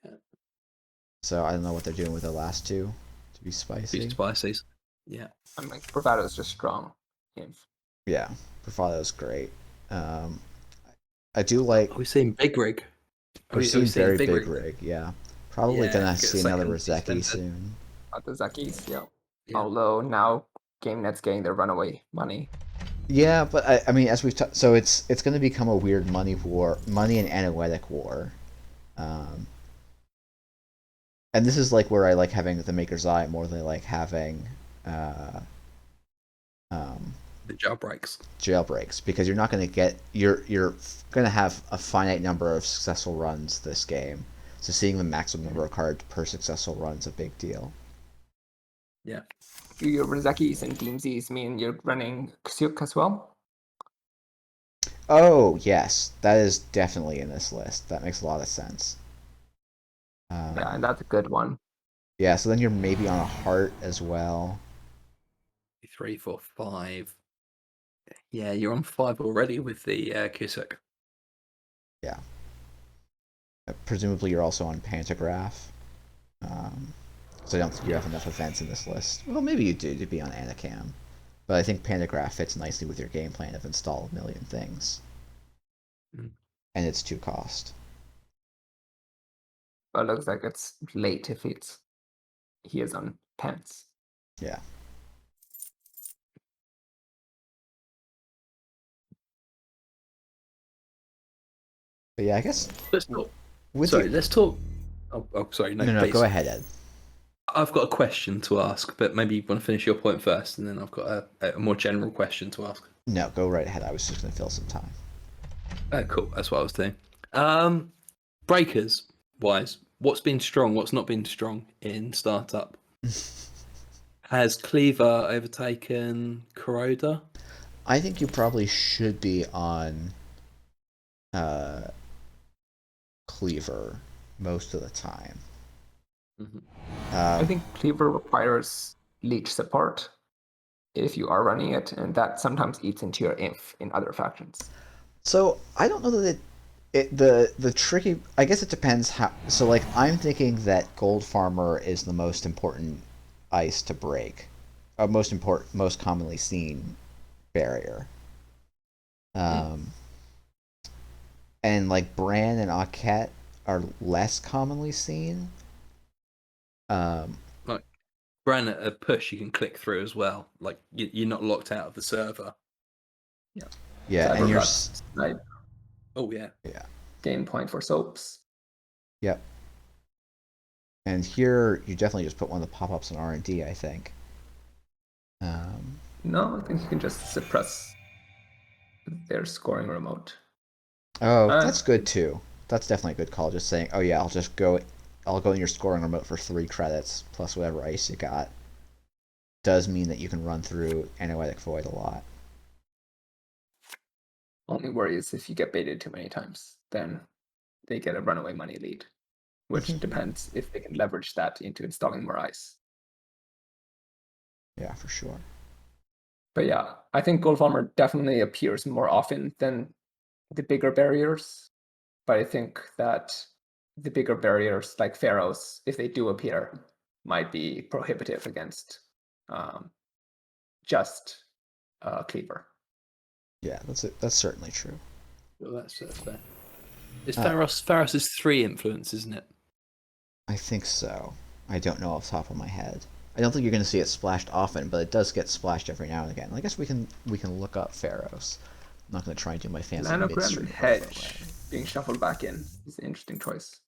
Yeah. So I don't know what they're doing with the last 2 to be spicy. 2 spices. Yeah. I'm like, Bravado is just strong. Yeah, Bravado's great. I do like... Are we seeing Big Rig? We're seeing very big rig, yeah. Probably Yeah, gonna get see another second Rizeki extended. soon. The Zekis, yeah. Yeah. Although now GameNet's getting their runaway money. Yeah, but I mean, as we've so it's going to become a weird money and analytic war. And this is like where I like having the Maker's Eye more than I like having The jailbreaks, because you're not going to get you're going to have a finite number of successful runs this game. So seeing the maximum number of cards per successful run is a big deal. Yeah. Do your Rizekis and Deemsies mean you're running Ksuk as well? Oh, yes. That is definitely in this list. That makes a lot of sense. Yeah, and that's a good one. Yeah, so then you're maybe on a heart as well. 3, 4, 5. Yeah, you're on 5 already with the Cusack. Yeah. Presumably you're also on Pantograph. So I don't think you have enough events in this list. Well, maybe you do to be on Anacam. But I think Pantograph fits nicely with your game plan of install a million things. Mm. And it's 2 cost. But it looks like it's late if he is on pants. Yeah. But yeah, I guess Let's talk. with Sorry, your... let's talk. Oh, sorry. No, No, please. go ahead, Ed. I've got a question to ask, but maybe you want to finish your point first, and then I've got a more general question to ask. No, go right ahead. I was just going to fill some time. Cool. That's what I was doing. Breakers wise, what's been strong? What's not been strong in startup? Has Cleaver overtaken Kuroda? I think you probably should be on Cleaver most of the time. Mm-hmm. I think Cleaver requires leech support if you are running it, and that sometimes eats into your inf in other factions. So I don't know that the tricky. I guess it depends how. So like I'm thinking that Gold Farmer is the most important ice to break, most commonly seen barrier. And like Bran and Aket are less commonly seen. Like Bran at a push, you can click through as well. Like you're not locked out of the server. Yeah, and you're Right. Oh yeah. Gain point for soaps. Yep. And here you definitely just put one of the pop-ups in R&D, I think. No, I think you can just suppress their scoring remote. Oh, that's good too. That's definitely a good call. Just saying, oh yeah, I'll go in your scoring remote for 3 credits plus whatever ice you got. Does mean that you can run through Anoetic Void a lot. Only worry is if you get baited too many times, then they get a runaway money lead, which depends if they can leverage that into installing more ice. Yeah, for sure. But yeah, I think Gold Farmer definitely appears more often than the bigger barriers. But I think that the bigger barriers, like Pharaohs, if they do appear, might be prohibitive against just Cleaver. Yeah, that's certainly true. Well, that's fair. Is Pharos is 3 influence, isn't it? I think so. I don't know off the top of my head. I don't think you're going to see it splashed often, but it does get splashed every now and again. I guess we can look up Pharaohs. I'm not going to try and do my fancy Lanogram midstream Hedge being shuffled back in is an interesting choice.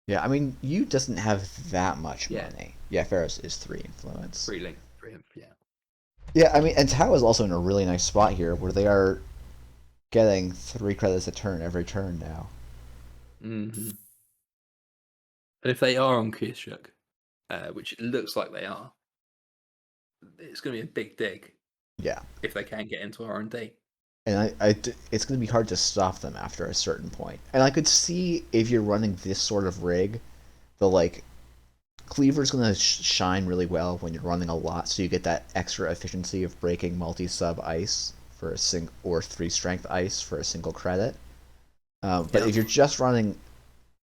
Yeah, I mean, you doesn't have that much Yeah. money. Yeah, Pharaohs is 3 influence. 3 link, 3 inf, yeah. Yeah, I mean, and Tau is also in a really nice spot here, where they are getting 3 credits a turn every turn now. Mm-hmm. And if they are on Kushuk, which it looks like they are, it's going to be a big dig. Yeah. If they can get into R&D. And it's going to be hard to stop them after a certain point. And I could see if you're running this sort of rig, the like Cleaver's going to shine really well when you're running a lot, so you get that extra efficiency of breaking multi-sub ice for a or 3 strength ice for a single credit. But if you're just running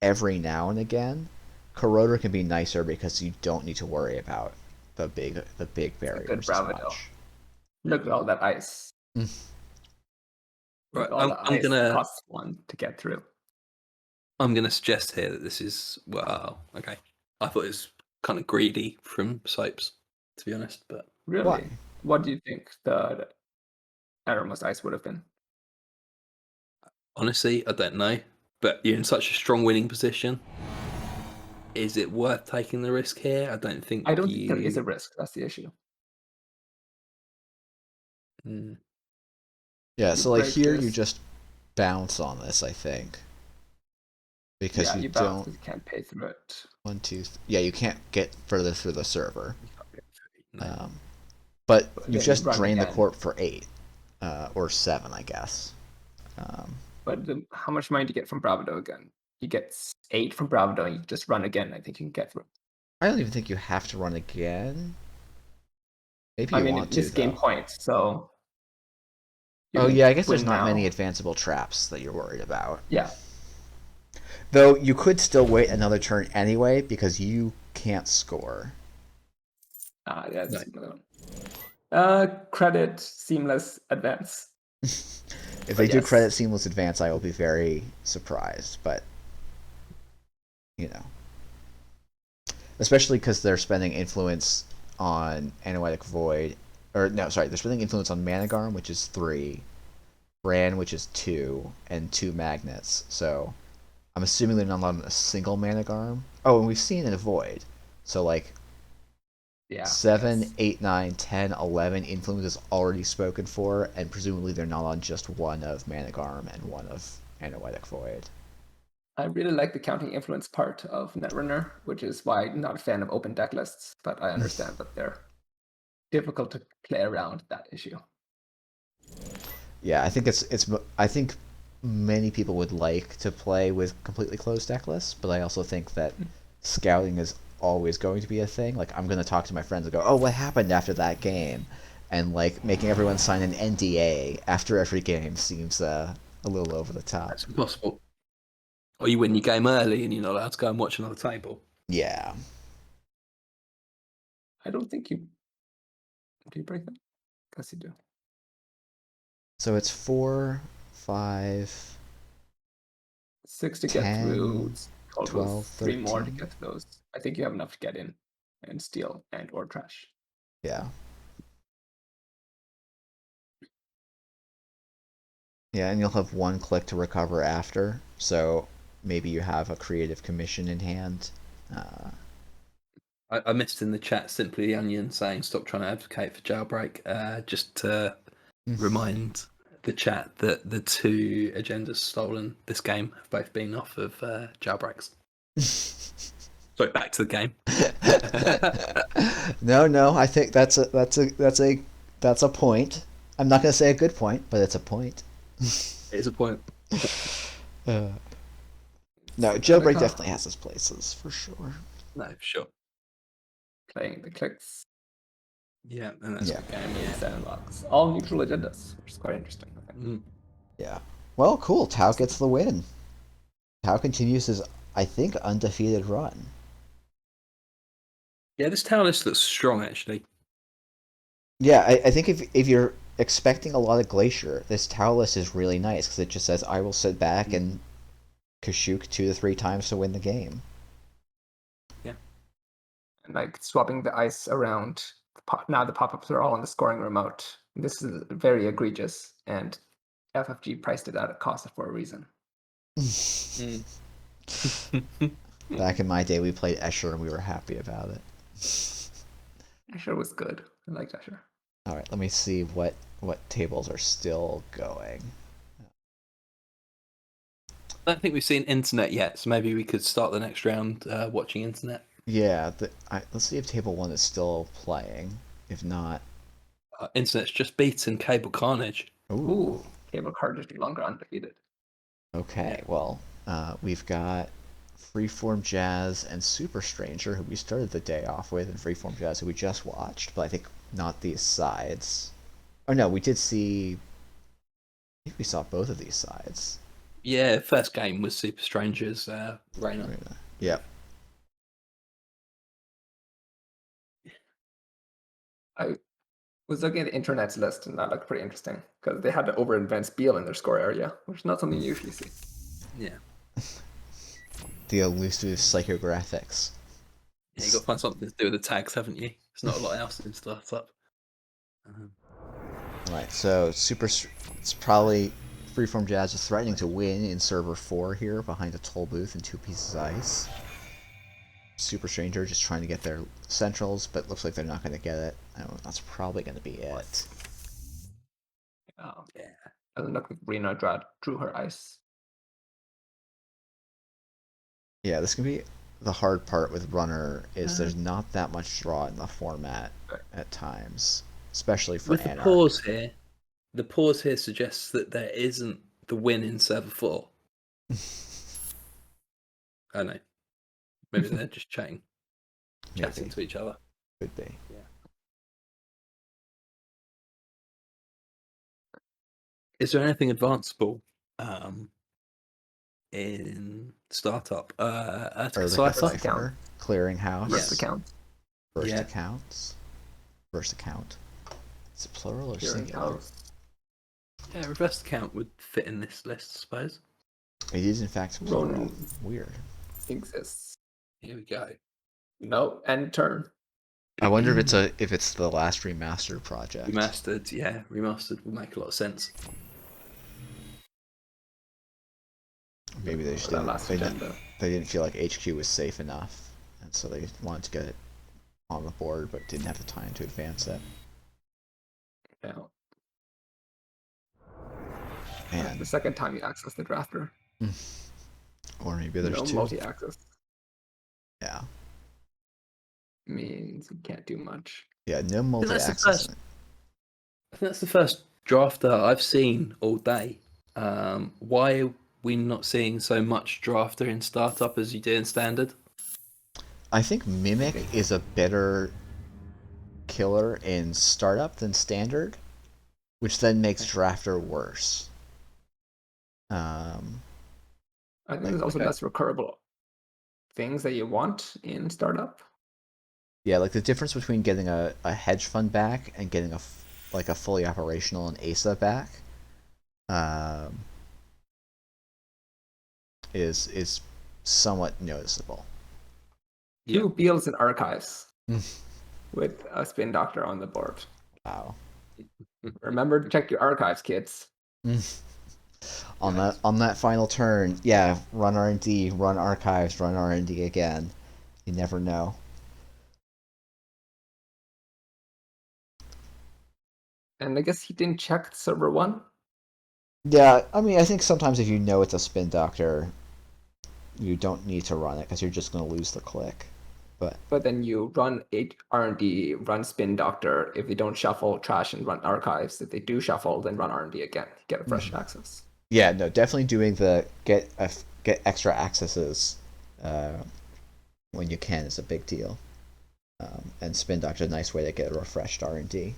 every now and again, Corroder can be nicer because you don't need to worry about the big barriers as much. Look at all that ice. Right, I'm gonna cost 1 to get through. I'm gonna suggest here that this is okay. I thought it was kind of greedy from Soaps, to be honest, but really, Why? What do you think the Eremos ice would have been? honestly, I don't know. But you're in such a strong winning position. Is it worth taking the risk here? I don't think. I don't think there is a risk. That's the issue. Yeah, so like here you just bounce on this, I think. Because you don't. You can't pay through it. 1, 2. Yeah, you can't get further through the server. No. But you just drain the corp for 8, or 7, I guess. But how much money to get from Bravado again? you get 8 from Bravado, and you just run again. I think you can get through. I don't even think you have to run again. Maybe I you mean, want it is to, game though. points, so. you Oh can yeah, I guess there's win not now. many advanceable traps that you're worried about. Yeah. Though you could still wait another turn anyway because you can't score. Yeah, that's Right. another one. Credit seamless advance. If they do yes. credit seamless advance, I will be very surprised. But you know, especially because they're spending influence on Anoetic Void, or no, sorry, they're spending influence on Managarm, which is 3, Bran, which is 2, and 2 magnets. So I'm assuming they're not allowed a single Managarm. Oh, and we've seen in a Void. So like Yeah. 7, yes. 8, 9, 10, 11 influence is already spoken for, and presumably they're not on just one of Managarm and one of Anoetic Void. I really like the counting influence part of Netrunner, which is why I'm not a fan of open deck lists, but I understand that they're difficult to play around that issue. Yeah, I think I think many people would like to play with completely closed deck lists, but I also think that scouting is always going to be a thing. Like I'm going to talk to my friends and go, "Oh, what happened after that game?" And like making everyone sign an NDA after every game seems a little over the top. That's impossible. Or you win your game early and you're not allowed to go and watch another table. Yeah. I don't think you. Do you break them? Guess you do. So it's 4, 5, 6 to 10, get through. 12, 3 more to 13. get through those. I think you have enough to get in and steal and or trash. Yeah. Yeah, and you'll have 1 click to recover after, so maybe you have a creative commission in hand. I missed in the chat Simply the Onion saying stop trying to advocate for jailbreak. Just to remind the chat that the 2 agendas stolen this game have both been off of jailbreaks. Sorry, back to the game. No, I think that's a point. I'm not gonna say a good point, but it's a point. It is a point. No, jailbreak definitely has its places for sure. No, for sure. Playing the clicks. Yeah, and that's Yeah. a good game. And Yeah. sandbox. All neutral agendas, which is quite interesting. I think. Mm. Yeah. Well, cool. Tau gets the win. Tau continues his, I think, undefeated run. Yeah, this tower list looks strong actually. Yeah, I think if you're expecting a lot of Glacier, this Tau list is really nice because it just says, I will sit back and Kashyyyk 2 to 3 times to win the game. And like swapping the ice around. Now the pop-ups are all on the scoring remote. This is very egregious, and FFG priced it out at cost for a reason. Back in my day, we played Escher and we were happy about it. Escher was good. I liked Escher. All right, let me see what tables are still going. I don't think we've seen internet yet, so maybe we could start the next round watching internet. Yeah, let's see if table 1 is still playing. If not, Internet's just beaten Cable Carnage. Ooh, Cable Carnage no longer undefeated. Okay, well, we've got Freeform Jazz and Super Stranger, who we started the day off with, and Freeform Jazz, who we just watched, but I think not these sides. Oh no, we did see. I think we saw both of these sides. Yeah, first game was Super Strangers, Reina. Yep. I was looking at the internet's list, and that looked pretty interesting because they had to over-advance Beal in their score area, which is not something you usually see. Yeah. The elusive psychographics. Yeah, you got to find something to do with the tags, haven't you? There's not a lot else in startup. Right, so it's probably Freeform Jazz is threatening to win in server 4 here behind a toll booth and 2 pieces of ice. Super Stranger just trying to get their centrals, but looks like they're not going to get it. That's probably going to be it. Yeah. Doesn't look like Reina drew her ice. Yeah, this can be the hard part with Runner is there's not that much draw in the format at times, especially for With Anarch. The pause here suggests that there isn't the win in server 4. I don't know. Maybe they're just chatting Maybe. to each other. Could be. Is there anything advanceable in startup? Early Cipher? Cipher, Clearinghouse, First Yes. account. First Yeah. accounts, first account. Is it plural or Hearing singular? house Yeah, reverse account would fit in this list, I suppose. It is in fact plural. Ronan. Weird. exists. Here we go. No, end turn. I wonder if it's the last remastered project. Remastered, yeah, remastered would make a lot of sense. Maybe they just That didn't. last agenda. They didn't feel like HQ was safe enough, and so they wanted to get it on the board, but didn't have the time to advance it. Yeah. And The second time you access the drafter. or maybe there's No two. multi-access Yeah. means you can't do much. Yeah. No think multi that's the access. first- I think that's the first drafter I've seen all day. Why are we not seeing so much drafter in startup as you do in standard? I think Mimic is a better killer in startup than standard, which then makes drafter worse. I think there's also okay. less recurable things that you want in startup. Yeah, like the difference between getting a hedge fund back and getting a fully operational and ASA back, is somewhat noticeable. Yeah. 2 Beals and archives with a spin doctor on the board. Wow. Remember to check your archives, kids. On that final turn, yeah, run R&D, run archives, run R&D again. You never know. And I guess he didn't check server 1. Yeah, I mean, I think sometimes if you know it's a spin doctor, you don't need to run it because you're just going to lose the click. But then you run R&D, run spin doctor. If they don't shuffle, trash and run archives. If they do shuffle, then run R&D again. Get a fresh access. Yeah, no, definitely doing the get extra accesses when you can is a big deal. And spin doctor, a nice way to get a refreshed R&D.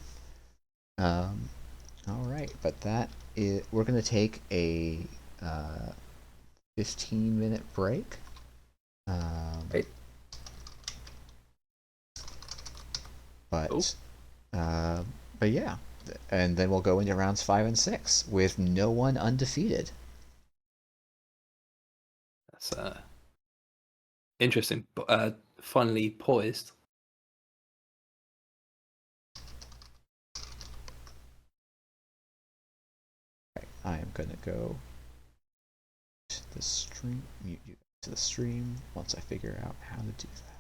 All right, but we're gonna take a 15-minute break. Right. But yeah, and then we'll go into rounds 5 and 6 with no one undefeated. That's interesting. But finally poised. I am gonna go to the stream, mute you to the stream once I figure out how to do that.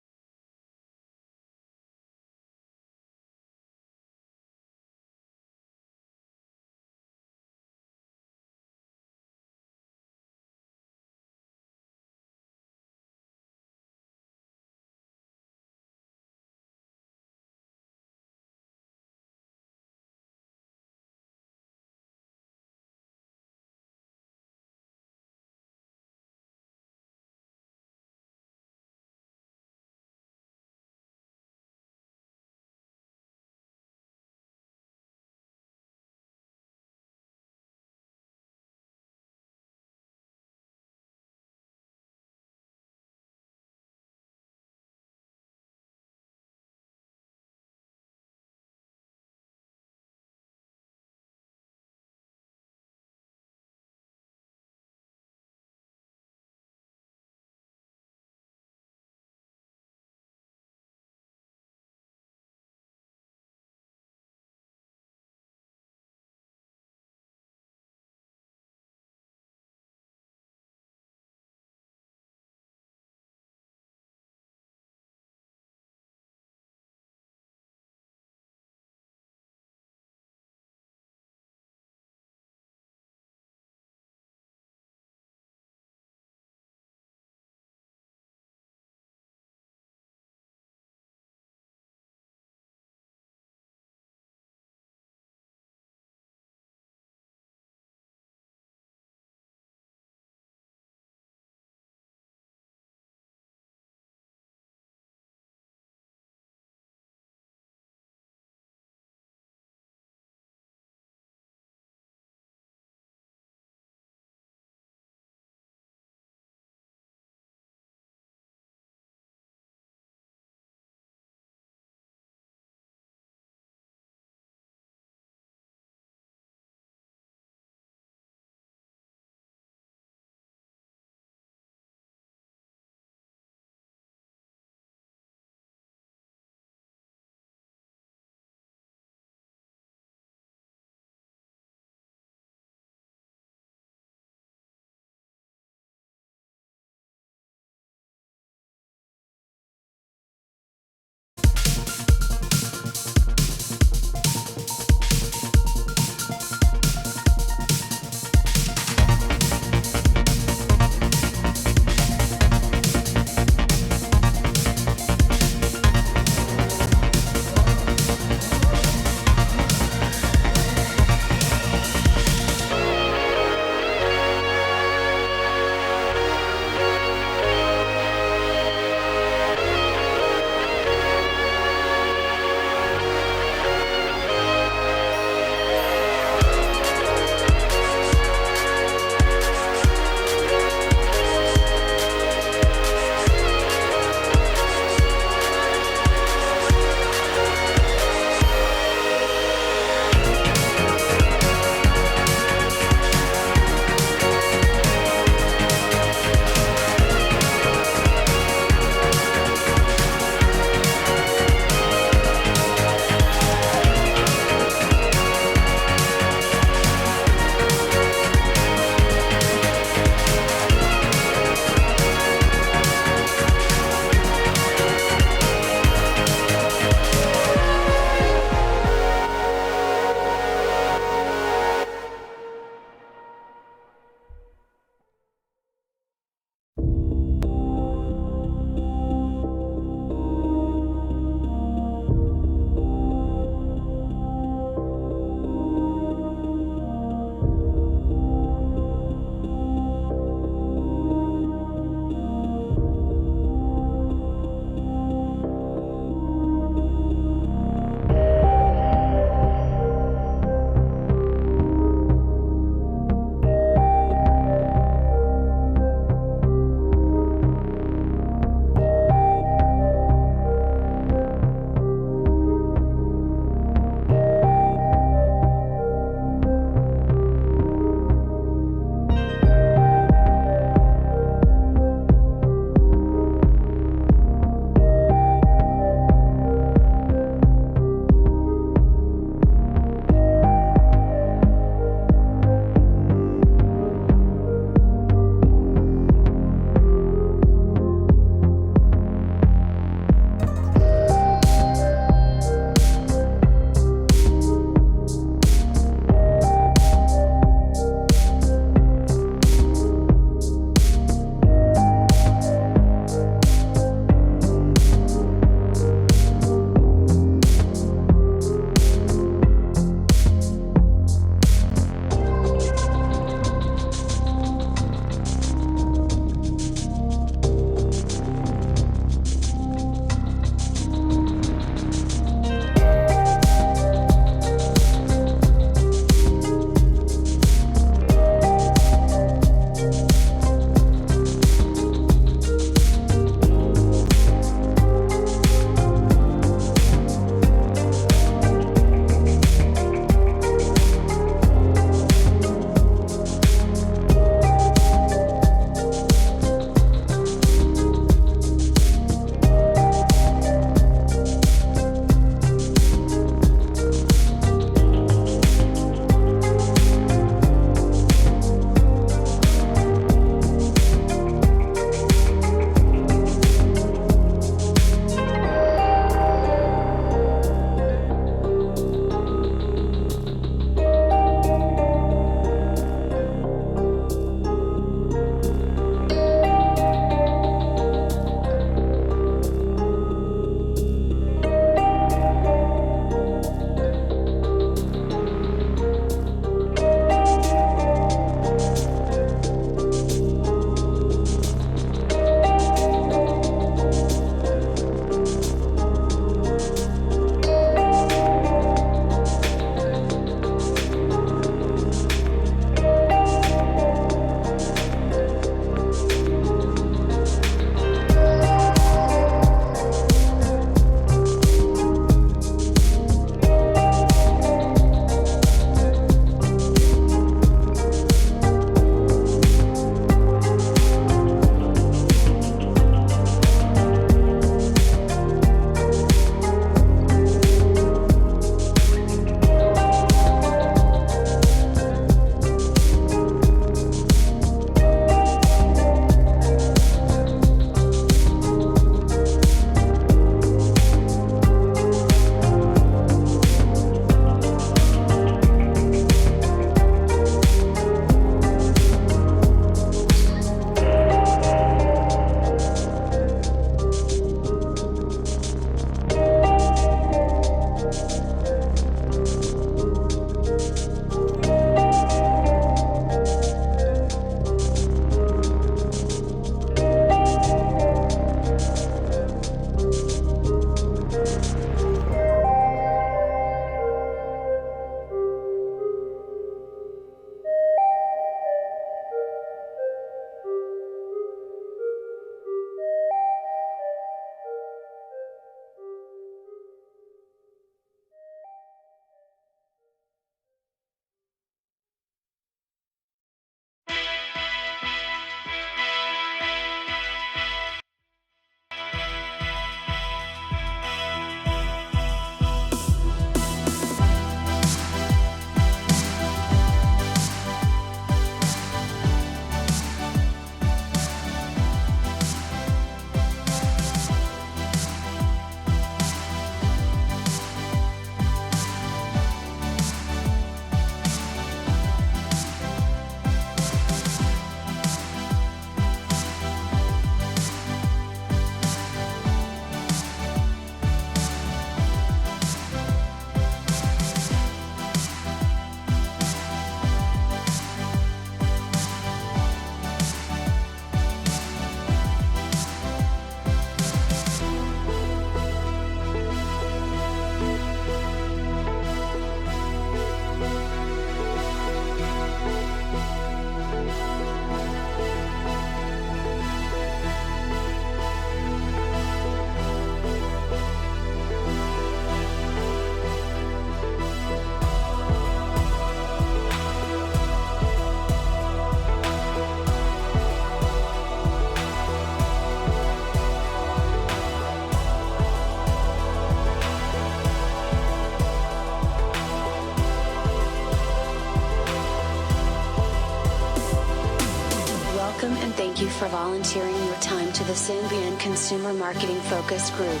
for volunteering your time to the Symbian Consumer Marketing Focus Group.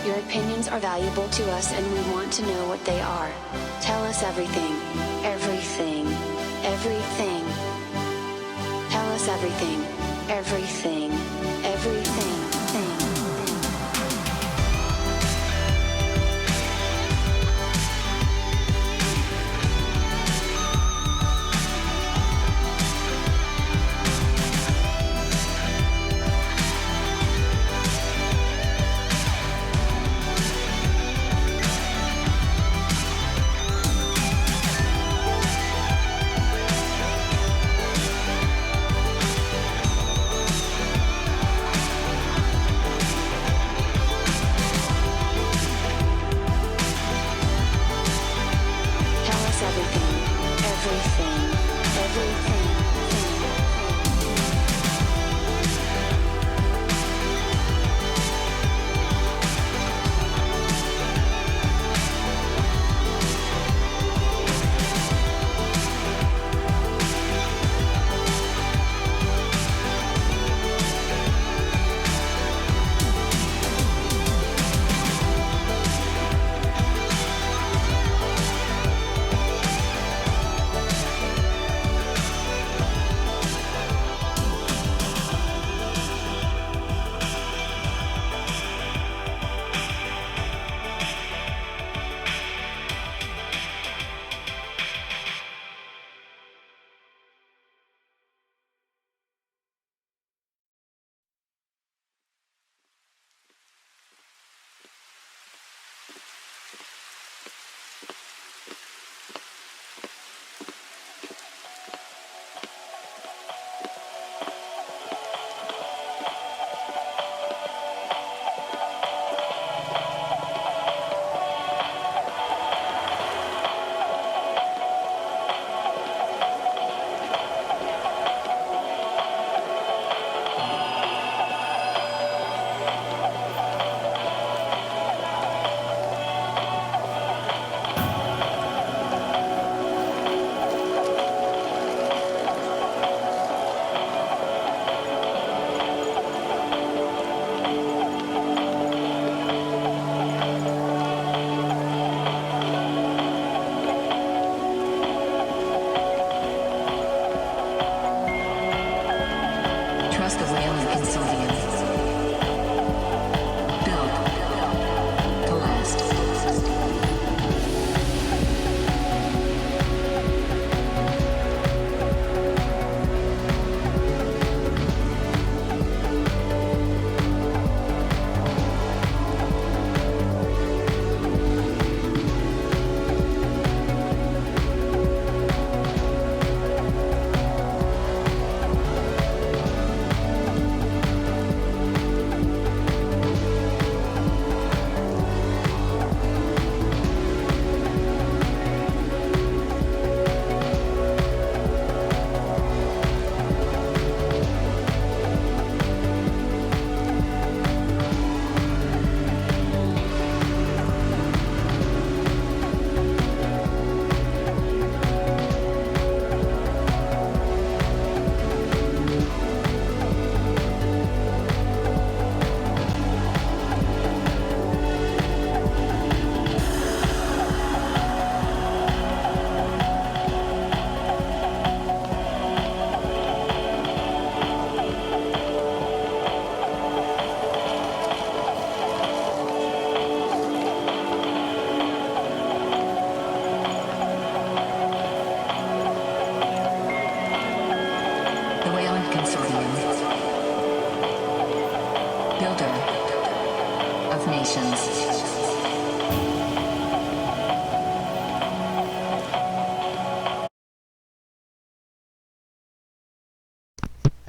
Your opinions are valuable to us and we want to know what they are. Tell us everything. Everything. Everything. Tell us everything. Everything. Everything. Thing.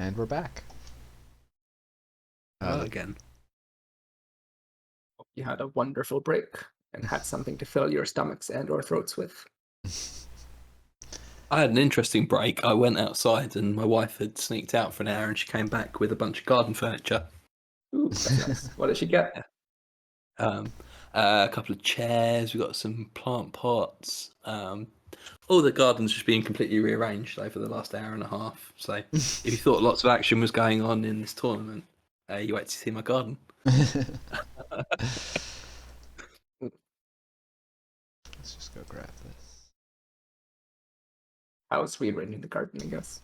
And we're back. Hello again. Hope you had a wonderful break and had something to fill your stomachs and or throats with. I had an interesting break. I went outside and my wife had sneaked out for an hour and she came back with a bunch of garden furniture. Ooh, that's nice. What did she get? A couple of chairs, we got some plant pots, all the gardens just being completely rearranged over the last hour and a half. So if you thought lots of action was going on in this tournament, you wait to see my garden. Let's just go grab this. I was rearranging the garden, I guess.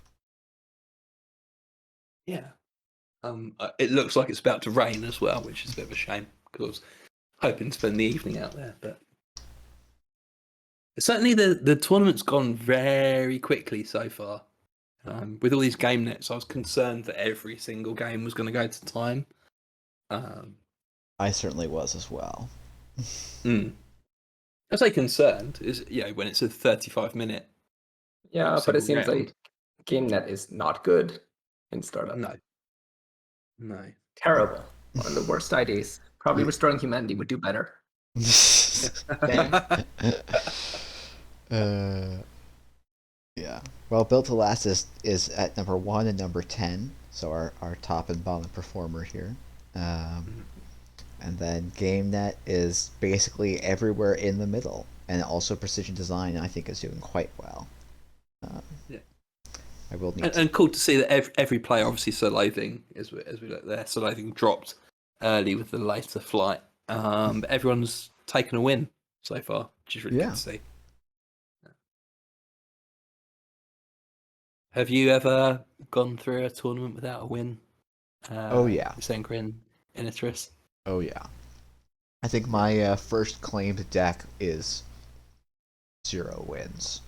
Yeah. It looks like it's about to rain as well, which is a bit of a shame because I was hoping to spend the evening out there. But certainly the tournament's gone very quickly so far. With all these game nets, I was concerned that every single game was going to go to time. I certainly was as well. I say concerned is when it's a 35-minute. Yeah, but it single seems round. like GameNet is not good in startup. No. Terrible. One of the worst IDs. Probably Restoring Humanity would do better. Yeah. Well, Built to Last is at number 1 and number 10, so our top and bottom performer here. And then GameNet is basically everywhere in the middle, and also Precision Design I think is doing quite well. I will need and cool to see that every player, obviously, Solothing, as we look there, Solothing dropped early with the later flight. But everyone's taken a win so far, which is really good to see. Have you ever gone through a tournament without a win? Oh yeah. Sengrin, Eniteris? Oh yeah. I think my first claimed deck is 0 wins.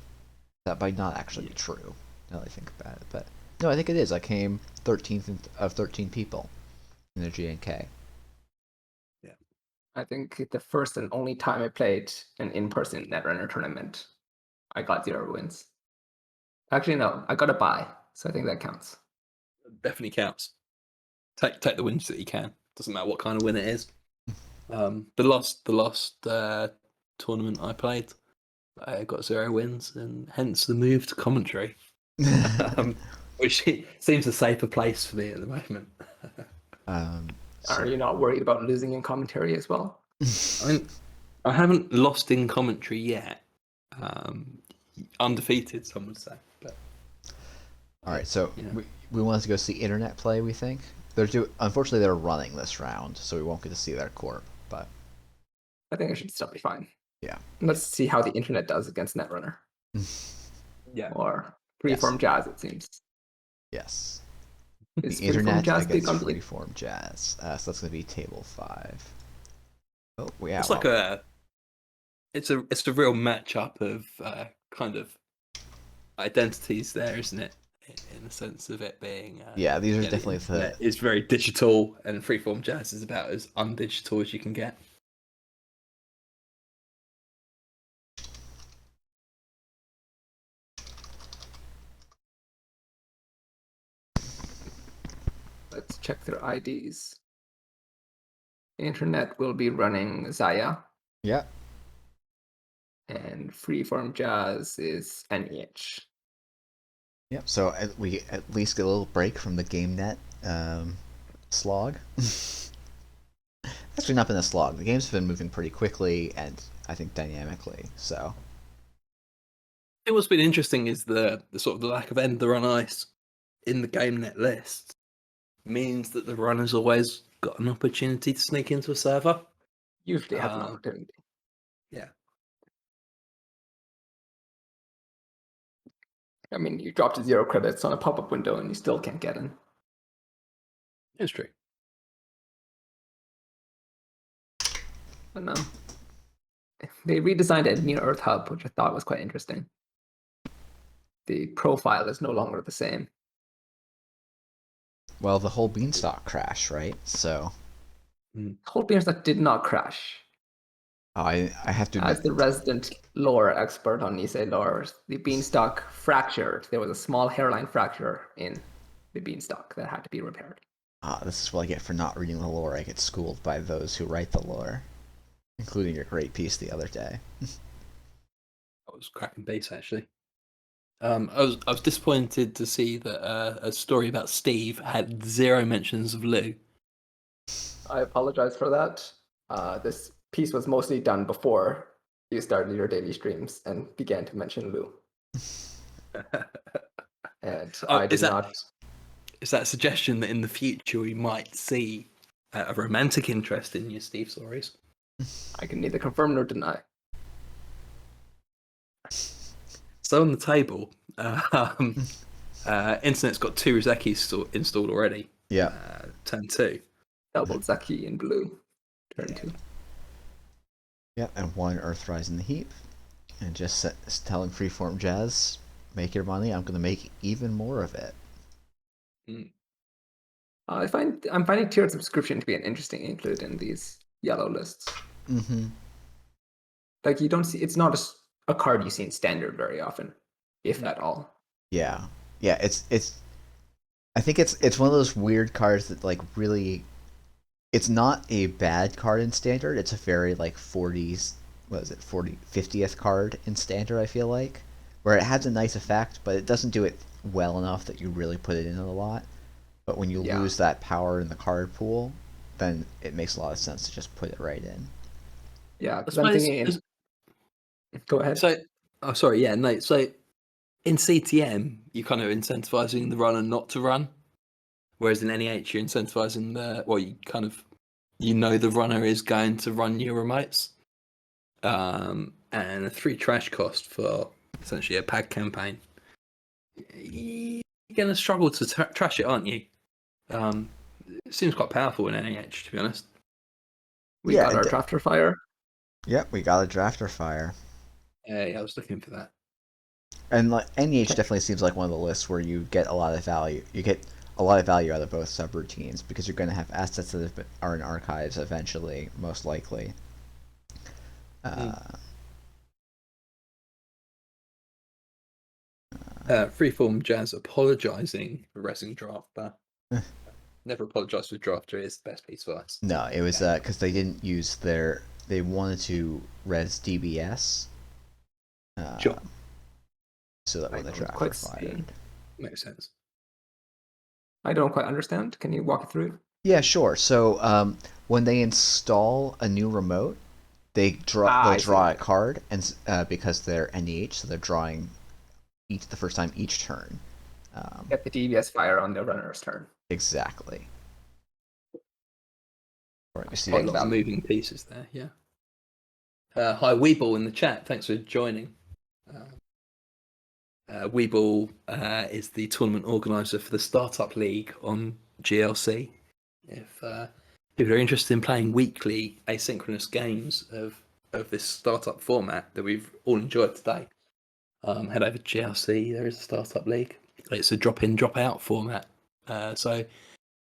That might not actually be true, now that I think about it. But no, I think it is. I came 13th of 13 people in the GNK. Yeah. I think the first and only time I played an in-person Netrunner tournament, I got 0 wins. Actually, no, I got a bye, so I think that counts. Definitely counts. Take the wins that you can. Doesn't matter what kind of win it is. The last tournament I played, I got 0 wins, and hence the move to commentary, which seems a safer place for me at the moment. Are you not worried about losing in commentary as well? I haven't lost in commentary yet. Undefeated, some would say. But all right, so we want to go see internet play. We think unfortunately they're running this round, so we won't get to see their corp. But I think I should still be fine. Yeah. Let's see how the internet does against Netrunner. Or Freeform Jazz, it seems. Yes. Is The internet Jazz against big on Freeform Jazz. So that's going to be table 5. Oh, yeah. It's like it's a real matchup of kind of identities there, isn't it? In the sense of it being these are definitely it's very digital, and Freeform Jazz is about as undigital as you can get. Let's check their IDs. Internet will be running Zahya. Yeah. And Freeform Jazz is NEH. Yep. So we at least get a little break from the GameNet slog. Actually, not been a slog. The games have been moving pretty quickly and I think dynamically. So what's been interesting is the sort of the lack of end the run ice in the GameNet list means that the runner's always got an opportunity to sneak into a server. Usually have an opportunity. Yeah. I mean, you dropped 0 credits on a pop-up window and you still can't get in. It's true. But no. They redesigned a Near Earth hub, which I thought was quite interesting. The profile is no longer the same. Well, the whole Beanstalk crash, right? So Whole Beanstalk did not crash. I have to As the resident lore expert on Nisei lore, the Beanstalk fractured. There was a small hairline fracture in the Beanstalk that had to be repaired. This is what I get for not reading the lore. I get schooled by those who write the lore, including your great piece the other day. That was cracking base, actually. I was disappointed to see that a story about Steve had 0 mentions of Loup. I apologize for that. This piece was mostly done before You started your daily streams and began to mention Loup. And I did not. Is that a suggestion that in the future we might see a romantic interest in your Steve stories? I can neither confirm nor deny. So on the table, Internet's got 2 Rozeki installed already. Yeah. Turn 2. Double Zaki in blue. Turn 2. Yep, and 1 Earthrise in the heap. And just telling Freeform Jazz, make your money, I'm going to make even more of it. I'm finding tiered subscription to be an interesting include in these yellow lists. Mm-hmm. Like you don't see, it's not a card you see in standard very often, if at all. Yeah. Yeah, I think it's one of those weird cards that like really, it's not a bad card in standard. It's a very like 50th card in standard, I feel like, where it has a nice effect, but it doesn't do it well enough that you really put it in a lot. But when you lose that power in the card pool, then it makes a lot of sense to just put it right in. Yeah, because I'm thinking. Go ahead. So, so in CTM, you're kind of incentivizing the runner not to run, whereas in NEH, you're incentivizing the the runner is going to run your remotes, and a 3 trash cost for essentially a pad campaign. You're going to struggle to trash it, aren't you? It seems quite powerful in NEH, to be honest. We got our drafter fire. Yep, we got a drafter fire. Yeah, I was looking for that. And like NEH definitely seems like one of the lists where you get a lot of value. You get a lot of value out of both subroutines because you're going to have assets that are in archives eventually, most likely. Freeform Jazz apologising for resing Drafter. Never apologise for Drafter, is the best piece of advice. No, it was because they didn't use they wanted to res DBS. Sure. So that when the drafter fired. Makes sense. I don't quite understand. Can you walk it through? Yeah, sure. So when they install a new remote, they draw a card, and because they're NEH, so they're drawing the first time each turn. Get the DBS fire on the runner's turn. Exactly. Right, you see lots of moving pieces there, yeah. Hi, Weeble in the chat. Thanks for joining. Weeble is the tournament organizer for the Startup League on GLC. If people are interested in playing weekly asynchronous games of this startup format that we've all enjoyed today, head over to GLC. There is a Startup League. It's a drop-in, drop-out format. So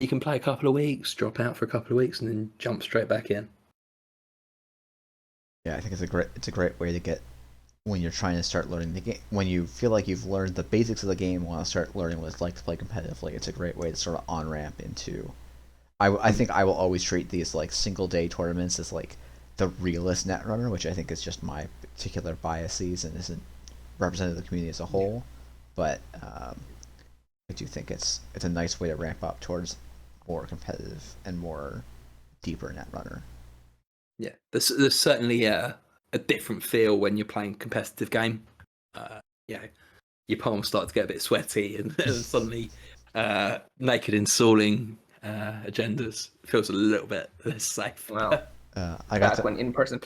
you can play a couple of weeks, drop out for a couple of weeks, and then jump straight back in. Yeah, I think it's a great way to get when you're trying to start learning the game. When you feel like you've learned the basics of the game, want to start learning what it's like to play competitively. It's a great way to sort of on ramp into. I think I will always treat these like single day tournaments as like the realist netrunner, which I think is just my particular biases and isn't representative of the community as a whole. But I do think it's a nice way to ramp up towards more competitive and more deeper netrunner. Yeah, there's certainly a different feel when you're playing a competitive game. Your palms start to get a bit sweaty, and suddenly naked installing agendas feels a little bit less safe. Well, I got when in-person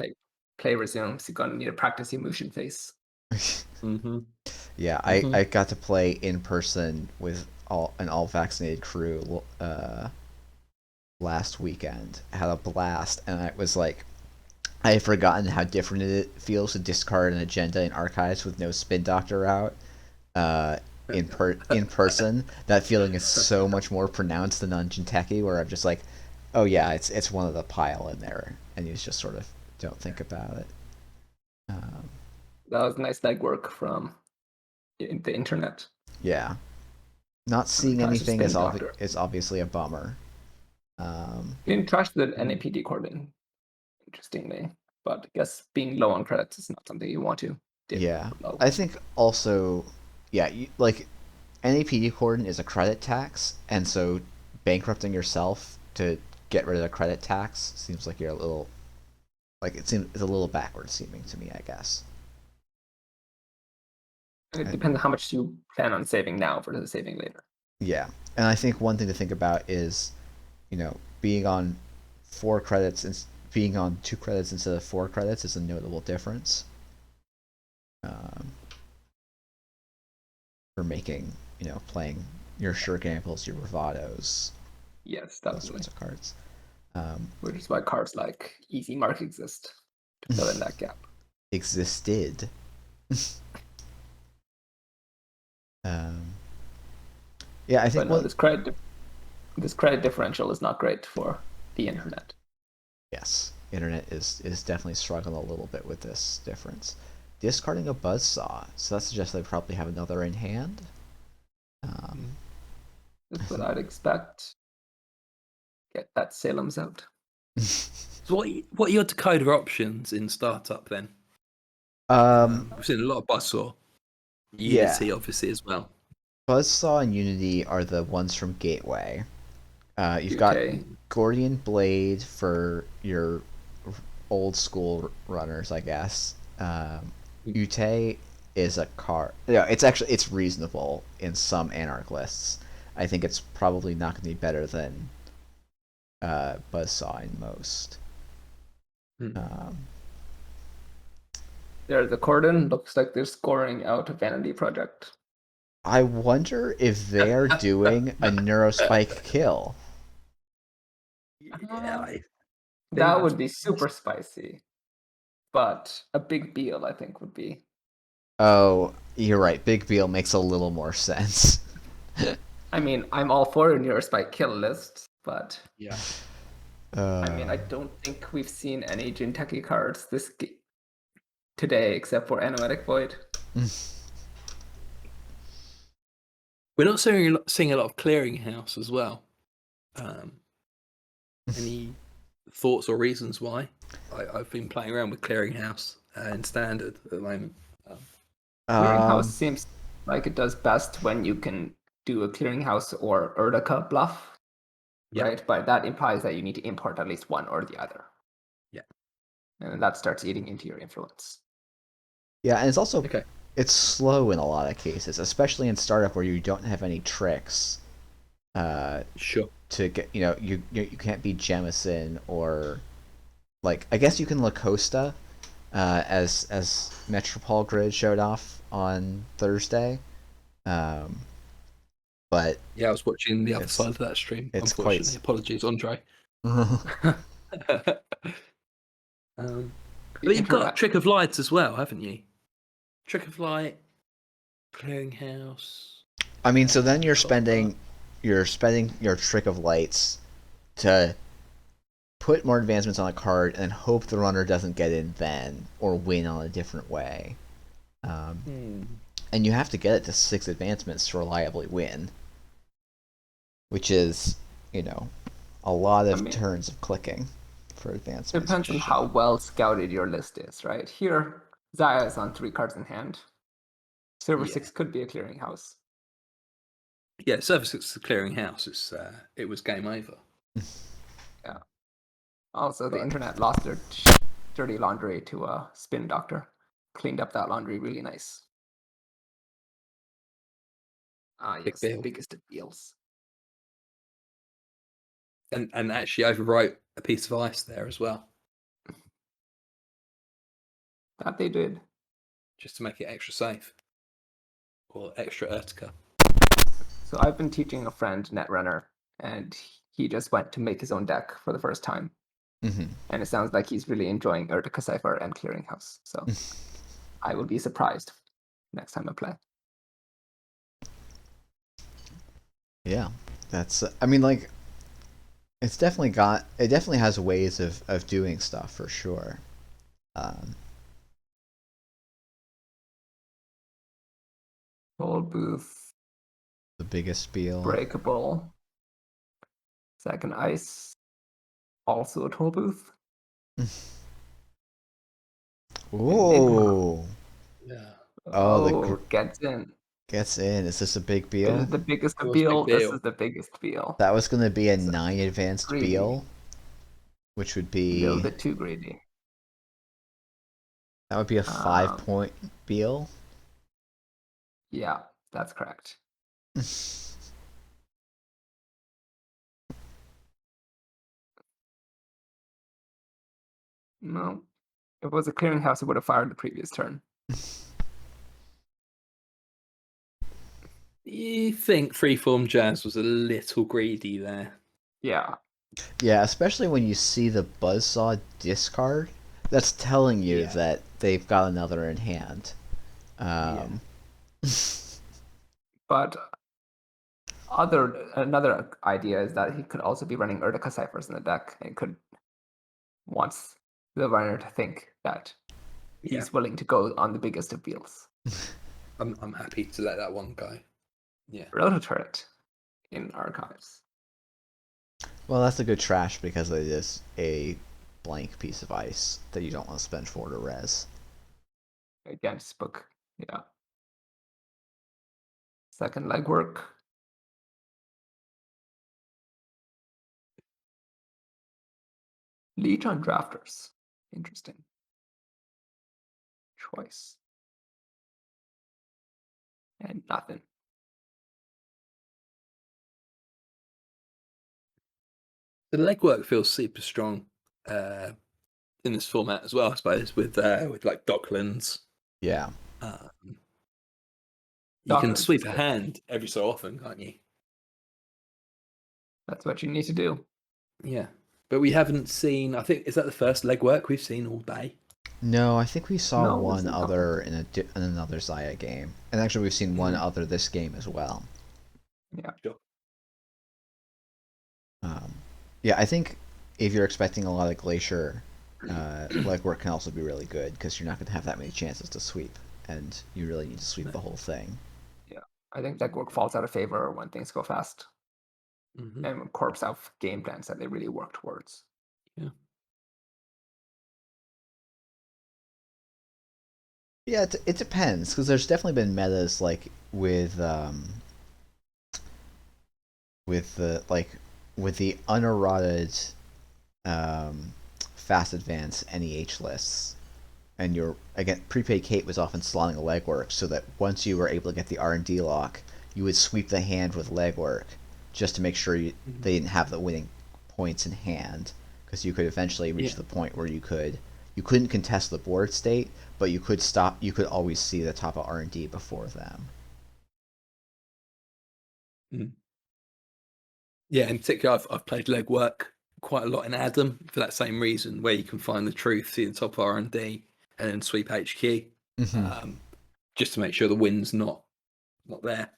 play resumes, you're gonna need to practice your motion face. Mm-hmm. Yeah, I got to play in person with an all vaccinated crew last weekend. I had a blast, and I was like, I had forgotten how different it feels to discard an agenda in archives with no spin doctor out. In person, that feeling is so much more pronounced than on Jinteki, where I'm just like, oh yeah, it's one of the pile in there, and you just sort of don't think about it. That was nice legwork from the internet. Yeah, not seeing anything is obviously a bummer. You didn't trash the NAPD coordinate, interestingly, but I guess being low on credits is not something you want to do. Yeah, I think also, like NAPD coordinate is a credit tax, and so bankrupting yourself to get rid of the credit tax seems like you're a little Like it's a little backward seeming to me, I guess. It depends on how much you plan on saving now versus saving later. Yeah, and I think one thing to think about is, being on 4 credits and being on 2 credits instead of 4 credits is a notable difference. For making, playing your sure gambles, your bravados, Yes, those definitely. sorts of cards. Which is why cards like Easy Mark exist to fill in that gap. Existed. Yeah, I think But no, this credit differential is not great for the internet. Yes, internet is definitely struggling a little bit with this difference. Discarding a buzzsaw, so that suggests they probably have another in hand. That's what I'd expect. Get that Salem's out. So what are your decoder options in startup then? We've seen a lot of Buzzsaw. Unity, Yeah. obviously, as well. Buzzsaw and Unity are the ones from Gateway. You've got Okay. Gordian Blade for your old school runners, I guess. Ute is a card. Yeah, it's reasonable in some Anarch lists. I think it's probably not going to be better than Buzzsaw in most. There's the Cordon. Looks like they're scoring out a Vanity Project. I wonder if they're doing a Neurospike kill. Yeah, That would be super spicy. But a big Beal, I think, would be. Oh, you're right. Big Beal makes a little more sense. I mean, I'm all for a Neurospike kill list, but yeah. I mean, I don't think we've seen any Jinteki cards today except for Anoetic Void. We're not seeing a lot of Clearinghouse as well. Any thoughts or reasons why? I've been playing around with Clearinghouse in Standard at the moment. Clearinghouse seems like it does best when you can do a Clearinghouse or Urtica bluff. Yep. Right? But that implies that you need to import at least one or the other. Yeah. And that starts eating into your influence. Yeah, and it's also Okay. it's slow in a lot of cases, especially in startup where you don't have any tricks. Sure. To get you can't be Jemison or like I guess you can Lacosta, as Metropole Grid showed off on Thursday. But yeah, I was watching the other side of that stream. It's Unfortunately, quite... apologies, Andre. But you've got Trick of Light as well, haven't you? Trick of Light, Clearinghouse. I mean, so then you're spending your Trick of Lights to put more advancements on a card and hope the runner doesn't get in then or win on a different way. And you have to get it to 6 advancements to reliably win, which is, a lot of turns of clicking for advancements. It depends on how well scouted your list is, right? Here, Zahya is on 3 cards in hand. Server 6 could be a Clearinghouse. Yeah, Server 6 is the Clearinghouse. It was game over. Yeah. Also, the internet lost their dirty laundry to a Spin Doctor. Cleaned up that laundry really nice. Big Yes, Bill. the biggest of deals. And actually overwrote a piece of ice there as well. That they did. Just to make it extra safe. Or extra Urtica. So I've been teaching a friend Netrunner, and he just went to make his own deck for the first time. And it sounds like he's really enjoying Urtica Cypher and Clearinghouse. So I will be surprised next time I play. Yeah, that's. I mean, like, it definitely has ways of doing stuff for sure. Toll Booth. The biggest spiel. Breakable. Second Ice. Also a Toll Booth. Ooh. Yeah. Oh, gets in. Gets in. Is this a big This Beal? is the biggest Big Beal. This Beal. is the biggest Beal. That was going to be a 9 advanced greedy. Beal, which would be A little bit too greedy. That would be a 5-point Beal. Yeah, that's correct. No, if it was a clearinghouse, it would have fired the previous turn. You think Freeform Jazz was a little greedy there? Yeah, Yeah, especially when you see the Buzzsaw discard. That's telling you Yeah. that they've got another in hand. but another idea is that he could also be running Urtica ciphers in the deck, and could wants the runner to think that he's willing to go on the biggest of deals. I'm happy to let that one go. Yeah. Roto turret in archives. Well, that's a good trash because it is a blank piece of ice that you don't want to spend 4 to res. Against book, yeah. Second legwork. Leech on drafters. Interesting. Choice. And nothing. The legwork feels super strong in this format as well, I suppose, with like Docklands. Yeah. You can Docklands sweep is a good. hand every so often, can't you? That's what you need to do. Yeah. But we haven't seen, I think, is that the first legwork we've seen all day? No, I think we saw No, one it's not. other in another Zahya game, and actually we've seen one other this game as well. Yeah. Sure. Yeah, I think if you're expecting a lot of Glacier, legwork can also be really good because you're not going to have that many chances to sweep, and you really need to sweep the whole thing. Yeah. I think legwork falls out of favor when things go fast. Mm-hmm. And when corps have game plans that they really work towards. Yeah. Yeah, it depends because there's definitely been metas like with the uneroded fast advance NEH lists, and your again prepaid Kate was often slotting a legwork so that once you were able to get the R&D lock, you would sweep the hand with legwork just to make sure they didn't have the winning points in hand, because you could eventually reach the point where you couldn't contest the board state, but you could always see the top of R&D before them. Yeah, in particular, I've played legwork quite a lot in Adam for that same reason, where you can find the truth, see the top R&D, and then sweep HQ, just to make sure the win's not there.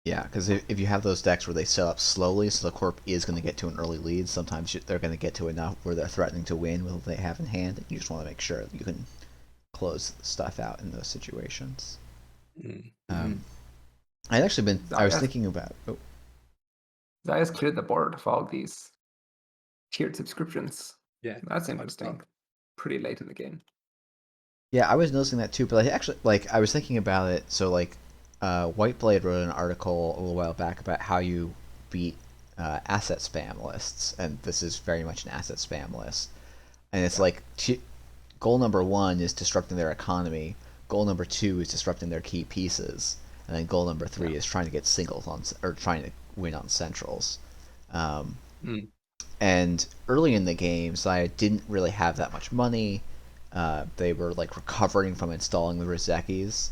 Yeah, because if you have those decks where they set up slowly, so the corp is going to get to an early lead, sometimes they're going to get to enough where they're threatening to win with what they have in hand, and you just want to make sure that you can close stuff out in those situations. I was thinking about... Oh. Zahya's cleared the board of all these tiered subscriptions. Yeah, that's interesting. Pretty late in the game. Yeah, I was noticing that too, but I was thinking about it. So Whiteblade wrote an article a little while back about how you beat asset spam lists, and this is very much an asset spam list. And it's goal number 1 is disrupting their economy, goal number 2 is disrupting their key pieces, and then goal number 3 is trying to get singles or trying to win on centrals. And early in the game, Zahya didn't really have that much money. They were recovering from installing the Rizekis,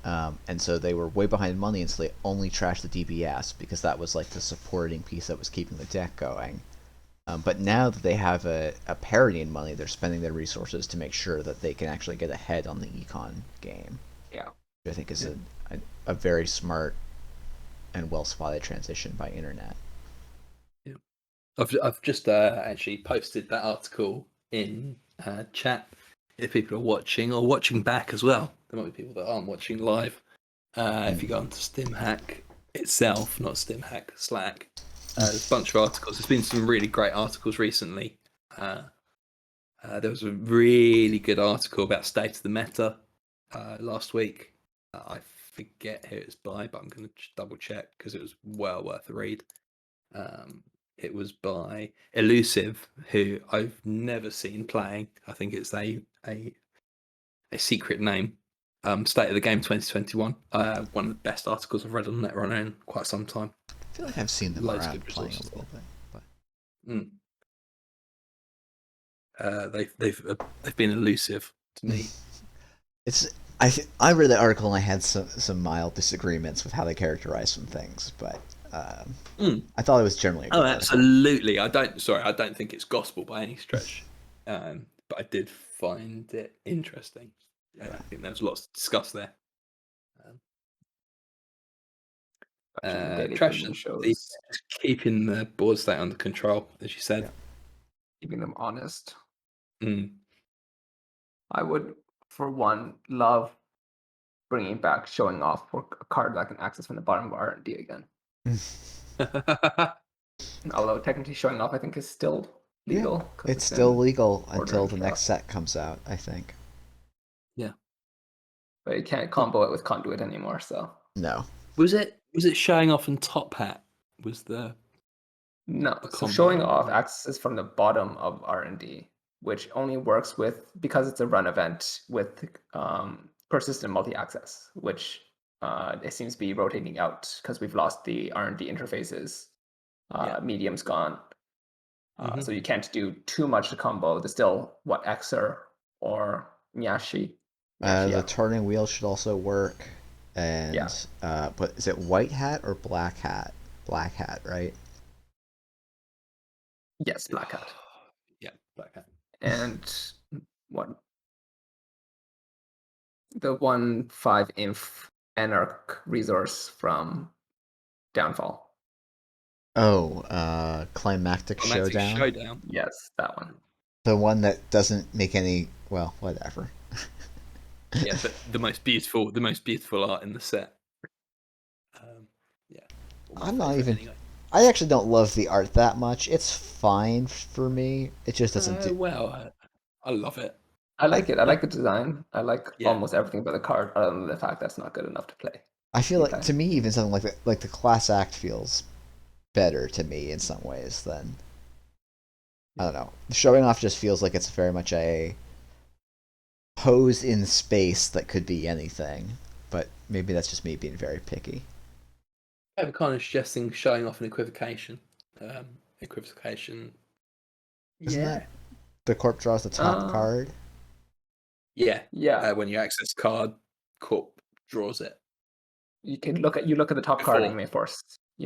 and so they were way behind money, and so they only trashed the DBS because that was the supporting piece that was keeping the deck going. But now that they have a parity in money, they're spending their resources to make sure that they can actually get ahead on the econ game. Yeah, which I think is a very smart and well spotted transition by Internet. Yeah, I've just actually posted that article in chat. If people are watching or watching back as well, there might be people that aren't watching live. If you go onto StimHack itself, not StimHack Slack, there's a bunch of articles. There's been some really great articles recently. There was a really good article about state of the meta last week. I forget who it's by, but I'm going to double check because it was well worth a read. It was by Elusive, who I've never seen playing. I think it's a a secret name. State of the Game 2021. One of the best articles I've read on Netrunner in quite some time. I feel like I've seen them Loads of around good playing a resources little bit. But They've been elusive to me. I read the article and I had some mild disagreements with how they characterized some things, but I thought it was generally a good article. Absolutely. I don't think it's gospel by any stretch, but I did find it interesting. Yeah, I think there's lots to discuss there. Trash and shows, keeping the board state under control, as you said. keeping them honest. Mm. I would, for one, love bringing back showing off for a card that I can access from the bottom of R&D again. Although technically showing off, I think, is still legal. Yeah, it's still legal until the next set comes out, I think. Yeah. But you can't combo it with Conduit anymore, so. No. Was it showing off and Top Hat? Was the No, so showing off accesses from the bottom of R&D, which only works with, because it's a run event, with persistent multi-access, which it seems to be rotating out because we've lost the R&D interfaces. Medium's gone. So you can't do too much to combo. There's still, Exer or Nyashi. The turning wheel should also work. And but is it white hat or black hat? Black hat, right? Yes, black hat. Yeah, black hat. And what? The 1/5 inf Anarch resource from Downfall. Oh, Climactic Showdown? Yes, that one. The one that doesn't make any, well, whatever. Yeah, but the most beautiful art in the set. I'm not even. Anyway. I actually don't love the art that much. It's fine for me. It just doesn't do. Well, I love it. I like it. I like the design. I like almost everything about the card, other than the fact that's not good enough to play. I feel like, to me, even something like the class act feels better to me in some ways than. I don't know. Showing off just feels like it's very much a pose in space that could be anything, but maybe that's just me being very picky. I have a kind of suggesting showing off an equivocation. Equivocation. Isn't that the Corp draws the top card? Yeah. When you access card, Corp draws it. You can look at the top card and you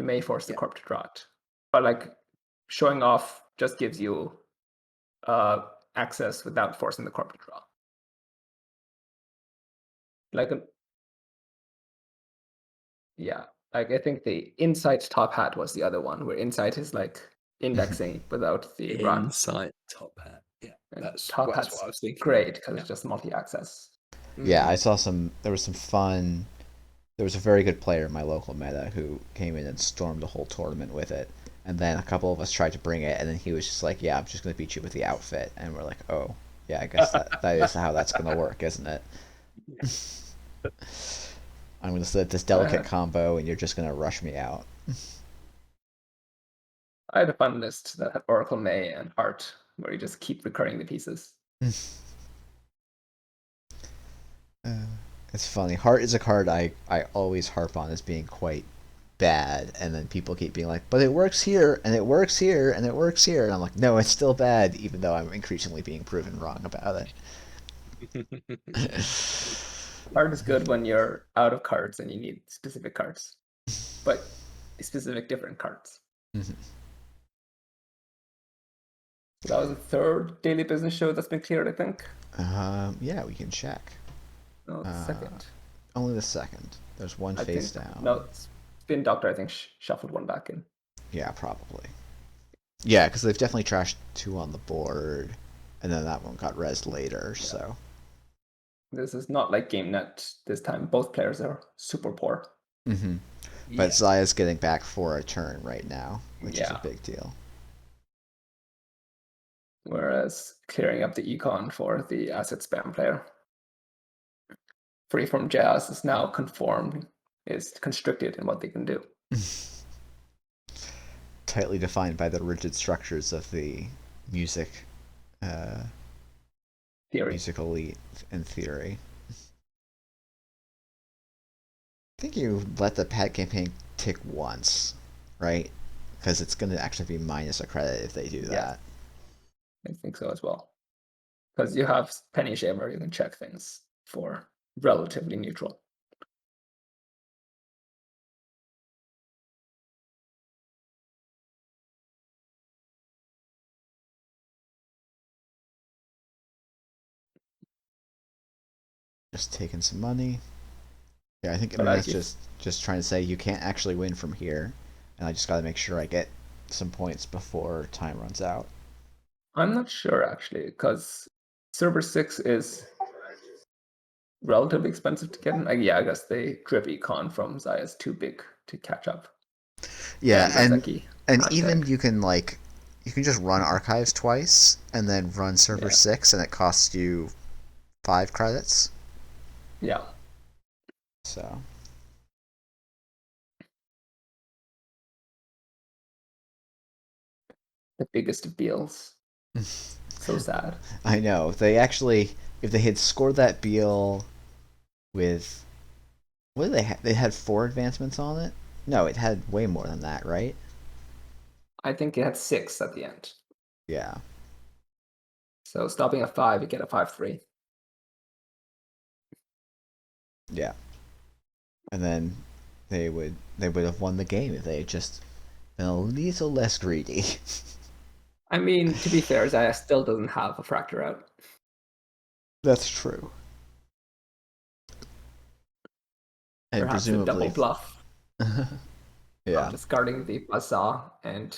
may force the Corp to draw it. But like showing off just gives you access without forcing the Corp to draw. Like I think the Insight Top Hat was the other one, where Insight is like indexing without the run. Insight Top Hat. Yeah, that's what I was thinking. Great, because it's just multi-access. Yeah, I saw there was some fun. There was a very good player in my local meta who came in and stormed the whole tournament with it. And then a couple of us tried to bring it, and then he was just like, yeah, I'm just going to beat you with the outfit. And we're like, oh, yeah, I guess that is how that's going to work, isn't it? I'm going to set this delicate combo, and you're just going to rush me out. I had a fun list that had Oracle May and Heart, where you just keep recurring the pieces. It's funny. Heart is a card I always harp on as being quite bad, and then people keep being like, but it works here, and it works here, and it works here. And I'm like, no, it's still bad, even though I'm increasingly being proven wrong about it. Heart is good when you're out of cards and you need specific cards, but specific different cards. Mm-hmm. So that was the third daily business show that's been cleared, I think. Yeah, we can check. No, the second. Only the second. There's one face down. No, Spin Doctor, I think, shuffled one back in. Yeah, probably. Yeah, because they've definitely trashed 2 on the board, and then that one got rezzed later, so... This is not like GameNet this time. Both players are super poor. Mm-hmm. But Zahya's getting back for a turn right now, which is a big deal. Whereas clearing up the econ for the asset spam player. Freeform Jazz is now constricted in what they can do. Tightly defined by the rigid structures of the music Theory. Music Elite in theory. I think you let the pad campaign tick once, right? Because it's going to actually be minus a credit if they do that. I think so as well. Because you have Penny Shaver, you can check things for relatively neutral. Just taking some money. Yeah, I think But that's as just trying to say you can't actually win from here, and I just got to make sure I get some points before time runs out. I'm not sure actually, because server 6 is relatively expensive to get in. Yeah, I guess the drip econ from Zahya is too big to catch up. Yeah, and Razeki even hashtag. you can just run archives twice and then run server Yeah. 6, and it costs you 5 credits. Yeah. So The biggest of deals. So sad. I know they actually, if they had scored that Beal with, what did they have? They had 4 advancements on it. No, it had way more than that, right? I think it had 6 at the end. Yeah. So stopping at 5, you get a 5-3. Yeah. And then they would have won the game if they had just been a little less greedy. I mean, to be fair, Zaya still doesn't have a fracture out. That's true. And Perhaps a double presumably, bluff. yeah. Discarding the Buzzsaw and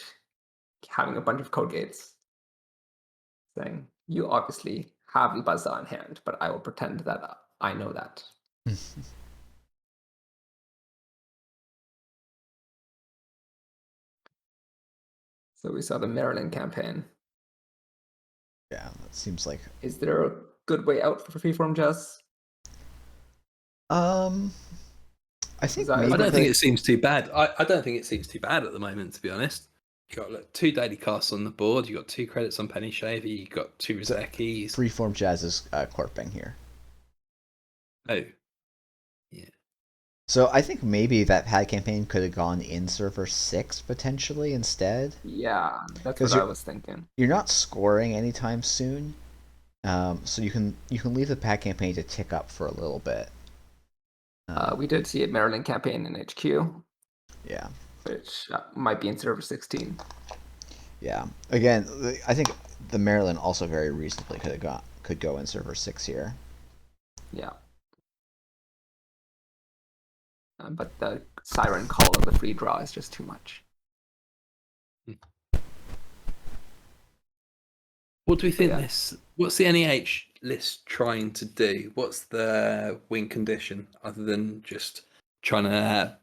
having a bunch of code gates. Saying, you obviously have the Buzzsaw in hand, but I will pretend that I know that. So we saw the Maryland campaign. Yeah, that seems like. Is there a good way out for freeform jazz? I think Zaya- maybe I don't the, think it seems too bad. I don't think it seems too bad at the moment, to be honest. You got like 2 daily casts on the board. You got 2 credits on Penny Shaver. You got 2 Rizekis. Freeform Jazz is corping here. Oh, yeah. So I think maybe that pad campaign could have gone in server 6 potentially instead. Yeah, that's 'Cause what I you're- was thinking. You're not scoring anytime soon, so you can leave the pad campaign to tick up for a little bit. We did see a Maryland campaign in HQ, Yeah, which might be in server 16. yeah. Again, I think the Maryland also very reasonably could go in server 6 here. Yeah. But the siren call of the free draw is just too much. What do we think Yeah. what's the NEH list trying to do? What's the win condition other than just trying to,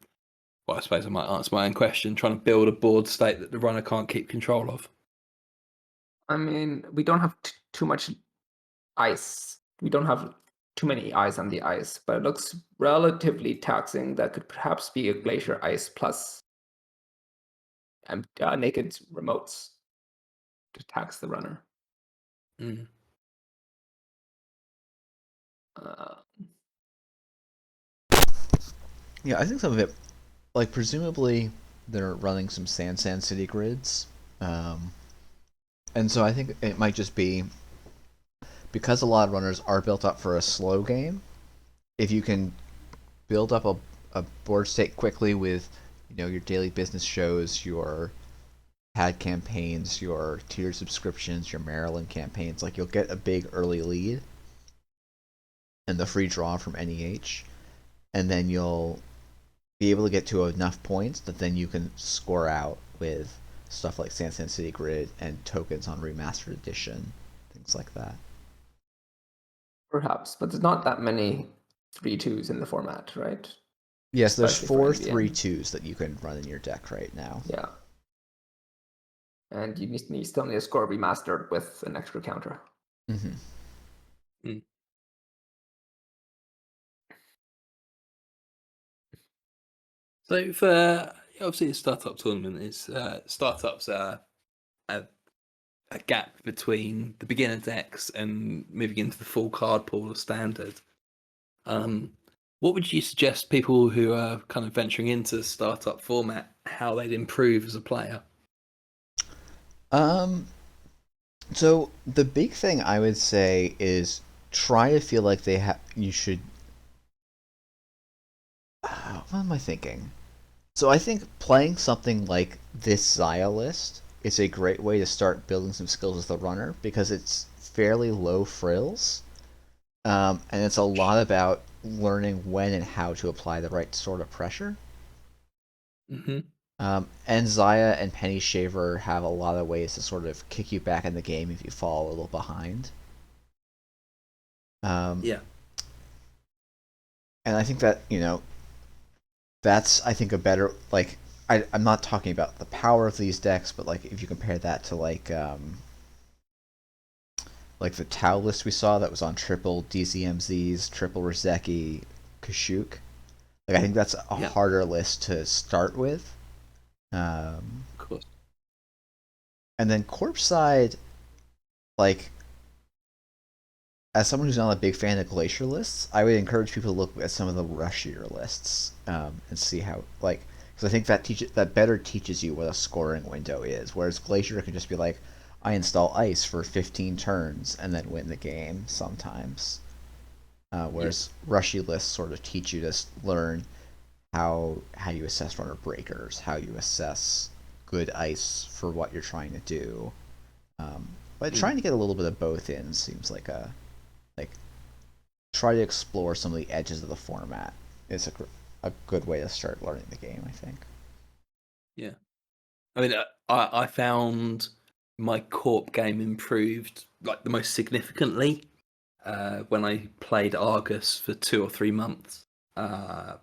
well, I suppose I might answer my own question, trying to build a board state that the runner can't keep control of? I mean, we don't have too much ice. We don't have too many eyes on the ice, but it looks relatively taxing. That could perhaps be a glacier ice plus naked remotes to tax the runner. Mm. Yeah, I think some of it, like presumably they're running some Sand City grids, and so I think it might just be because a lot of runners are built up for a slow game. If you can build up a board state quickly with, your daily business shows, your pad campaigns, your tiered subscriptions, your Maryland campaigns, like you'll get a big early lead and the free draw from NEH, and then you'll be able to get to enough points that then you can score out with stuff like Sand City Grid and tokens on Remastered Edition, things like that. Perhaps, but there's not that many 3-2s in the format, right? Yes, there's Especially for 4 NBN. 3-2s that you can run in your deck right now. Yeah. And you still need a score remastered with an extra counter. Mm-hmm. So for obviously the startup tournament is startups are a gap between the beginner decks and moving into the full card pool of standard. What would you suggest people who are kind of venturing into startup format how they'd improve as a player? So the big thing I would say is try to feel like you should. What am I thinking? So I think playing something like this Zahya list is a great way to start building some skills as the runner because it's fairly low frills, and it's a lot about learning when and how to apply the right sort of pressure. Mm-hmm. And Zahya and Penny Shaver have a lot of ways to sort of kick you back in the game if you fall a little behind. Yeah. And I think that, that's, I think, a better, like, I'm not talking about the power of these decks, but, like, if you compare that to, like the Tau list we saw that was on triple DZMZs, triple Rizeki, Kashuk. Like, I think that's a harder list to start with. Of course. And then Corpse side, like, as someone who's not a big fan of Glacier lists, I would encourage people to look at some of the rushier lists and see how, like, because I think that better teaches you what a scoring window is. Whereas Glacier can just be like, I install Ice for 15 turns and then win the game sometimes. Whereas rushy lists sort of teach you to learn how you assess runner breakers, how you assess good ice for what you're trying to do. But trying to get a little bit of both in seems like try to explore some of the edges of the format is a good way to start learning the game, I think. Yeah. I mean, I found my Corp game improved like the most significantly when I played Argus for 2 or 3 months,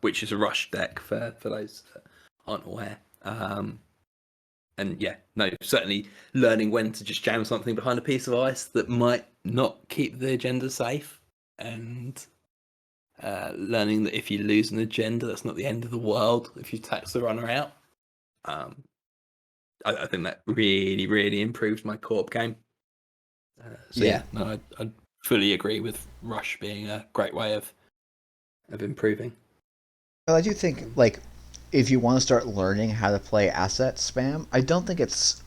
which is a rush deck for those that aren't aware. And yeah, no, certainly learning when to just jam something behind a piece of ice that might not keep the agenda safe, and learning that if you lose an agenda, that's not the end of the world if you tax the runner out. I think that really, really improved my Corp game. I fully agree with Rush being a great way of improving. Well, I do think, like, if you want to start learning how to play asset spam, I don't think it's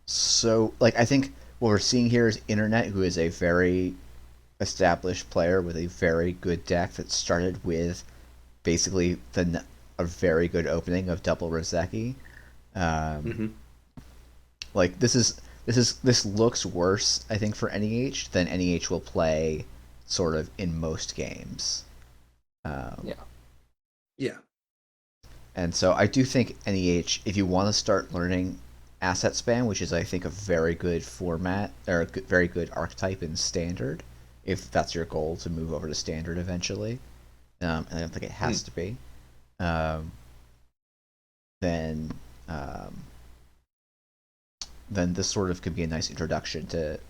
so, like, I think what we're seeing here is Internet, who is a very established player with a very good deck that started with basically a very good opening of double Rizeki. Like, this looks worse, I think, for NEH than NEH will play sort of in most games. Yeah. And so I do think NEH, if you want to start learning asset spam, which is, I think, a very good format, or a very good archetype in Standard, if that's your goal to move over to Standard eventually, and I don't think it has to be, then this sort of could be a nice introduction to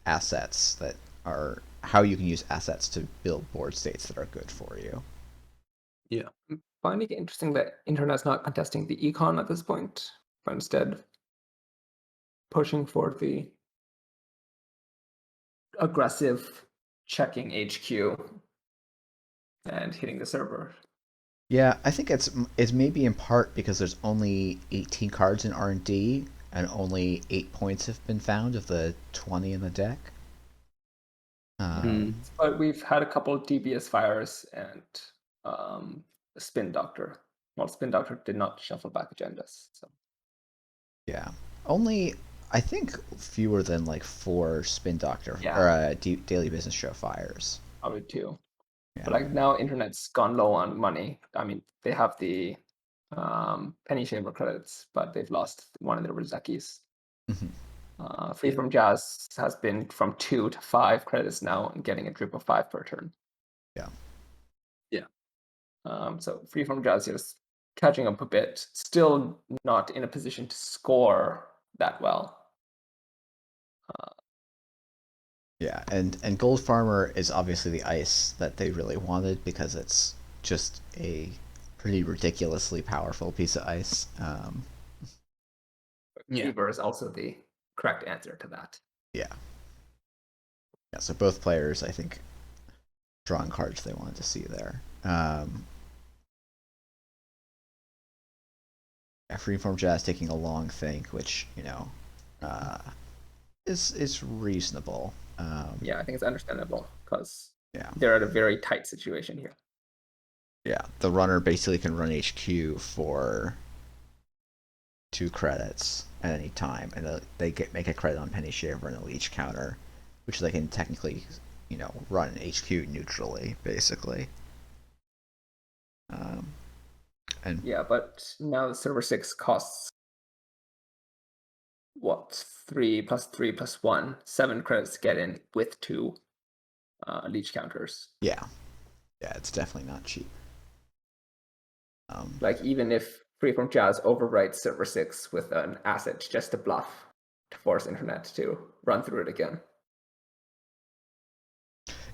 assets that are how you can use assets to build board states that are good for you. Yeah. I'm finding it interesting that Internet's not contesting the econ at this point, but instead pushing for the aggressive checking HQ and hitting the server. Yeah, I think it's maybe in part because there's only 18 cards in R&D and only 8 points have been found of the 20 in the deck. But we've had a couple of DBS fires and Spin Doctor. Well, Spin Doctor did not shuffle back agendas. So Yeah, only I think fewer than like 4 Spin Doctor Yeah. or Daily Business Show fires. probably 2. Yeah. But like now, Internet's gone low on money. I mean, they have the Penny Shaver credits, but they've lost one of their Rizekis. Free from Jazz has been from 2 to 5 credits now and getting a drip of 5 per turn. Yeah. So Free from Jazz is catching up a bit, still not in a position to score that well. Yeah, and Gold Farmer is obviously the ice that they really wanted because it's just a pretty ridiculously powerful piece of ice. Fever is also the correct answer to that. Yeah. Yeah, so both players, I think, drawing cards they wanted to see there. Yeah, Freeform Jazz taking a long think, which, is reasonable. Yeah, I think it's understandable because Yeah. they're at a very tight situation here. Yeah, the runner basically can run HQ for 2 credits at any time, and they make a credit on Penny Shaver and a leech counter, which they can technically, run HQ neutrally, basically. And Yeah, but now server 6 costs what? 3 plus 3 plus 1, 7 credits to get in with 2 leech counters. yeah, it's definitely not cheap. Like, even if Freeform Jazz overwrites server 6 with an asset just to bluff, to force internet to run through it again.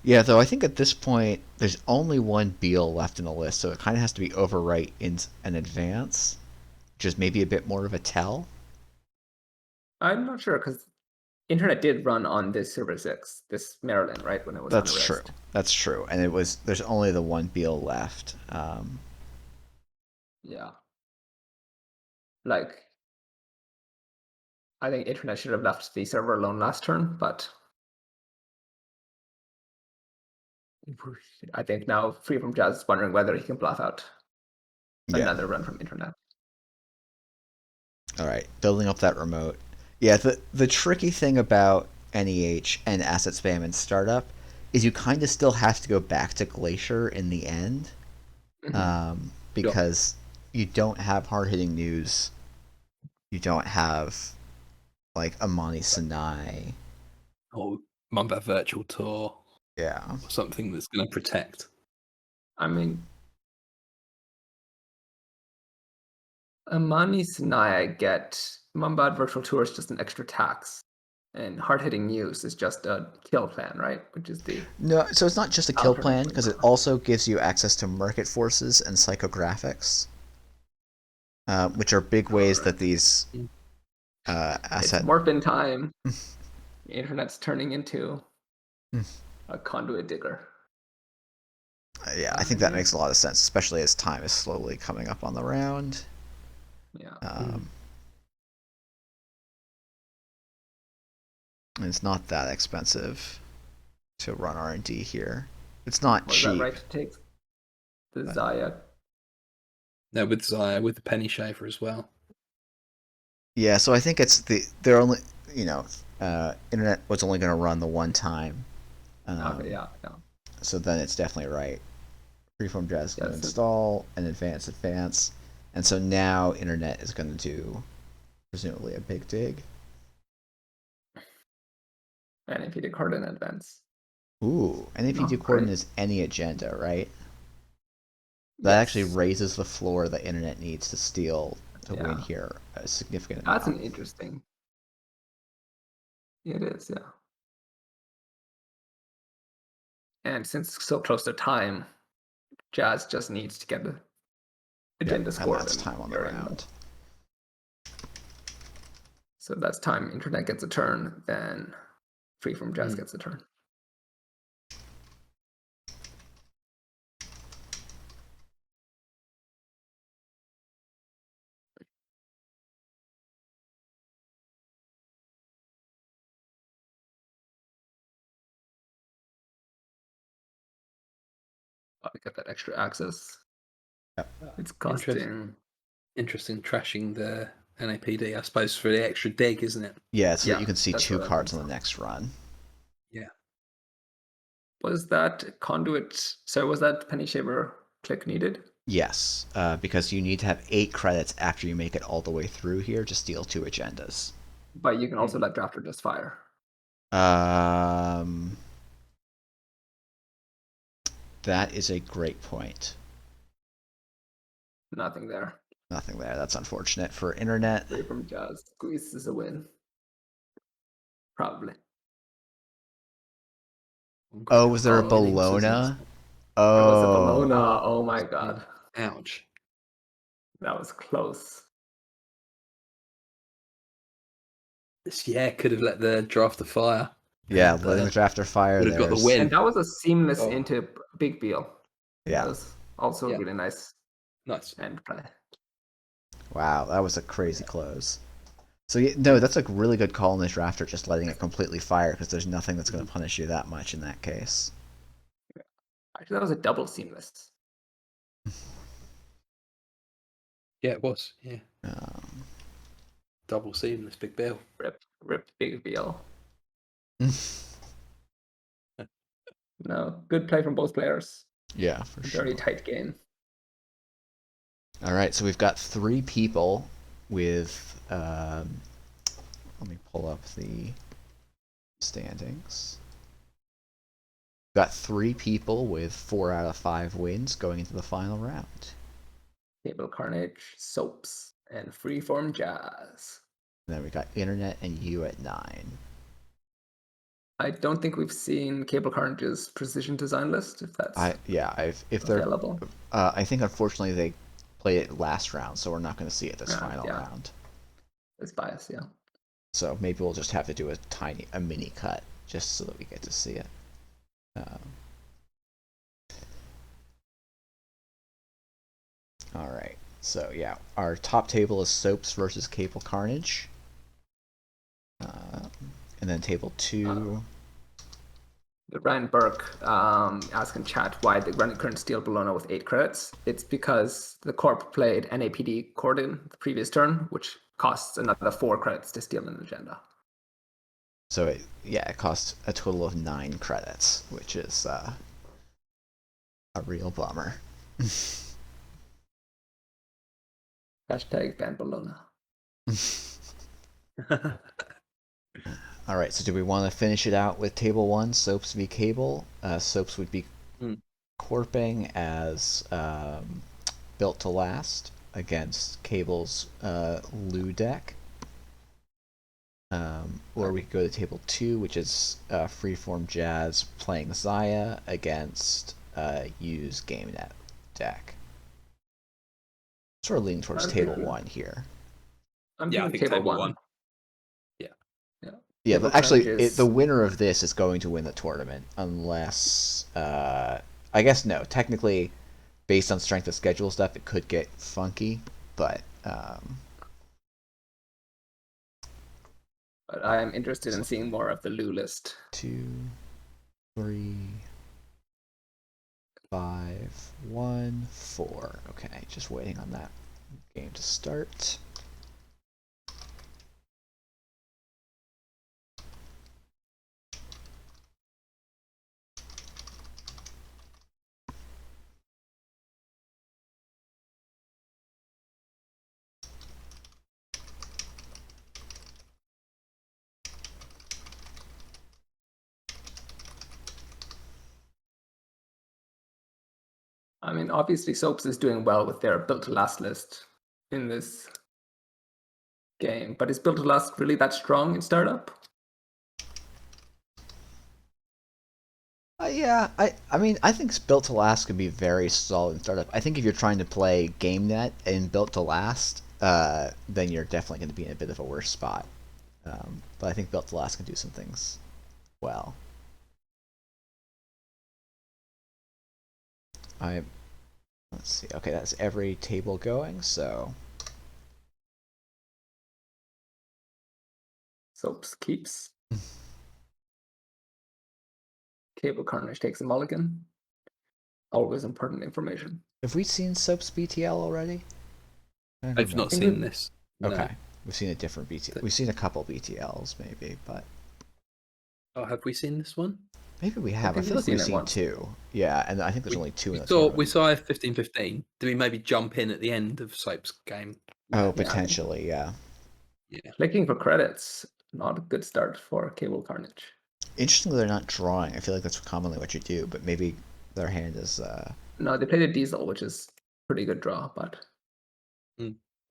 Yeah, though I think at this point there's only one Beal left in the list, so it kind of has to be overwrite in an advance, which is maybe a bit more of a tell. I'm not sure because internet did run on this server 6, this Maryland, right, when it was That's under true. rest. That's true, and there's only the one Beal left. Yeah. Like, I think internet should have left the server alone last turn, but I think now Freeform Jazz is wondering whether he can bluff out another run from internet. All right, building up that remote. Yeah, the tricky thing about NEH and asset spam and startup is you kind of still have to go back to Glacier in the end, because you don't have hard hitting news. You don't have like Amani Sinai. Or Mumbai Virtual Tour. Yeah. Or something that's going to protect. I mean, Amani Sinai, I get. Mumbai Virtual Tour is just an extra tax. And hard-hitting news is just a kill plan, right? Which is the... No, so it's not just a kill Alternate plan, because it also gives you access to market forces and psychographics, which are big ways that these asset... It's morphin time. The internet's turning into a conduit digger. Yeah, I think that makes a lot of sense, especially as time is slowly coming up on the round. Yeah. And it's not that expensive to run R&D here. It's not Was cheap. that right to take the Zahya? No, with Zahya, with the Penny Shaver as well. Yeah, so I think they're only, internet was only going to run the one time. Okay, yeah. So then it's definitely right. Freeform Jazz is going to install and advance. And so now internet is going to do presumably a big dig. And if you did card in advance. Ooh, NAPD coordinate is any agenda, right? That actually raises the floor the internet needs to steal to win here a significant amount. That's an interesting. It is, yeah. And since it's so close to time, Jazz just needs to get the agenda score. And that's time on the round. So that's time internet gets a turn, then Freeform Jazz gets a turn. To get that extra access. Yep. It's costing. Interesting trashing the NAPD, I suppose, for the extra dig, isn't it? Yeah, so that you can see 2 cards on the next run. Yeah. Was that conduit? So was that Penny Shaver click needed? Yes, because you need to have 8 credits after you make it all the way through here to steal 2 agendas. But you can also let Drafter just fire. That is a great point. Nothing there. Nothing there. That's unfortunate for internet. Freeform Jazz squeeze is a win. Probably. Oh, was there a Bologna? Oh, there was a Bologna. Oh my god. Ouch. That was close. Yeah, could have let the drafter fire. Yeah, And, letting the drafter fire. would have got the There's win. And that was a seamless Oh. into Big Beal. yeah. That was also Yeah. really nice Nice. end play. Wow, that was a crazy close. So no, that's a really good call in this drafter, just letting it completely fire because there's nothing that's going to punish you that much in that case. Actually, that was a double seamless. Yeah, it was. Yeah, Um, double seamless Big Bill. Rip Big Beal. No, good play from both players. yeah, for sure. Very tight game. All right, so we've got 3 people with. Let me pull up the standings. Got 3 people with 4 out of 5 wins going into the final round. Cable Carnage, Soaps, and Freeform Jazz. And then we got Internet and you at 9. I don't think we've seen Cable Carnage's precision design list, if that's If they're available. I think unfortunately they played it last round, so we're not going to see it this Ah, final yeah. round. It's bias, yeah. So maybe we'll just have to do a mini cut just so that we get to see it. All right. So yeah, our top table is Soaps versus Cable Carnage, and then table 2. Ryan Burke asked in chat why the running current steal Bologna with 8 credits. It's because the Corp played NAPD Cordon the previous turn, which costs another 4 credits to steal an agenda. So it costs a total of 9 credits, which is a real bummer. Hashtag ban Bologna. All right, so do we want to finish it out with table 1, Soaps v Cable? Soaps would be corping as Built to Last against Cable's Loup deck. Or we could go to table 2, which is Freeform Jazz playing Zahya against U's GameNet deck. Sort of leaning towards table 1 here. I'm Yeah, I thinking think table table 1. one. Yeah, Table but actually, Carnage is- the winner of this is going to win the tournament, unless I guess no. Technically, based on strength of schedule stuff, it could get funky, but But I am interested in seeing more of the Loup list. 2, 3, 5, 1, 4. Okay, just waiting on that game to start. I mean, obviously, Soaps is doing well with their Built to Last list in this game, but is Built to Last really that strong in startup? Yeah, I mean, I think Built to Last could be very solid in startup. I think if you're trying to play GameNet and Built to Last, then you're definitely going to be in a bit of a worse spot. But I think Built to Last can do some things well. Let's see. Okay, that's every table going, so Soaps keeps. Cable Carnage takes a mulligan. Always important information. have we seen Soaps BTL already? I don't I've remember. not seen this. No. Okay, we've seen a different BTL. We've seen a couple BTLs maybe, but Oh, have we seen this one? maybe we have. I think feel like we've we've seen it seen once. 2. Yeah, and I think there's only 2 in the We tournament. saw F15-15. Do we maybe jump in at the end of Soap's game? Oh, potentially, yeah. Yeah. Clicking for credits, not a good start for Cable Carnage. Interestingly, they're not drawing. I feel like that's commonly what you do, but maybe their hand is. No, they played a Diesel, which is pretty good draw, but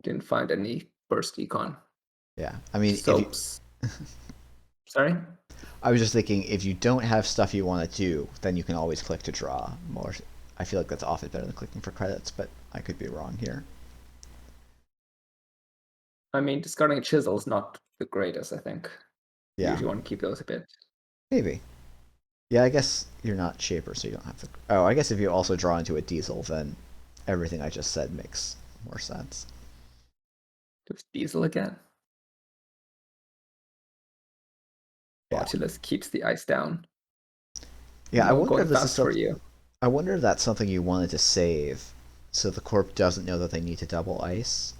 didn't find any burst econ. Yeah, I mean, Soaps. Sorry? I was just thinking, if you don't have stuff you want to do, then you can always click to draw more. I feel like that's often better than clicking for credits, but I could be wrong here. I mean, discarding a chisel is not the greatest, I think. You Yeah, usually want to keep those a bit. maybe. Yeah, I guess you're not Shaper, so you don't have to. Oh, I guess if you also draw into a Diesel, then everything I just said makes more sense. Just Diesel again. Yeah. Botulus keeps the ice down. Yeah, I No wonder going if this is fast for something. you. I wonder if that's something you wanted to save, so the corp doesn't know that they need to double ice.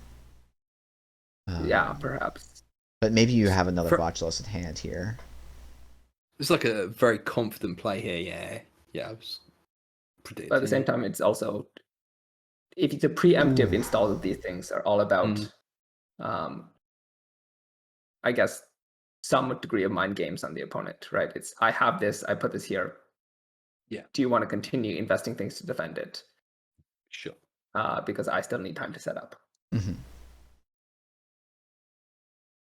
Yeah, Um, perhaps. but maybe you have another For- Botulus in hand here. It's like a very confident play here. Yeah, I was predicting. But at the same time, it's also, if it's a preemptive Ooh. install of these things are all about, I guess, some degree of mind games on the opponent, right? It's, I have this, I put this here. Yeah. Do you want to continue investing things to defend it? Sure. Because I still need time to set up. Mm-hmm.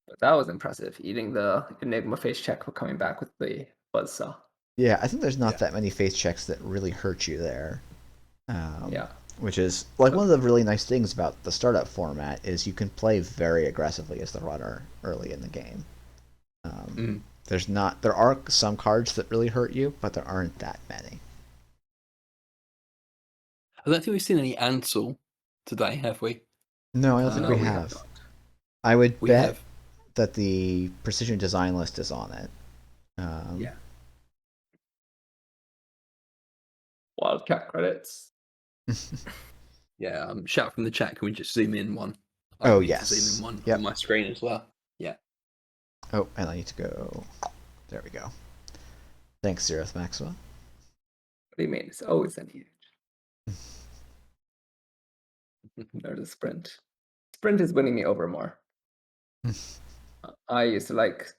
But that was impressive, eating the Enigma face check for coming back with the Buzzsaw. Yeah, I think there's not Yeah. that many face checks that really hurt you there. Yeah. Which is like one of the really nice things about the startup format is you can play very aggressively as the runner early in the game. There are some cards that really hurt you, but there aren't that many. I don't think we've seen any Ansel today, have we? No, I don't think No, we we have. have not. I would We bet have. that the precision design list is on it. Yeah. Wildcat credits. Yeah. Shout from the chat. Can we just zoom in one? Oh, need to yes. zoom in one Yep. on my screen as well. Yeah. Oh, and I need to go. There we go. Thanks, Zeroth Maxima. What do you mean? It's always an huge. There's a sprint. Sprint is winning me over more. I used to like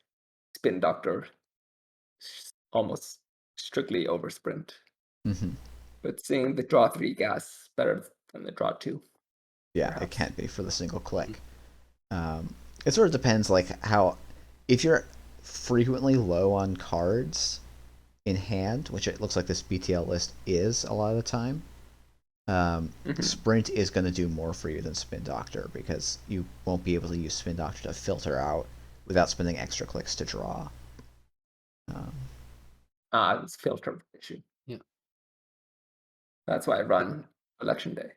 Spin Doctor almost strictly over sprint. Mm-hmm. But seeing the draw 3 gas better than the draw 2. Yeah, it Perhaps. can't be for the single click. It sort of depends, like how if you're frequently low on cards in hand, which it looks like this BTL list is a lot of the time. Sprint is going to do more for you than Spin Doctor because you won't be able to use Spin Doctor to filter out without spending extra clicks to draw. It's a filter issue. Yeah. That's why I run Election Day.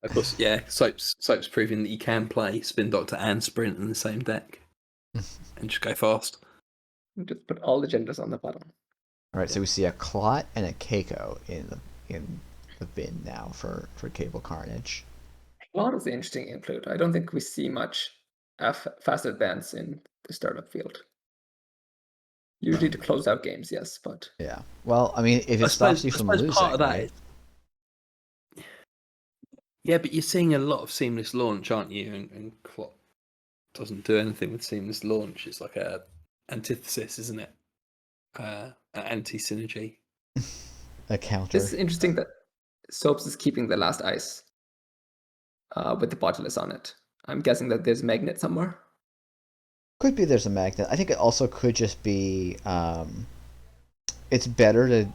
Of course, yeah. Soap's proving that you can play Spin Doctor and Sprint in the same deck, and just go fast. Just put all the genders on the bottom. All right, so we see a Clot and a Keiko in the bin now for Cable Carnage. A lot is an interesting include. I don't think we see much fast advance in the startup field. Usually to close out games, yes, but Yeah. Well, I mean, if it stops you from losing, part of that right? Yeah, but you're seeing a lot of seamless launch, aren't you? And Clot doesn't do anything with seamless launch. It's like a antithesis, isn't it? An anti-synergy. A counter. it's interesting that Soaps is keeping the last ice with the Botulus on it. I'm guessing that there's magnet somewhere. Could be there's a magnet. I think it also could just be it's better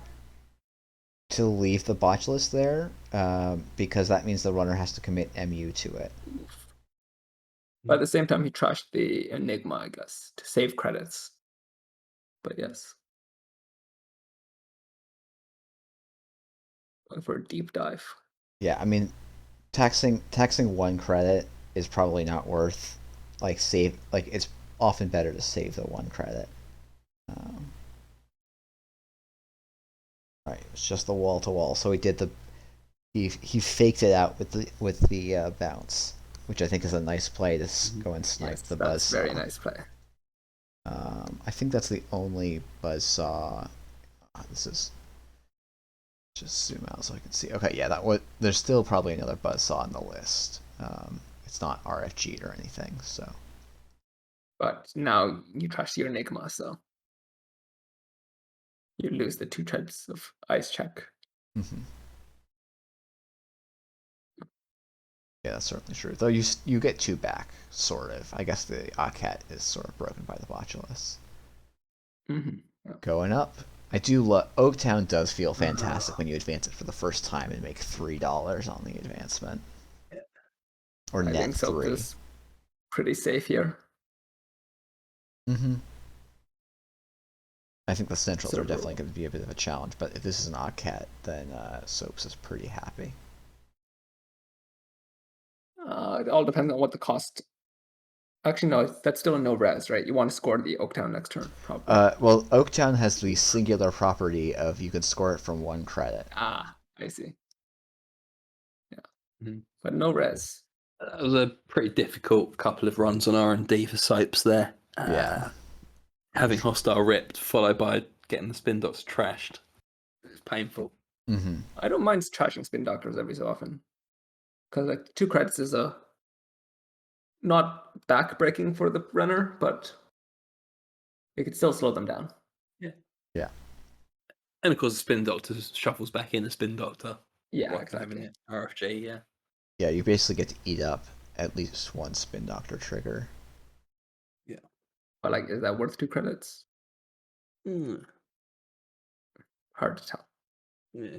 to leave the botchless there because that means the runner has to commit MU to it. But at the same time, he trashed the Enigma, I guess, to save credits. But yes. Going for a deep dive. Yeah, I mean, taxing 1 credit is probably not worth it's often better to save the 1 credit. Right, it's just the wall to wall. So he did he faked it out with the bounce, which I think is a nice play to go and snipe Yes, the that's buzzsaw. very nice play. I think that's the only buzzsaw. This is just zoom out so I can see. Okay, yeah, there's still probably another buzzsaw on the list. It's not RFG'd or anything, so. But now you trash your Enigma, so you lose the 2 types of ice check. Mm-hmm. Yeah, that's certainly true. Though you get 2 back, sort of. I guess the Akat is sort of broken by the Botulus. Yeah. Going up. I do love Oaktown does feel fantastic when you advance it for the first time and make $3 on the advancement. Yeah. Or I net think so, 3. pretty safe here. Mm-hmm. I think the centrals are Server definitely one. going to be a bit of a challenge, but if this is an Oddcat, then Soaps is pretty happy. It all depends on what the cost. Actually, no, that's still a no res, right? You want to score the Oaktown next turn, probably. Well, Oaktown has the singular property of you can score it from 1 credit. I see. Yeah, Mhm. but no res. That was a pretty difficult couple of runs on R&D for Soaps there. Yeah. Having hostile ripped, followed by getting the spin dots trashed. It's painful. Mm-hmm. I don't mind trashing spin doctors every so often, because like 2 credits is a not back-breaking for the runner, but it could still slow them down. Yeah. And of course, the spin doctor shuffles back in the spin doctor. Yeah, Like exactly. having it RFG, yeah. Yeah, you basically get to eat up at least 1 spin doctor trigger. But like, is that worth 2 credits? Mm. Hard to tell. Yeah.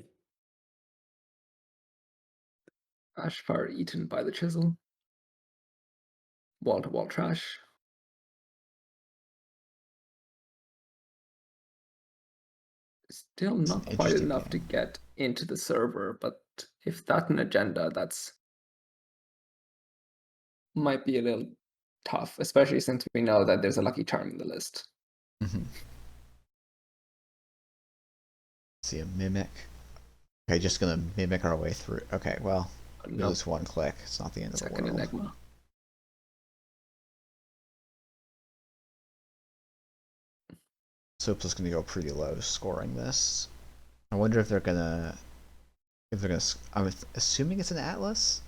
Ashfire eaten by the chisel. Wall-to-wall trash. Still not quite interesting enough to game. get into the server, but if that's an agenda, that's might be a little tough, especially since we know that there's a lucky charm in the list. Mm-hmm. See a mimic. Okay, just gonna mimic our way through. Okay, well, we No, lose 1 click. It's not the end of the second world. enigma. Soaps is gonna go pretty low scoring this. I wonder if they're gonna. I'm assuming it's an Atlas,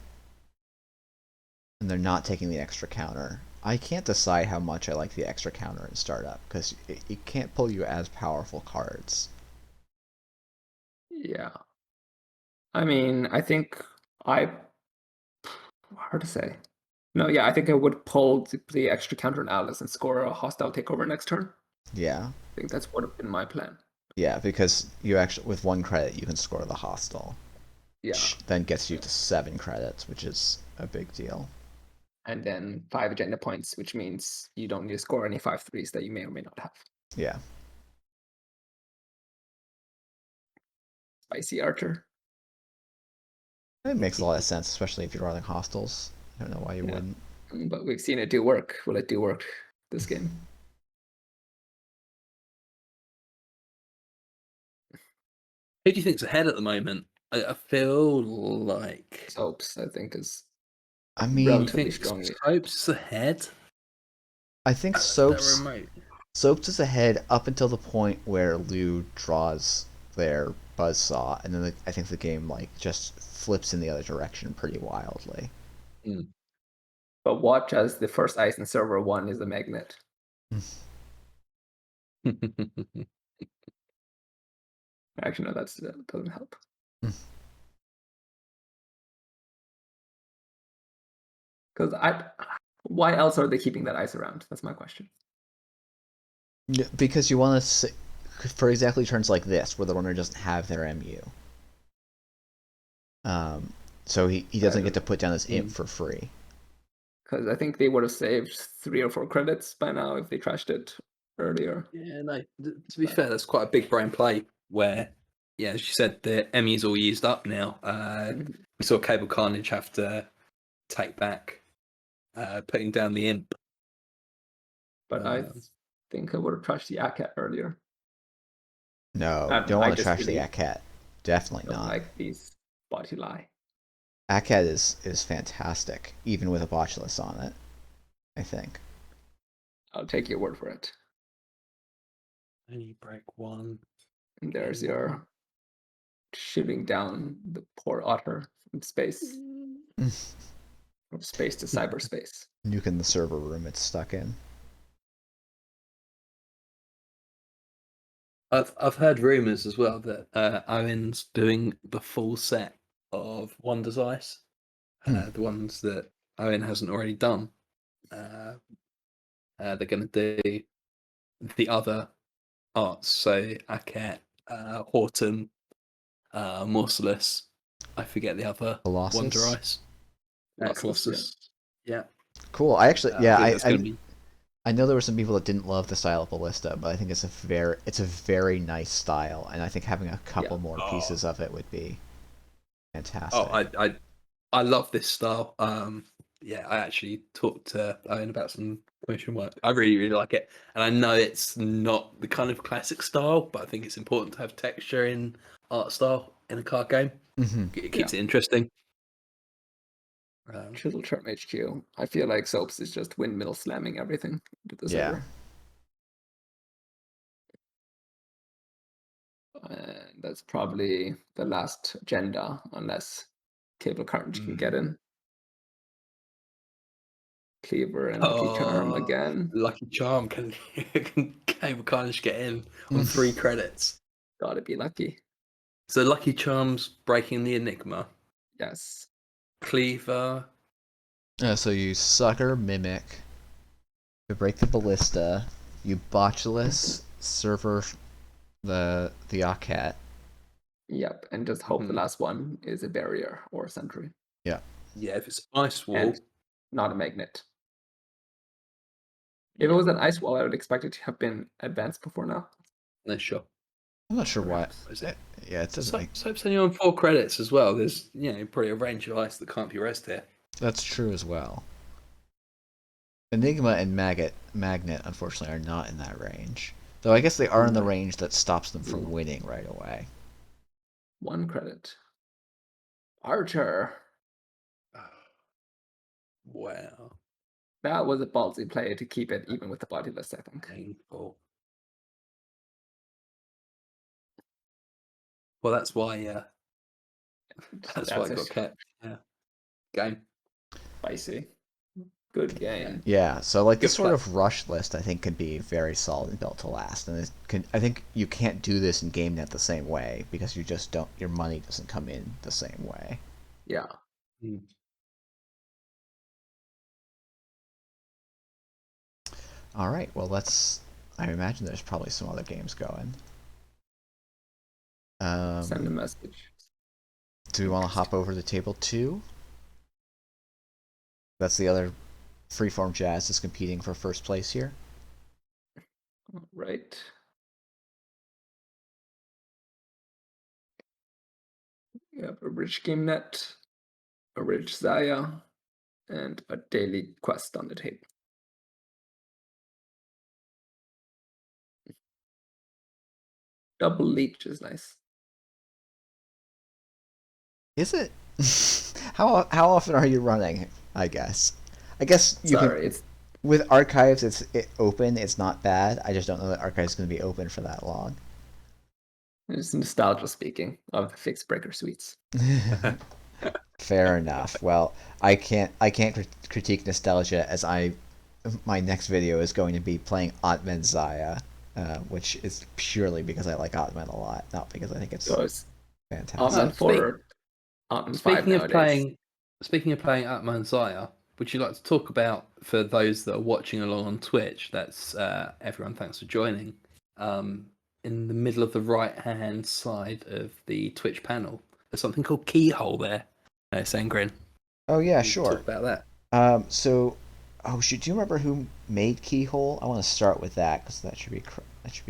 and they're not taking the extra counter. I can't decide how much I like the extra counter in startup because it can't pull you as powerful cards. Yeah. I mean, I think hard to say. No, yeah, I think I would pull the extra counter in Atlas and score a hostile takeover next turn. Yeah, I think that's what would have been my plan. yeah, because you actually with 1 credit you can score the hostile. Yeah. Which then gets you to 7 credits, which is a big deal. And then 5 agenda points, which means you don't need to score any 5/3s that you may or may not have. Yeah. Spicy Archer. It makes a lot of sense, especially if you're running hostiles. I don't know why you Yeah. wouldn't. But we've seen it do work. Will it do work this game? Who do you think's ahead at the moment? I feel like Soaps, I think, is I mean, you relatively think strongly. Soaps ahead. I think The Soaps remote. is ahead up until the point where Loup draws their buzzsaw, and then I think the game like just flips in the other direction pretty wildly. But watch as the first ice in server 1 is a magnet. Actually, no, that doesn't help. Because why else are they keeping that ice around? That's my question. Because you want to, for exactly turns like this, where the runner doesn't have their MU. So he doesn't get to put down his imp for free. Because I think they would have saved 3 or 4 credits by now if they trashed it earlier. Yeah, no. To be fair, that's quite a big brain play. Where, yeah, as you said, the Emmy's all used up now. We saw Cable Carnage have to take back, putting down the imp. But I think I would have trashed the ACAT earlier. No, I don't want to just trash the really ACAT. Definitely don't not. like these body lie. ACAT is fantastic, even with a botchless on it, I think. I'll take your word for it. Only break 1. And there's your shooting down the poor otter from space. From space to cyberspace. Nuking the server room it's stuck in. I've heard rumors as well that Owen's doing the full set of Wonders Ice, the ones that Owen hasn't already done. They're going to do the other arts, so Aket, Horton, Morcelus. I forget the other Colossus? Wonder Ice. Colossus, Colossus. Yeah. Cool. I actually, I think that's going to be. I know there were some people that didn't love the style of Ballista, but I think it's a very nice style, and I think having a couple more pieces of it would be fantastic. Oh, I love this style. Yeah, I actually talked to Owen about some commission work. I really, really like it, and I know it's not the kind of classic style, but I think it's important to have texture in art style in a card game. It keeps it interesting. Chisel Charm HQ. I feel like Soaps is just windmill slamming everything into the server. And that's probably the last agenda, unless Cable Carnage can get in. Cleaver and Lucky Charm again. Lucky Charm can Cable Carnage get in on 3 credits. Gotta be lucky. So Lucky Charm's breaking the Enigma. Yes. Cleaver. So you Sucker, Mimic, to break the Ballista, you Botulus, Server the Aket. Yep, and just hope the last one is a barrier or a sentry. Yeah. Yeah, if it's Ice Wall. And not a magnet. If it was an Ice Wall, I would expect it to have been advanced before now. No, sure. I'm not sure why. Is it? Yeah, it doesn't make... Soap's only on 4 credits as well. There's, probably a range of ice that can't be rest here. That's true as well. Enigma and Magnet, unfortunately, are not in that range. Though I guess they are in the range that stops them from winning right away. 1 credit. Archer. Wow. That was a ballsy play to keep it even with the body list, I think. Painful. Well, that's why. That's why I got kept. Yeah. Game. Spicy. Good game. Yeah, so like this sort of rush list, I think, can be very solid and built to last, and I think you can't do this in GameNet the same way because you just don't. Your money doesn't come in the same way. Yeah. All right. Well, I imagine there's probably some other games going. Send a message. Do we want to hop over to table 2? That's the other Freeform Jazz is competing for first place here. All right. We have a rich GameNet, a rich Zahya, and a daily quest on the table. Double leech is nice. Is it? How often are you running? I guess you can. With archives, it's open. It's not bad. I just don't know that archives is going to be open for that long. It's nostalgia speaking of the fixed breaker suites. Fair enough. Well, I can't critique nostalgia as my next video is going to be playing Atman Zaya, which is purely because I like Atman a lot, not because I think it's fantastic. Speaking of playing Atman Zaya, would you like to talk about, for those that are watching along on Twitch, that's everyone, thanks for joining, in the middle of the right-hand side of the Twitch panel, there's something called Keyhole there, Sangrin. Oh yeah, sure. Talk about that. Do you remember who made Keyhole? I want to start with that, because that should be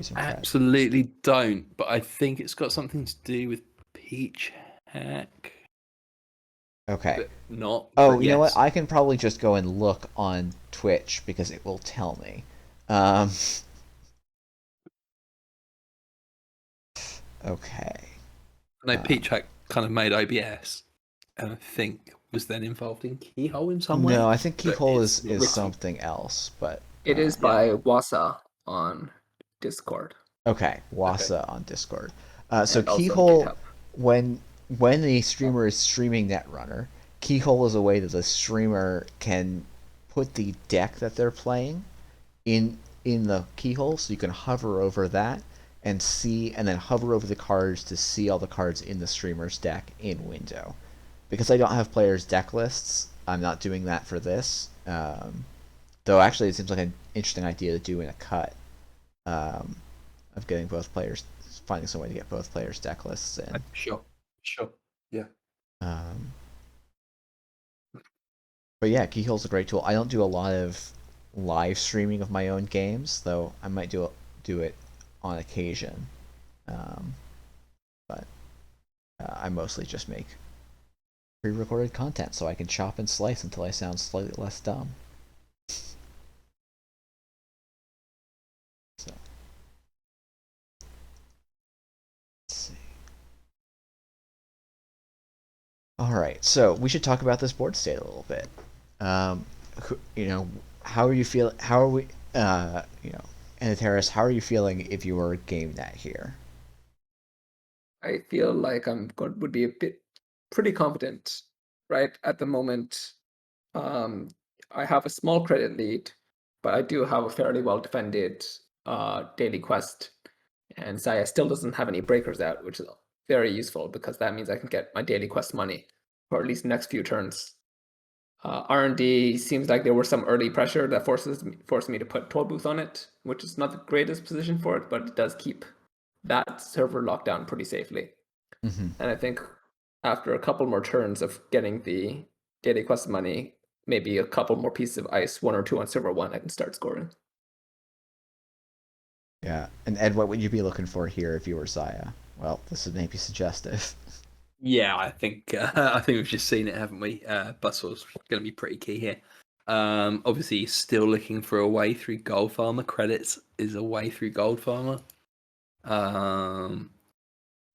some credit. Absolutely don't, but I think it's got something to do with Peach Hack. Okay. But not. Oh, you know what? I can probably just go and look on Twitch because it will tell me. Okay. I know Peach Hack kind of made OBS, and I think was then involved in Keyhole in some way. No, I think Keyhole is something else, but it is by Wasa on Discord. Okay, Wasa on Discord. So Keyhole, when the streamer is streaming Netrunner, Keyhole is a way that the streamer can put the deck that they're playing in the keyhole, so you can hover over that and then hover over the cards to see all the cards in the streamer's deck in window. Because I don't have players' deck lists, I'm not doing that for this. Though actually it seems like an interesting idea to do in a cut, of getting both players, finding some way to get both players' deck lists in. Sure, yeah. But yeah, Keyhole's a great tool. I don't do a lot of live streaming of my own games, though I might do it on occasion. Um, but I mostly just make pre-recorded content so I can chop and slice until I sound slightly less dumb. So, let's see. All right, so we should talk about this board state a little bit. You know, how are you feel? How are we? You know, Eniteris, how are you feeling if you were GameNet here? I feel like would be a bit pretty confident right at the moment. Um, I have a small credit lead, but I do have a fairly well defended daily quest, and Zahya still doesn't have any breakers out, which is very useful because that means I can get my daily quest money for at least the next few turns. R&D seems like there was some early pressure that forced me to put Toll Booth on it, which is not the greatest position for it, but it does keep that server locked down pretty safely. Mm-hmm. And I think after a couple more turns of getting the daily quest money, maybe a couple more pieces of ice, 1 or 2 on server 1, I can start scoring. Yeah, and Ed, what would you be looking for here if you were Zahya? Well, this is maybe suggestive. Yeah, I think we've just seen it, haven't we? Bustle's going to be pretty key here. Obviously, still looking for a way through Gold Farmer. Credits is a way through Gold Farmer.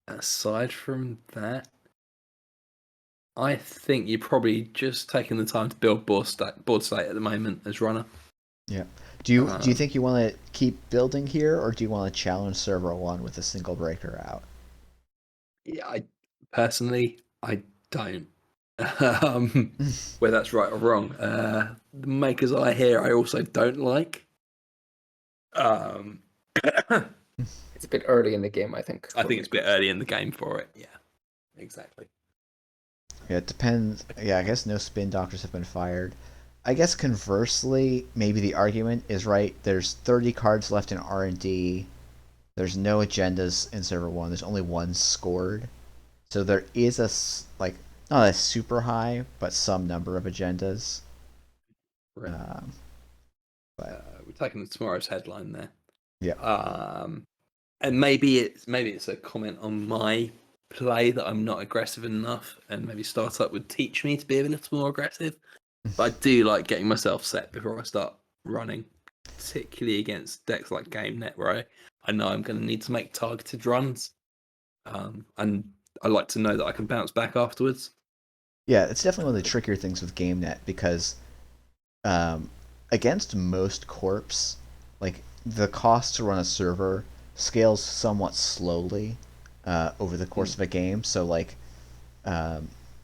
Aside from that, I think you're probably just taking the time to build board state at the moment as runner. Yeah. Do you think you want to keep building here, or do you want to challenge server 1 with a single breaker out? Yeah, I don't. Whether that's right or wrong. The makers I hear, I also don't like. It's a bit early in the game, I think. I think it's a bit early in the game for it. Yeah, exactly. Yeah, it depends. Yeah, I guess no spin doctors have been fired. I guess conversely, maybe the argument is right. There's 30 cards left in R&D. There's no agendas in server 1. There's only 1 scored. So there is like not a super high, but some number of agendas. Right. But We're taking the tomorrow's headline there. yeah. And maybe it's a comment on my play that I'm not aggressive enough, and maybe startup would teach me to be a little more aggressive. But I do like getting myself set before I start running, particularly against decks like GameNet, where I know I'm going to need to make targeted runs, and I like to know that I can bounce back afterwards. Yeah, it's definitely one of the trickier things with GameNet because against most corps, like the cost to run a server scales somewhat slowly over the course of a game. So like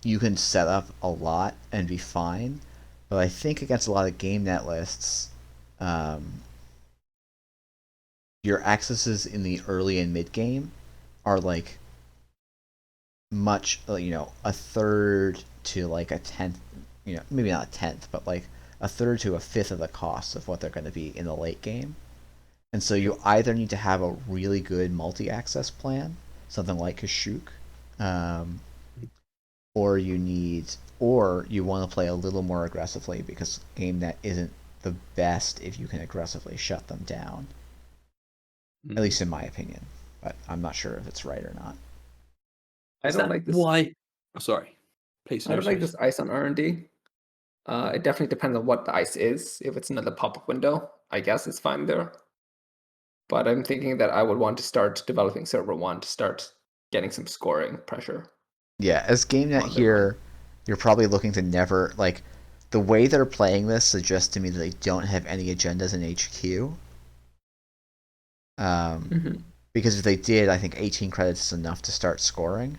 you can set up a lot and be fine, but I think against a lot of GameNet lists, your accesses in the early and mid game are like much, a third to like a tenth, maybe not a tenth, but like a third to a fifth of the cost of what they're going to be in the late game. And so you either need to have a really good multi-access plan, something like Kashuk, or you want to play a little more aggressively because GameNet isn't the best if you can aggressively shut them down. At least in my opinion, but I'm not sure if it's right or not. I don't like this. Why? Oh, sorry. Please. I don't like this ice on R&D. It definitely depends on what the ice is. If it's another pop-up window, I guess it's fine there. But I'm thinking that I would want to start developing server 1 to start getting some scoring pressure. Yeah, as GameNet here, you're probably looking to never, like, the way they're playing this suggests to me that they don't have any agendas in HQ. Because if they did, I think 18 credits is enough to start scoring.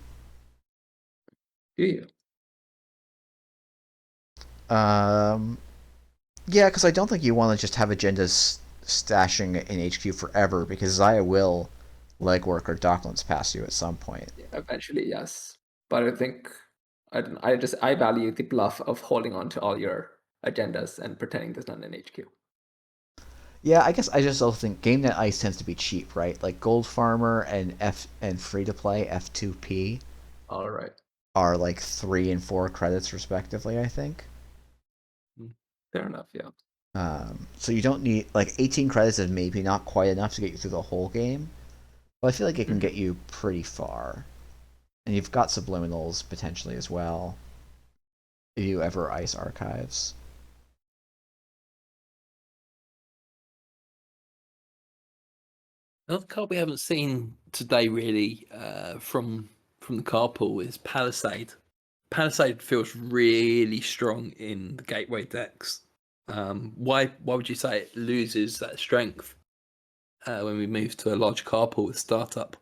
Do you? Yeah, because I don't think you want to just have agendas stashing in HQ forever, because Zahya will legwork or Docklands pass you at some point. Yeah, eventually, yes. But I think I value the bluff of holding on to all your agendas and pretending there's none in HQ. Yeah, I guess I just also think GameNet Ice tends to be cheap, right? Like Gold Farmer and free to play F2P. All right. Are like 3 and 4 credits respectively, I think. Fair enough. Yeah. So you don't need like 18 credits is maybe not quite enough to get you through the whole game, but I feel like it can get you pretty far. And you've got subliminals potentially as well. If you ever ice archives. Another card we haven't seen today really from the card pool is Palisade. Palisade feels really strong in the gateway decks. Why would you say it loses that strength when we move to a large card pool with startup?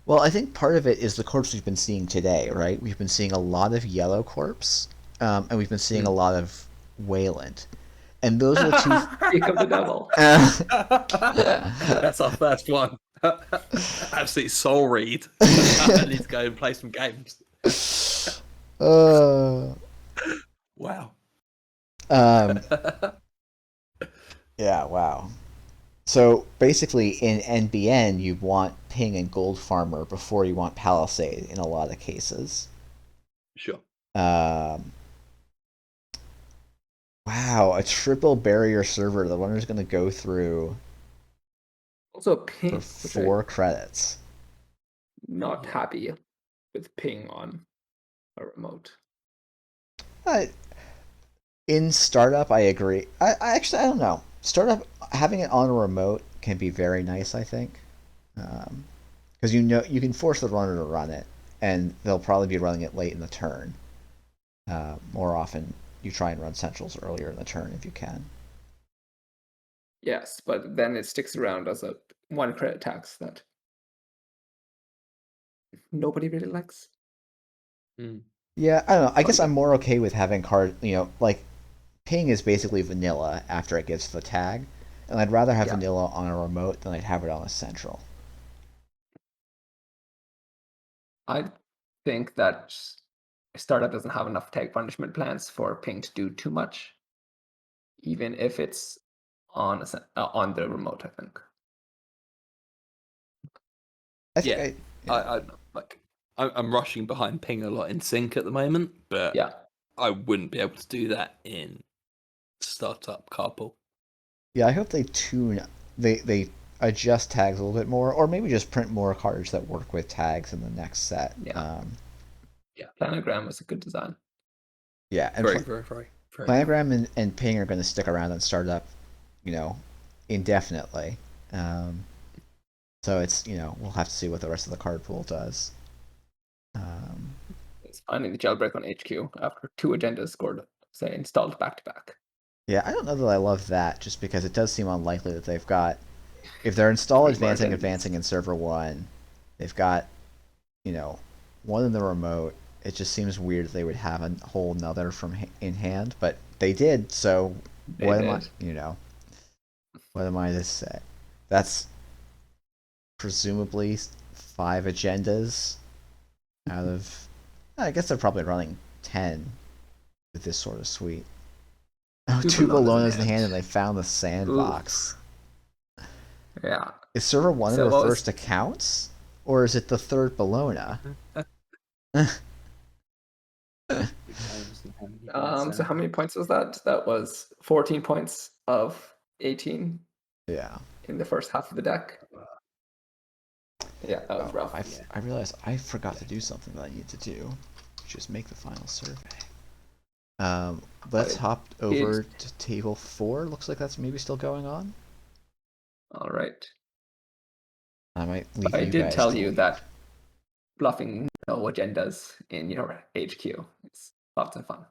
Well, I think part of it is the corpse we've been seeing today, right? We've been seeing a lot of yellow corpse, and we've been seeing a lot of Wayland. And those are the two. Speak of the devil. That's our first one. Absolute soul read. I need to go and play some games. Wow. Yeah, wow. So basically, in NBN, you want Ping and Gold Farmer before you want Palisade in a lot of cases. Sure. Wow, a triple barrier server. The runner's going to go through Also, ping. for 4 credits. Not happy with ping on a remote. In startup, I agree. I actually, I don't know. Startup, having it on a remote can be very nice, I think. Because you can force the runner to run it, and they'll probably be running it late in the turn. More often, you try and run centrals earlier in the turn if you can. Yes, but then it sticks around as a 1 credit tax that nobody really likes. Yeah, I don't know. I guess I'm more okay with having card, like Ping is basically vanilla after it gets the tag, and I'd rather have vanilla on a remote than I'd have it on a central. I think that startup doesn't have enough tag punishment plans for ping to do too much, even if it's on the remote. I think. I think I'm rushing behind Ping a lot in sync at the moment, but Yeah. I wouldn't be able to do that in startup carpool. Yeah, I hope they they adjust tags a little bit more, or maybe just print more cards that work with tags in the next set. Yeah. Planogram was a good design. Yeah, and Very. Planogram and Ping are going to stick around and start up, indefinitely. So it's we'll have to see what the rest of the card pool does. It's finding the jailbreak on HQ after 2 agendas scored, say, installed back to back. Yeah, I don't know that I love that, just because it does seem unlikely that they've got, if they're install advancing in server 1, they've got, one in the remote. It just seems weird that they would have a whole nother in hand, but they did. So what am I to say? That's presumably 5 agendas out of. I guess they're probably running 10 with this sort of suite. Oh, 2 Bolognas in hand, and they found the sandbox. Oof. Yeah. Is server 1 in reverse to counts? Or is it the 3rd Bologna? So how many points was that? That was 14 points of 18. Yeah. In the first half of the deck. Yeah, that was rough. I realized I forgot to do something that I need to do, which is make the final survey. Let's hop over to table 4. Looks like that's maybe still going on. All right. I might leave I you did guys tell to you leave. that bluffing no agendas in your HQ. It's lots of fun.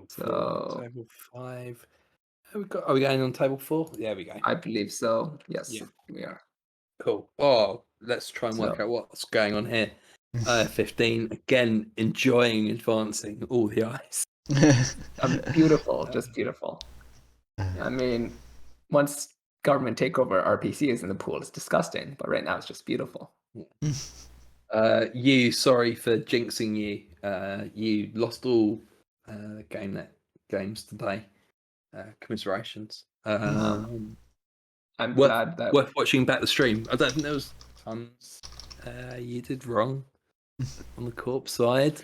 So table 5. Are we going on table 4? Yeah, we go. I believe so. Yes, we are. Cool. Oh, let's try and work out what's going on here. 15 again, enjoying advancing all the ice. Beautiful, just beautiful. I mean, once government takeover RPC is in the pool, it's disgusting. But right now, it's just beautiful. Sorry for jinxing you. You lost all GameNet games today. Commiserations. I'm glad that worth watching back the stream. I don't think there was tons You did wrong on the corp side.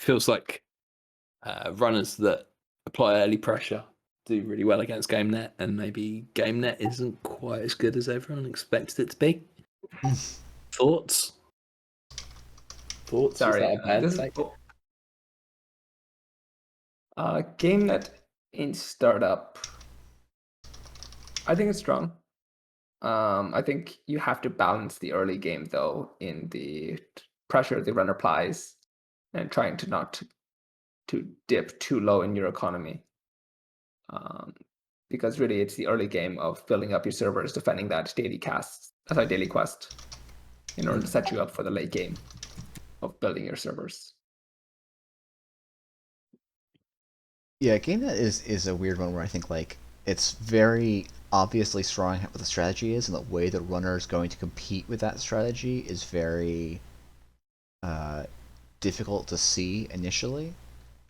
Feels like runners that apply early pressure do really well against GameNet, and maybe GameNet isn't quite as good as everyone expected it to be. Thoughts? Thoughts? Sorry, Was that a bad this is take? GameNet in startup. I think it's strong. I think you have to balance the early game though in the pressure the runner applies and trying to not to dip too low in your economy. Because really it's the early game of building up your servers, defending that daily quest in order to set you up for the late game of building your servers. Yeah, GameNet is a weird one where I think like it's very obviously strong what the strategy is, and the way the runner is going to compete with that strategy is very difficult to see initially.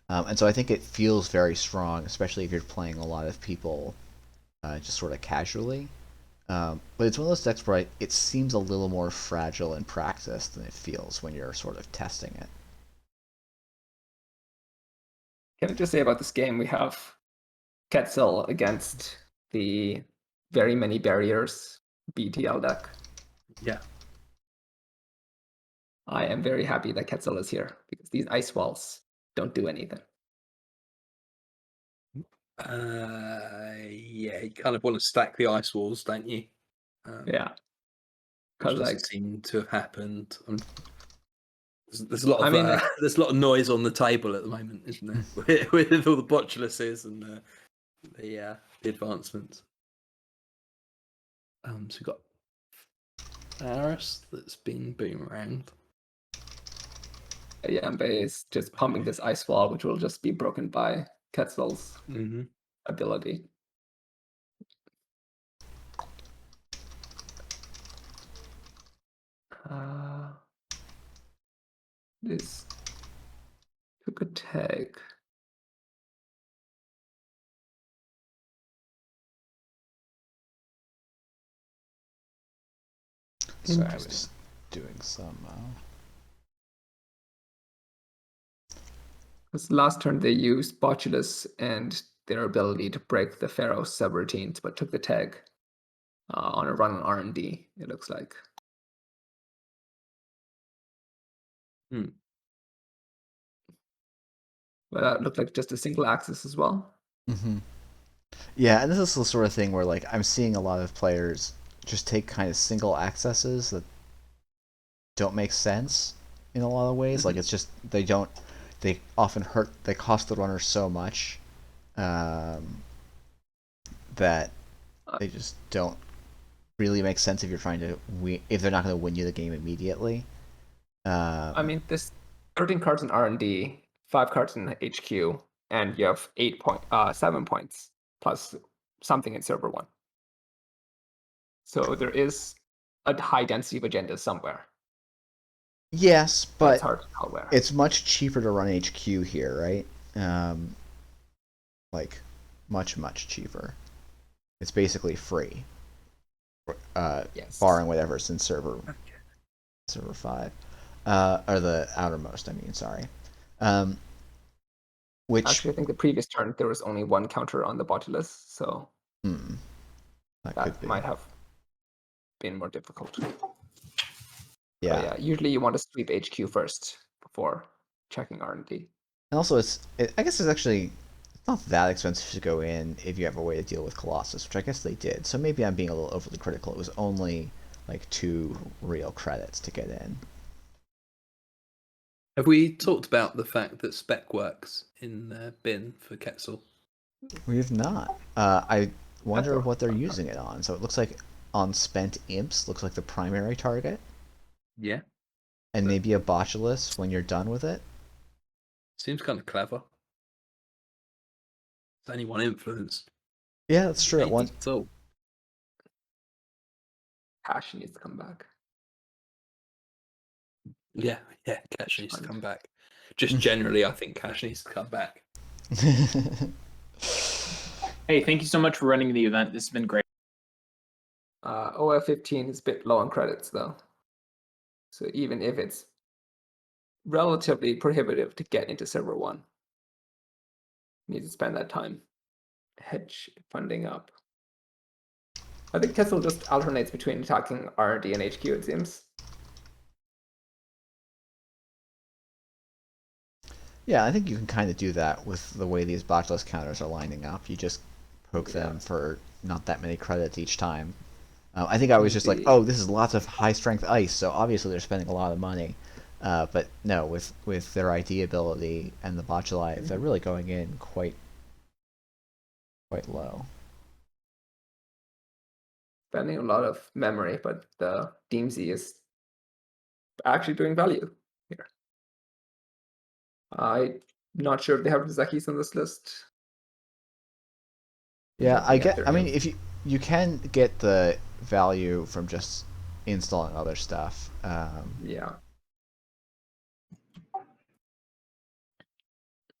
And so I think it feels very strong, especially if you're playing a lot of people just sort of casually. But it's one of those decks where it seems a little more fragile in practice than it feels when you're sort of testing it. Can I just say about this game, we have Quetzal against the very many barriers BTL deck. Yeah. I am very happy that Quetzal is here because these ice walls don't do anything. Yeah, you kind of want to stack the ice walls, don't you? Yeah. Which Because doesn't seem to have happened. There's a lot of I mean, there's a lot of noise on the table at the moment, isn't there? with all the botuluses and the advancements. So we've got Aris that's been boomeranged. Yambe is just pumping this ice wall, which will just be broken by Quetzal's ability. This took a tag. Sorry, I was doing some. Because last turn they used Botulus and their ability to break the Pharaoh subroutines, but took the tag on a run on R&D, it looks like. But that looked like just a single axis as well. Yeah, and this is the sort of thing where like I'm seeing a lot of players just take kind of single accesses that don't make sense in a lot of ways. Like it's just they often they cost the runner so much that they just don't really make sense if you're trying to if they're not going to win you the game immediately. I mean, this 13 cards in R&D, 5 cards in HQ, and you have 7 points plus something in server 1. So there is a high density of agendas somewhere. Yes, but it's hard to tell where. It's much cheaper to run HQ here, right? Like much cheaper. It's basically free. Yes. Barring whatever's in server 5. Or the outermost, I mean, sorry. Which actually, I think the previous turn there was only 1 counter on the Botulus, so that might have been more difficult. Yeah. But yeah, usually you want to sweep HQ first before checking R&D. And also, I guess it's not that expensive to go in if you have a way to deal with Colossus, which I guess they did. So maybe I'm being a little overly critical. It was only like 2 real credits to get in. Have we talked about the fact that spec works in bin for Quetzal? We have not. I wonder what they're using it on. So it looks like on spent imps looks like the primary target. Yeah. And maybe a Botulus when you're done with it. Seems kind of clever. It's only 1 influence. Yeah, that's true. At one. Cash needs to come back. Yeah, Cash needs to come back. Just generally, I think Cash needs to come back. Hey, thank you so much for running the event. This has been great. OF15 is a bit low on credits though. So even if it's relatively prohibitive to get into server 1, you need to spend that time hedge funding up. I think Kessel just alternates between attacking R&D and HQ, it seems. Yeah, I think you can kind of do that with the way these botchless counters are lining up. You just poke them for not that many credits each time. I think I was just like, oh, this is lots of high strength ice, so obviously they're spending a lot of money. But no, with their ID ability and the botchalife, they're really going in quite low. Spending a lot of memory, but the DMZ is actually doing value here. I'm not sure if they have Zakis on this list. Yeah, I mean, if you can get the value from just installing other stuff. Yeah.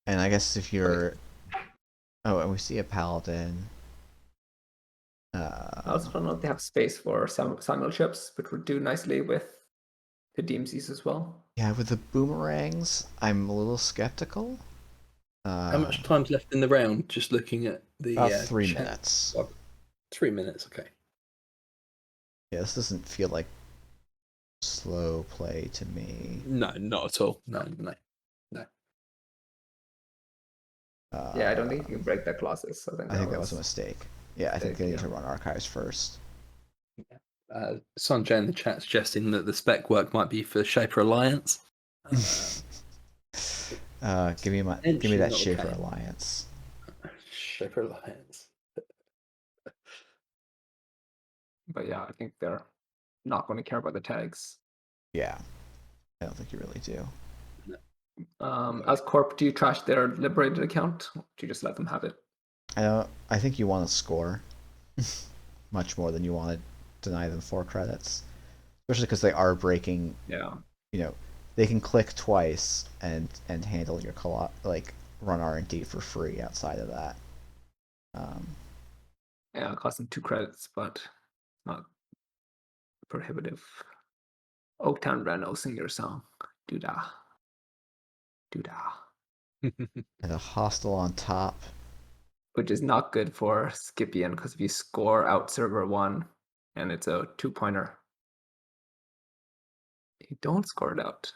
And I guess if you're, and we see a paladin. I also don't know if they have space for simul chips, but would do nicely with the DMZs as well. Yeah, with the boomerangs, I'm a little skeptical. How much time's left in the round? Just looking at the about 3 minutes. 3 minutes, okay. Yeah, this doesn't feel like slow play to me. No, not at all. No. Yeah, I don't think you can break the clauses. I think that was a mistake. Yeah, I think they need to run archives first. Sanjay in the chat suggesting that the spec work might be for Shaper Alliance. Give me that Shaper Alliance. Shaper Alliance. But yeah, I think they're not going to care about the tags. Yeah, I don't think you really do. As Corp, do you trash their liberated account? Or do you just let them have it? I think you want to score much more than you want to deny them 4 credits, especially because they are breaking. Yeah. You know, they can click twice and handle your run R&D for free outside of that. Yeah, it costs them 2 credits, but not prohibitive. Oaktown Reno, sing your song. Doodah. Doodah. And a hostile on top. Which is not good for Scipion, because if you score out server 1 and it's a 2-pointer, you don't score it out.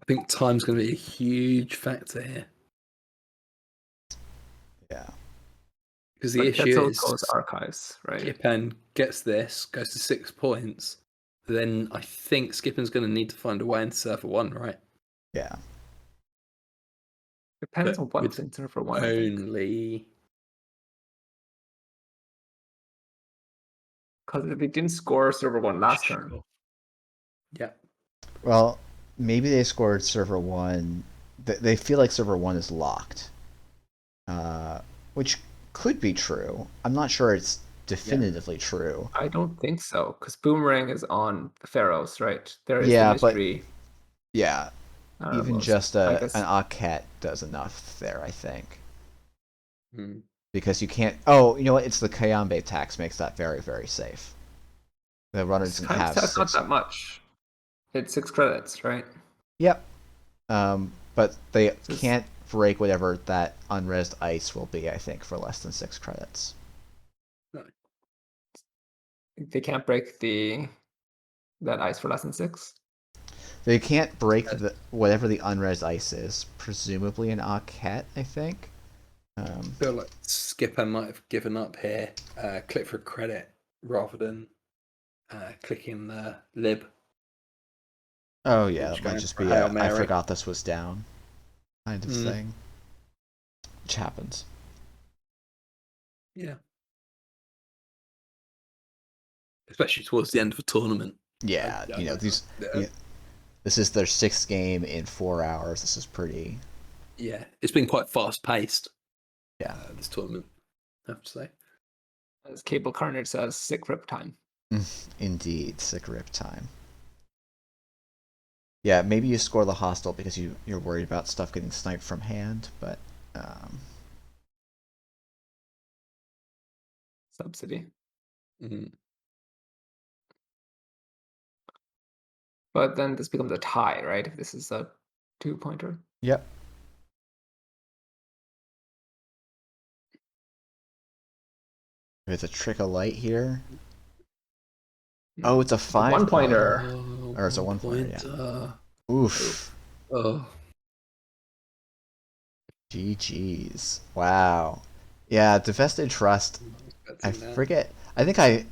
I think time's going to be a huge factor here. Yeah. Because the issue is goes archives, right? Skippen gets this, goes to 6 points. Then I think Skippen's going to need to find a way into server 1, right? Yeah. Depends on what's in server 1. Only. Because if he didn't score server 1 last turn. Yeah. Well, maybe they scored server 1. They feel like server 1 is locked. Which could be true. I'm not sure it's definitively true. I don't think so, because Boomerang is on the Pharaohs, right? There is the mystery. But yeah, even just an Aket does enough there, I think. Because you can't. Oh, you know what? It's the Kayambe tax makes that very, very safe. The runner doesn't have. That's not that much. It's 6 credits, right? Yep. But they can't break whatever that unresed ice will be, I think, for less than 6 credits. No. They can't break that ice for less than 6? They can't break whatever the unresed ice is, presumably an Aket, I think. I feel like Skipper might have given up here. Click for credit rather than clicking the lib. Oh yeah, that might just be I forgot this was down kind of thing. Which happens. Yeah. Especially towards the end of a tournament. Yeah, this is their 6th game in 4 hours. This is pretty. Yeah, it's been quite fast paced. Yeah, this tournament, I have to say. As Cable Carnage says, sick rip time. Indeed, sick rip time. Yeah, maybe you score the hostile because you're worried about stuff getting sniped from hand, but Subsidy. But then this becomes a tie, right? If this is a 2-pointer. Yep. There's a trick of light here. Oh, it's a 5-pointer. 1-pointer. Or it's a 1-pointer, yeah. Oof. Oh. GG's. Wow. Yeah, Divested Trust. I forget. I think I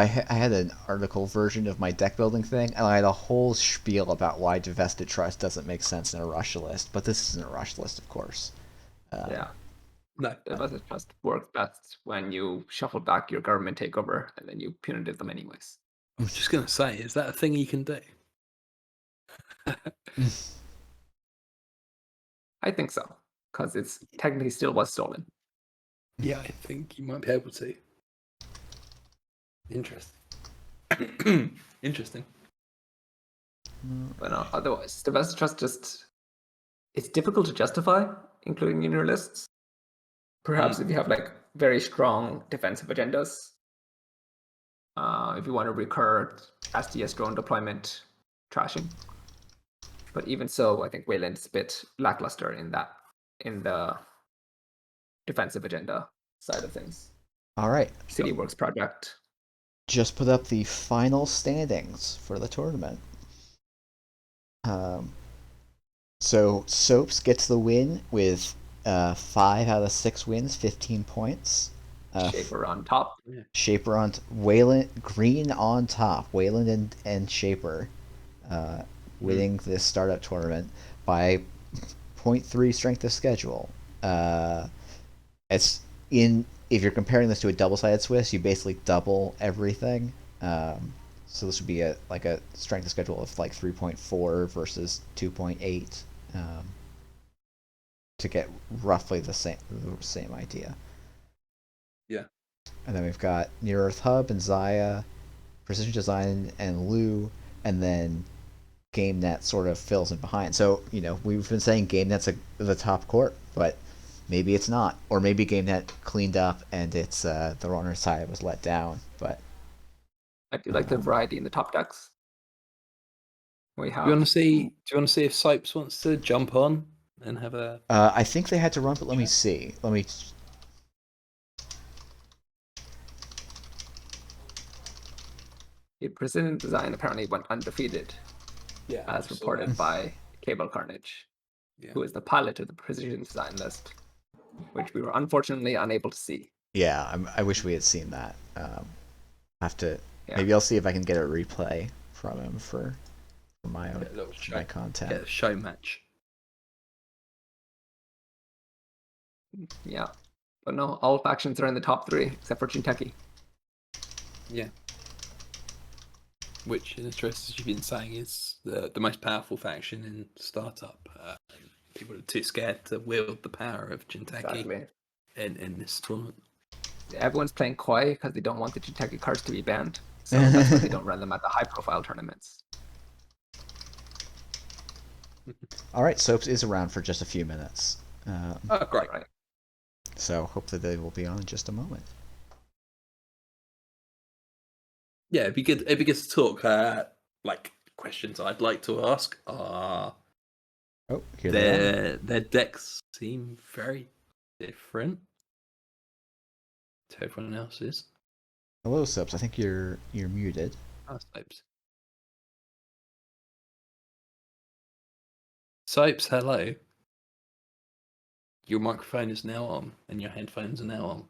had an article version of my deck building thing, and I had a whole spiel about why Divested Trust doesn't make sense in a rush list, but this isn't a rush list, of course. Yeah. No. Divested Trust works best when you shuffle back your government takeover and then you punitive them anyways. I was just going to say, is that a thing you can do? I think so, because it's technically still was stolen. Yeah, I think you might be able to. Interesting. Interesting. But no, otherwise, Divested Trust it's difficult to justify including in your lists. Perhaps if you have like very strong defensive agendas. If you want to recur SDS drone deployment trashing. But even so, I think Wayland is a bit lackluster in the defensive agenda side of things. All right. City Works project. Just put up the final standings for the tournament. So Soaps gets the win with 5 out of 6 wins, 15 points. Shaper on top. Shaper on Wayland, Green on top. Wayland and Shaper winning this startup tournament by 0.3 strength of schedule. If you're comparing this to a double-sided Swiss, you basically double everything. So this would be a strength of schedule of like 3.4 versus 2.8 to get roughly the same idea. Yeah. And then we've got Near Earth Hub and Zahya, Precision Design and Loup, and then GameNet sort of fills in behind. So, we've been saying GameNet's the top court, but maybe it's not. Or maybe GameNet cleaned up and it's the runner side was let down. But I do like the variety in the top decks. We have. Do you want to see if Sipes wants to jump on and have a? I think they had to run, but let me see. Precision Design apparently went undefeated, as reported by Cable Carnage, who is the pilot of the Precision Design list, which we were unfortunately unable to see. Yeah, I wish we had seen that. Maybe I'll see if I can get a replay from him for my own my content. Yeah, show match. Yeah, but no, all factions are in the top 3 except for Jinteki. Yeah. Which, in interest, as you've been saying, is the most powerful faction in startup. People are too scared to wield the power of Jinteki in this tournament. Everyone's playing coy because they don't want the Jinteki cards to be banned. So that's why they don't run them at the high-profile tournaments. All right, Soaps is around for just a few minutes. Oh, great. Right. So hopefully they will be on in just a moment. Yeah, it'd be good to talk. Questions I'd like to ask are. Their decks seem very different to everyone else's. Hello, Soaps. I think you're muted. Soaps. Soaps, hello. Your microphone is now on, and your headphones are now on.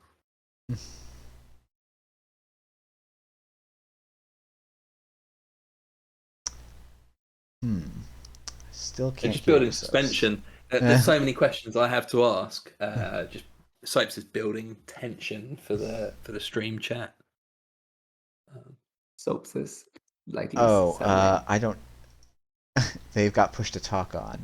Still can't. Just building suspension. There's so many questions I have to ask. Just Soaps is building tension for the stream chat. Soaps is likely. I don't. They've got push to talk on.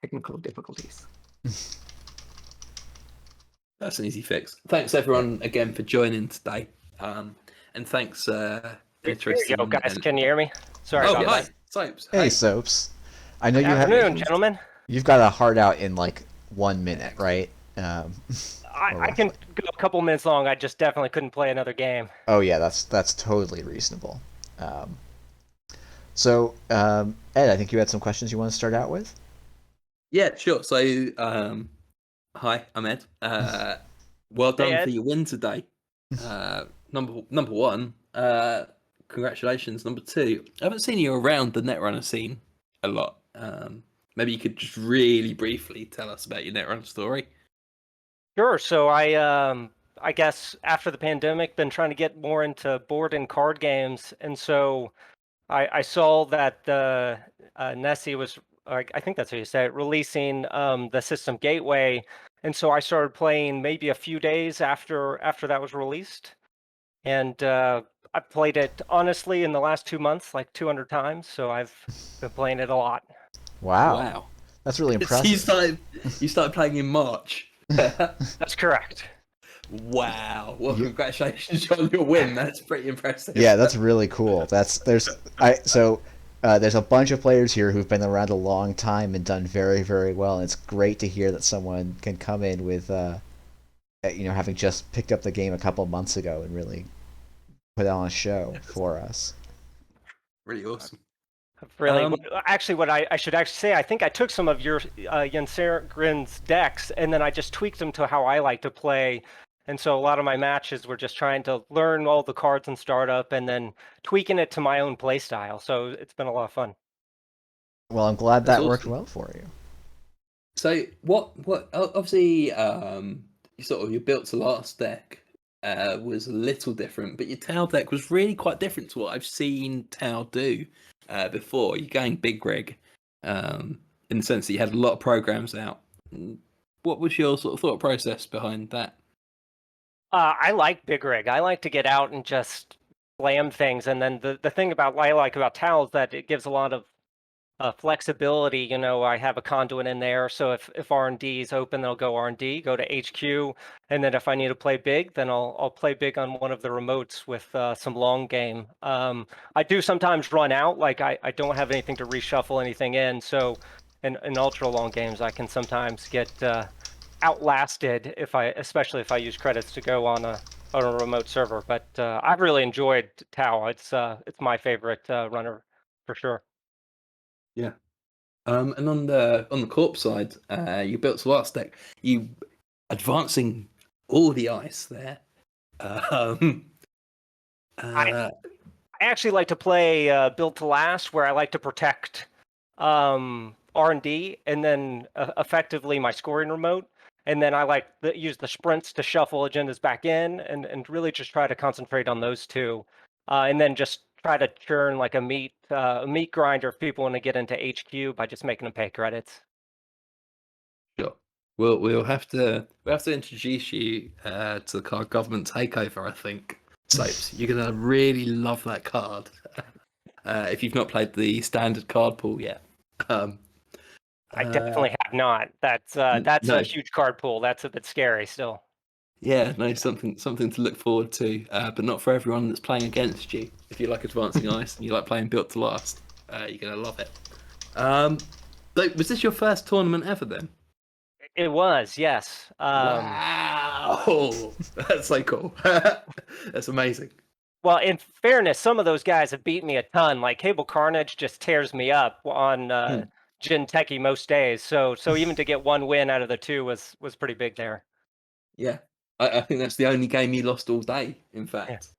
Technical difficulties. That's an easy fix. Thanks everyone again for joining today. And thanks, Eniteris. Yo, guys, can you hear me? Sorry about that. Soaps. Hey, Soaps. I know Good afternoon, gentlemen. You've got a hard out in like 1 minute, right? I can go a couple minutes long. I just definitely couldn't play another game. Oh yeah, that's totally reasonable. Ed, I think you had some questions you want to start out with. Yeah, sure. So, hi, I'm Ed. Well done Ed. for your win today. Number one, congratulations. Number two, I haven't seen you around the Netrunner scene a lot. Maybe you could just really briefly tell us about your Netrunner story. Sure. So I guess after the pandemic, been trying to get more into board and card games, and so I saw that the Nessie was, I think that's how you say it, releasing the system gateway, and so I started playing maybe a few days after that was released, and I played it honestly in the last 2 months like 200 times. So I've been playing it a lot. Wow, that's really impressive. So you started playing in March. That's correct. Wow. Well, congratulations on your win. That's pretty impressive. Yeah, that's really cool. There's a bunch of players here who've been around a long time and done very, very well. And it's great to hear that someone can come in with, having just picked up the game a couple months ago and really put on a show for us. Really awesome. Really, actually, what I should actually say, I think I took some of your Jensengren's decks, and then I just tweaked them to how I like to play. And so a lot of my matches were just trying to learn all the cards in startup and then tweaking it to my own play style. So it's been a lot of fun. Well, I'm glad that That's worked awesome. well for you. So what obviously your built to last deck was a little different, but your Tau deck was really quite different to what I've seen Tau do before. You're going big rig in the sense that you had a lot of programs out. What was your sort of thought process behind that? I like Big Rig. I like to get out and just slam things. And then the thing about what I like about Tau is that it gives a lot of flexibility. You know, I have a conduit in there, so if R&D is open, they'll go R&D, go to HQ, and then if I need to play big, then I'll play big on one of the remotes with some long game. I do sometimes run out, like I don't have anything to reshuffle anything in, so in ultra long games, I can sometimes get outlasted especially if I use credits to go on a remote server. But I've really enjoyed Tau. It's my favorite runner for sure. Yeah. And on the corp side, you built the last deck. You advancing all the ice there. I actually like to play build to last, where I like to protect R&D and then effectively my scoring remote. And then I like use the sprints to shuffle agendas back in and really just try to concentrate on those two. And then just try to churn like a meat grinder if people want to get into HQ by just making them pay credits. Sure. We'll have to introduce you to the card government takeover. I think Soaps, you're gonna really love that card if you've not played the standard card pool yet. I definitely have not. That's no. a huge card pool. That's a bit scary still. Yeah, no, something to look forward to, but not for everyone that's playing against you. If you like advancing ice and you like playing built to last, you're gonna love it. So was this your first tournament ever then? It was, yes. Wow, that's so cool. That's amazing. Well, in fairness, some of those guys have beat me a ton. Like Cable Carnage just tears me up on Jin Techie most days. So even to get one win out of the two was pretty big there. Yeah, I think that's the only game you lost all day. In fact,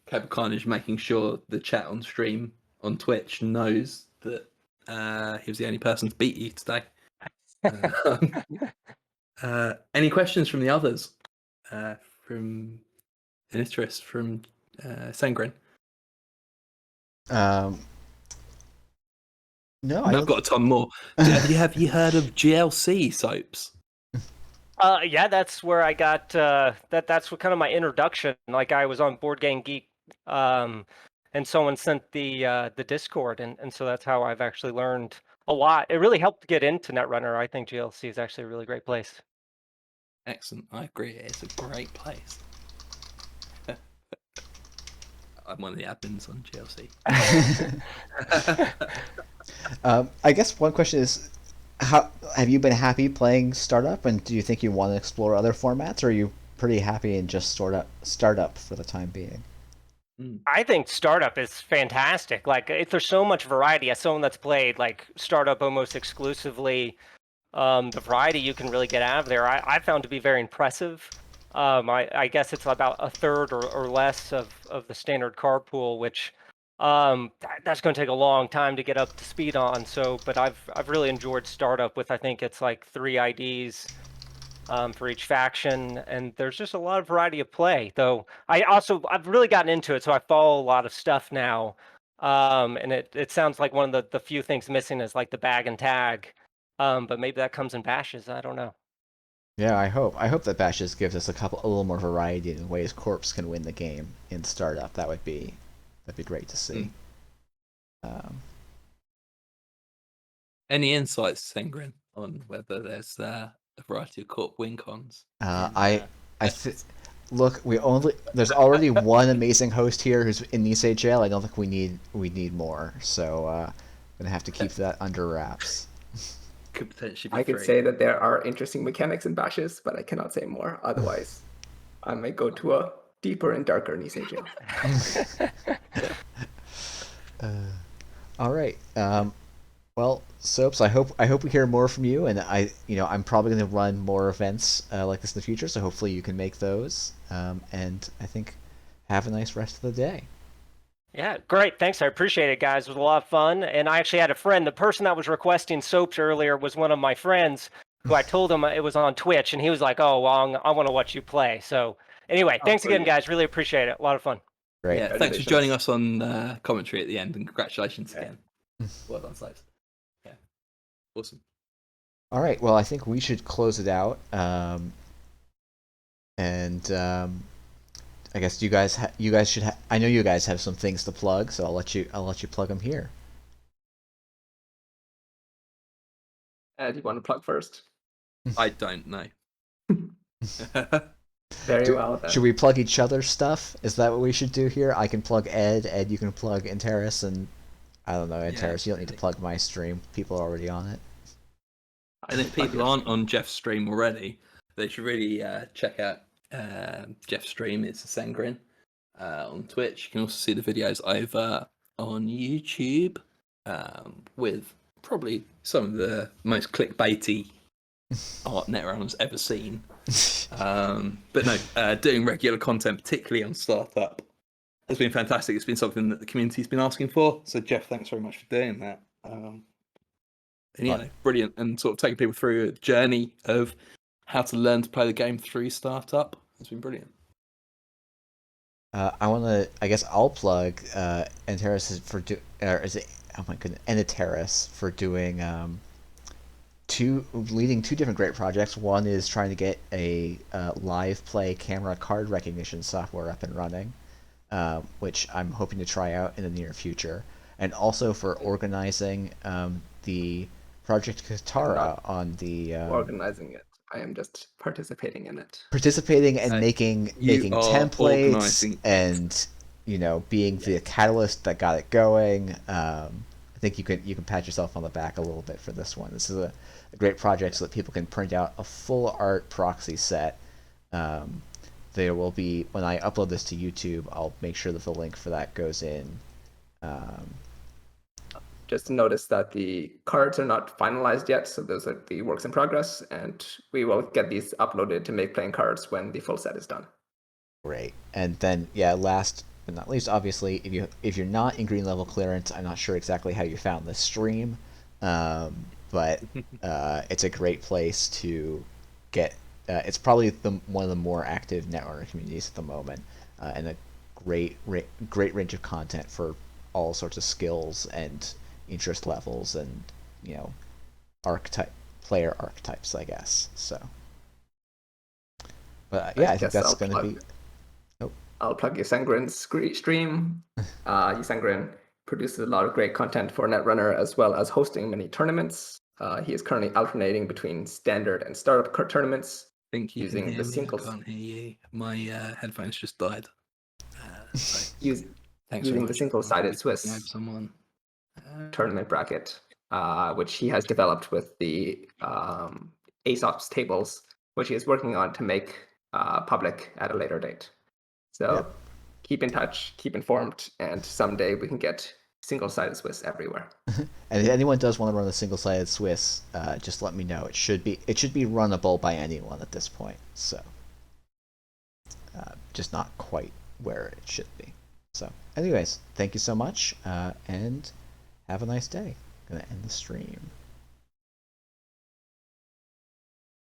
Cable Carnage making sure the chat on stream on Twitch knows that he was the only person to beat you today. Any questions from the others? From Eniteris, from Sangren? No, I've got a ton more. Have you heard of GLC, Soaps? Yeah, that's where I got that's what kind of my introduction. Like I was on Board Game Geek, and someone sent the Discord, and so that's how I've actually learned a lot. It really helped get into Netrunner. I think GLC is actually a really great place. Excellent, I agree. It's a great place. I'm one of the admins on GLC. I guess one question is, how have you been happy playing startup, and do you think you want to explore other formats, or are you pretty happy in just startup for the time being? I think startup is fantastic. Like, if there's so much variety, as someone that's played like startup almost exclusively, the variety you can really get out of there, I found to be very impressive. I guess it's about a third or less of the standard card pool, which that's going to take a long time to get up to speed on. So, but I've really enjoyed startup with, I think it's like 3 IDs for each faction, and there's just a lot of variety of play. Though I've really gotten into it, so I follow a lot of stuff now. And it sounds like one of the few things missing is like the bag and tag. But maybe that comes in bashes. I don't know. Yeah, I hope that Bashes gives us a little more variety in ways Corpse can win the game in startup. That'd be great to see. Any insights, Sengrin, on whether there's a variety of Corp win cons? Look, there's already one amazing host here who's in Nisei jail. I don't think we need more. So I'm gonna have to keep that under wraps. Could potentially be I could free. say that there are interesting mechanics in bashes, but I cannot say more. Otherwise, I may go to a deeper and darker Nisei jail. All right. Well, Soaps, I hope we hear more from you, and I'm probably going to run more events like this in the future. So hopefully you can make those. And I think have a nice rest of the day. Yeah, great. Thanks. I appreciate it, guys. It was a lot of fun. And I actually had a friend. The person that was requesting soaps earlier was one of my friends who I told him it was on Twitch. And he was like, oh, well, I want to watch you play. So anyway, thanks again, guys. Really appreciate it. A lot of fun. Great. Yeah, thanks for joining us on commentary at the end, and congratulations again. Well done, Slaves. Yeah, awesome. All right. Well, I think we should close it out. I guess you guys should. I know you guys have some things to plug, so I'll let you plug them here. Do you want to plug first? I don't know. Very well. Then. Should we plug each other's stuff? Is that what we should do here? I can plug Ed. Ed, you can plug Eniteris, and I don't know, Eniteris. You don't need to plug my stream. People are already on it. And if people aren't on Jeff's stream already, they should really check out Jeff's stream. It's a Sengrin on Twitch. You can also see the videos over on YouTube with probably some of the most clickbaity art Netrunner's ever seen. But no, doing regular content, particularly on startup, has been fantastic. It's been something that the community's been asking for. So Jeff, thanks very much for doing that. And brilliant, and sort of taking people through a journey of how to learn to play the game through startup. It's been brilliant. I guess I'll plug Eniteris Eniteris for doing leading two different great projects. One is trying to get a live play camera card recognition software up and running, which I'm hoping to try out in the near future, and also for organizing the Project Katara on the organizing it. I am just participating in it. Participating and making templates and being the catalyst that got it going. I think you can pat yourself on the back a little bit for this one. This is a great project so that people can print out a full art proxy set. There will be, when I upload this to YouTube, I'll make sure that the link for that goes in. Just notice that the cards are not finalized yet, so those are the works in progress, and we will get these uploaded to make playing cards when the full set is done. Great. And then, last but not least, obviously, if you're not in green level clearance, I'm not sure exactly how you found this stream, but it's a great place to get. It's probably one of the more active Netrunner communities at the moment, and a great range of content for all sorts of skills and interest levels and player archetypes, I guess. So, but I think that's going to be. I'll plug Yusengrin's stream. Yusengrin produces a lot of great content for Netrunner, as well as hosting many tournaments. He is currently alternating between standard and startup tournaments. I think you using can hear the me. singles. I can't hear you. My headphones just died. Using the single-sided Swiss someone tournament bracket. which he has developed with the Aesop's tables, which he is working on to make public at a later date. So Yep. keep in touch, keep informed, and someday we can get single-sided Swiss everywhere. And if anyone does want to run a single-sided Swiss, just let me know. It should be runnable by anyone at this point. So, just not quite where it should be. So, anyways, thank you so much, and have a nice day. Gonna end the stream.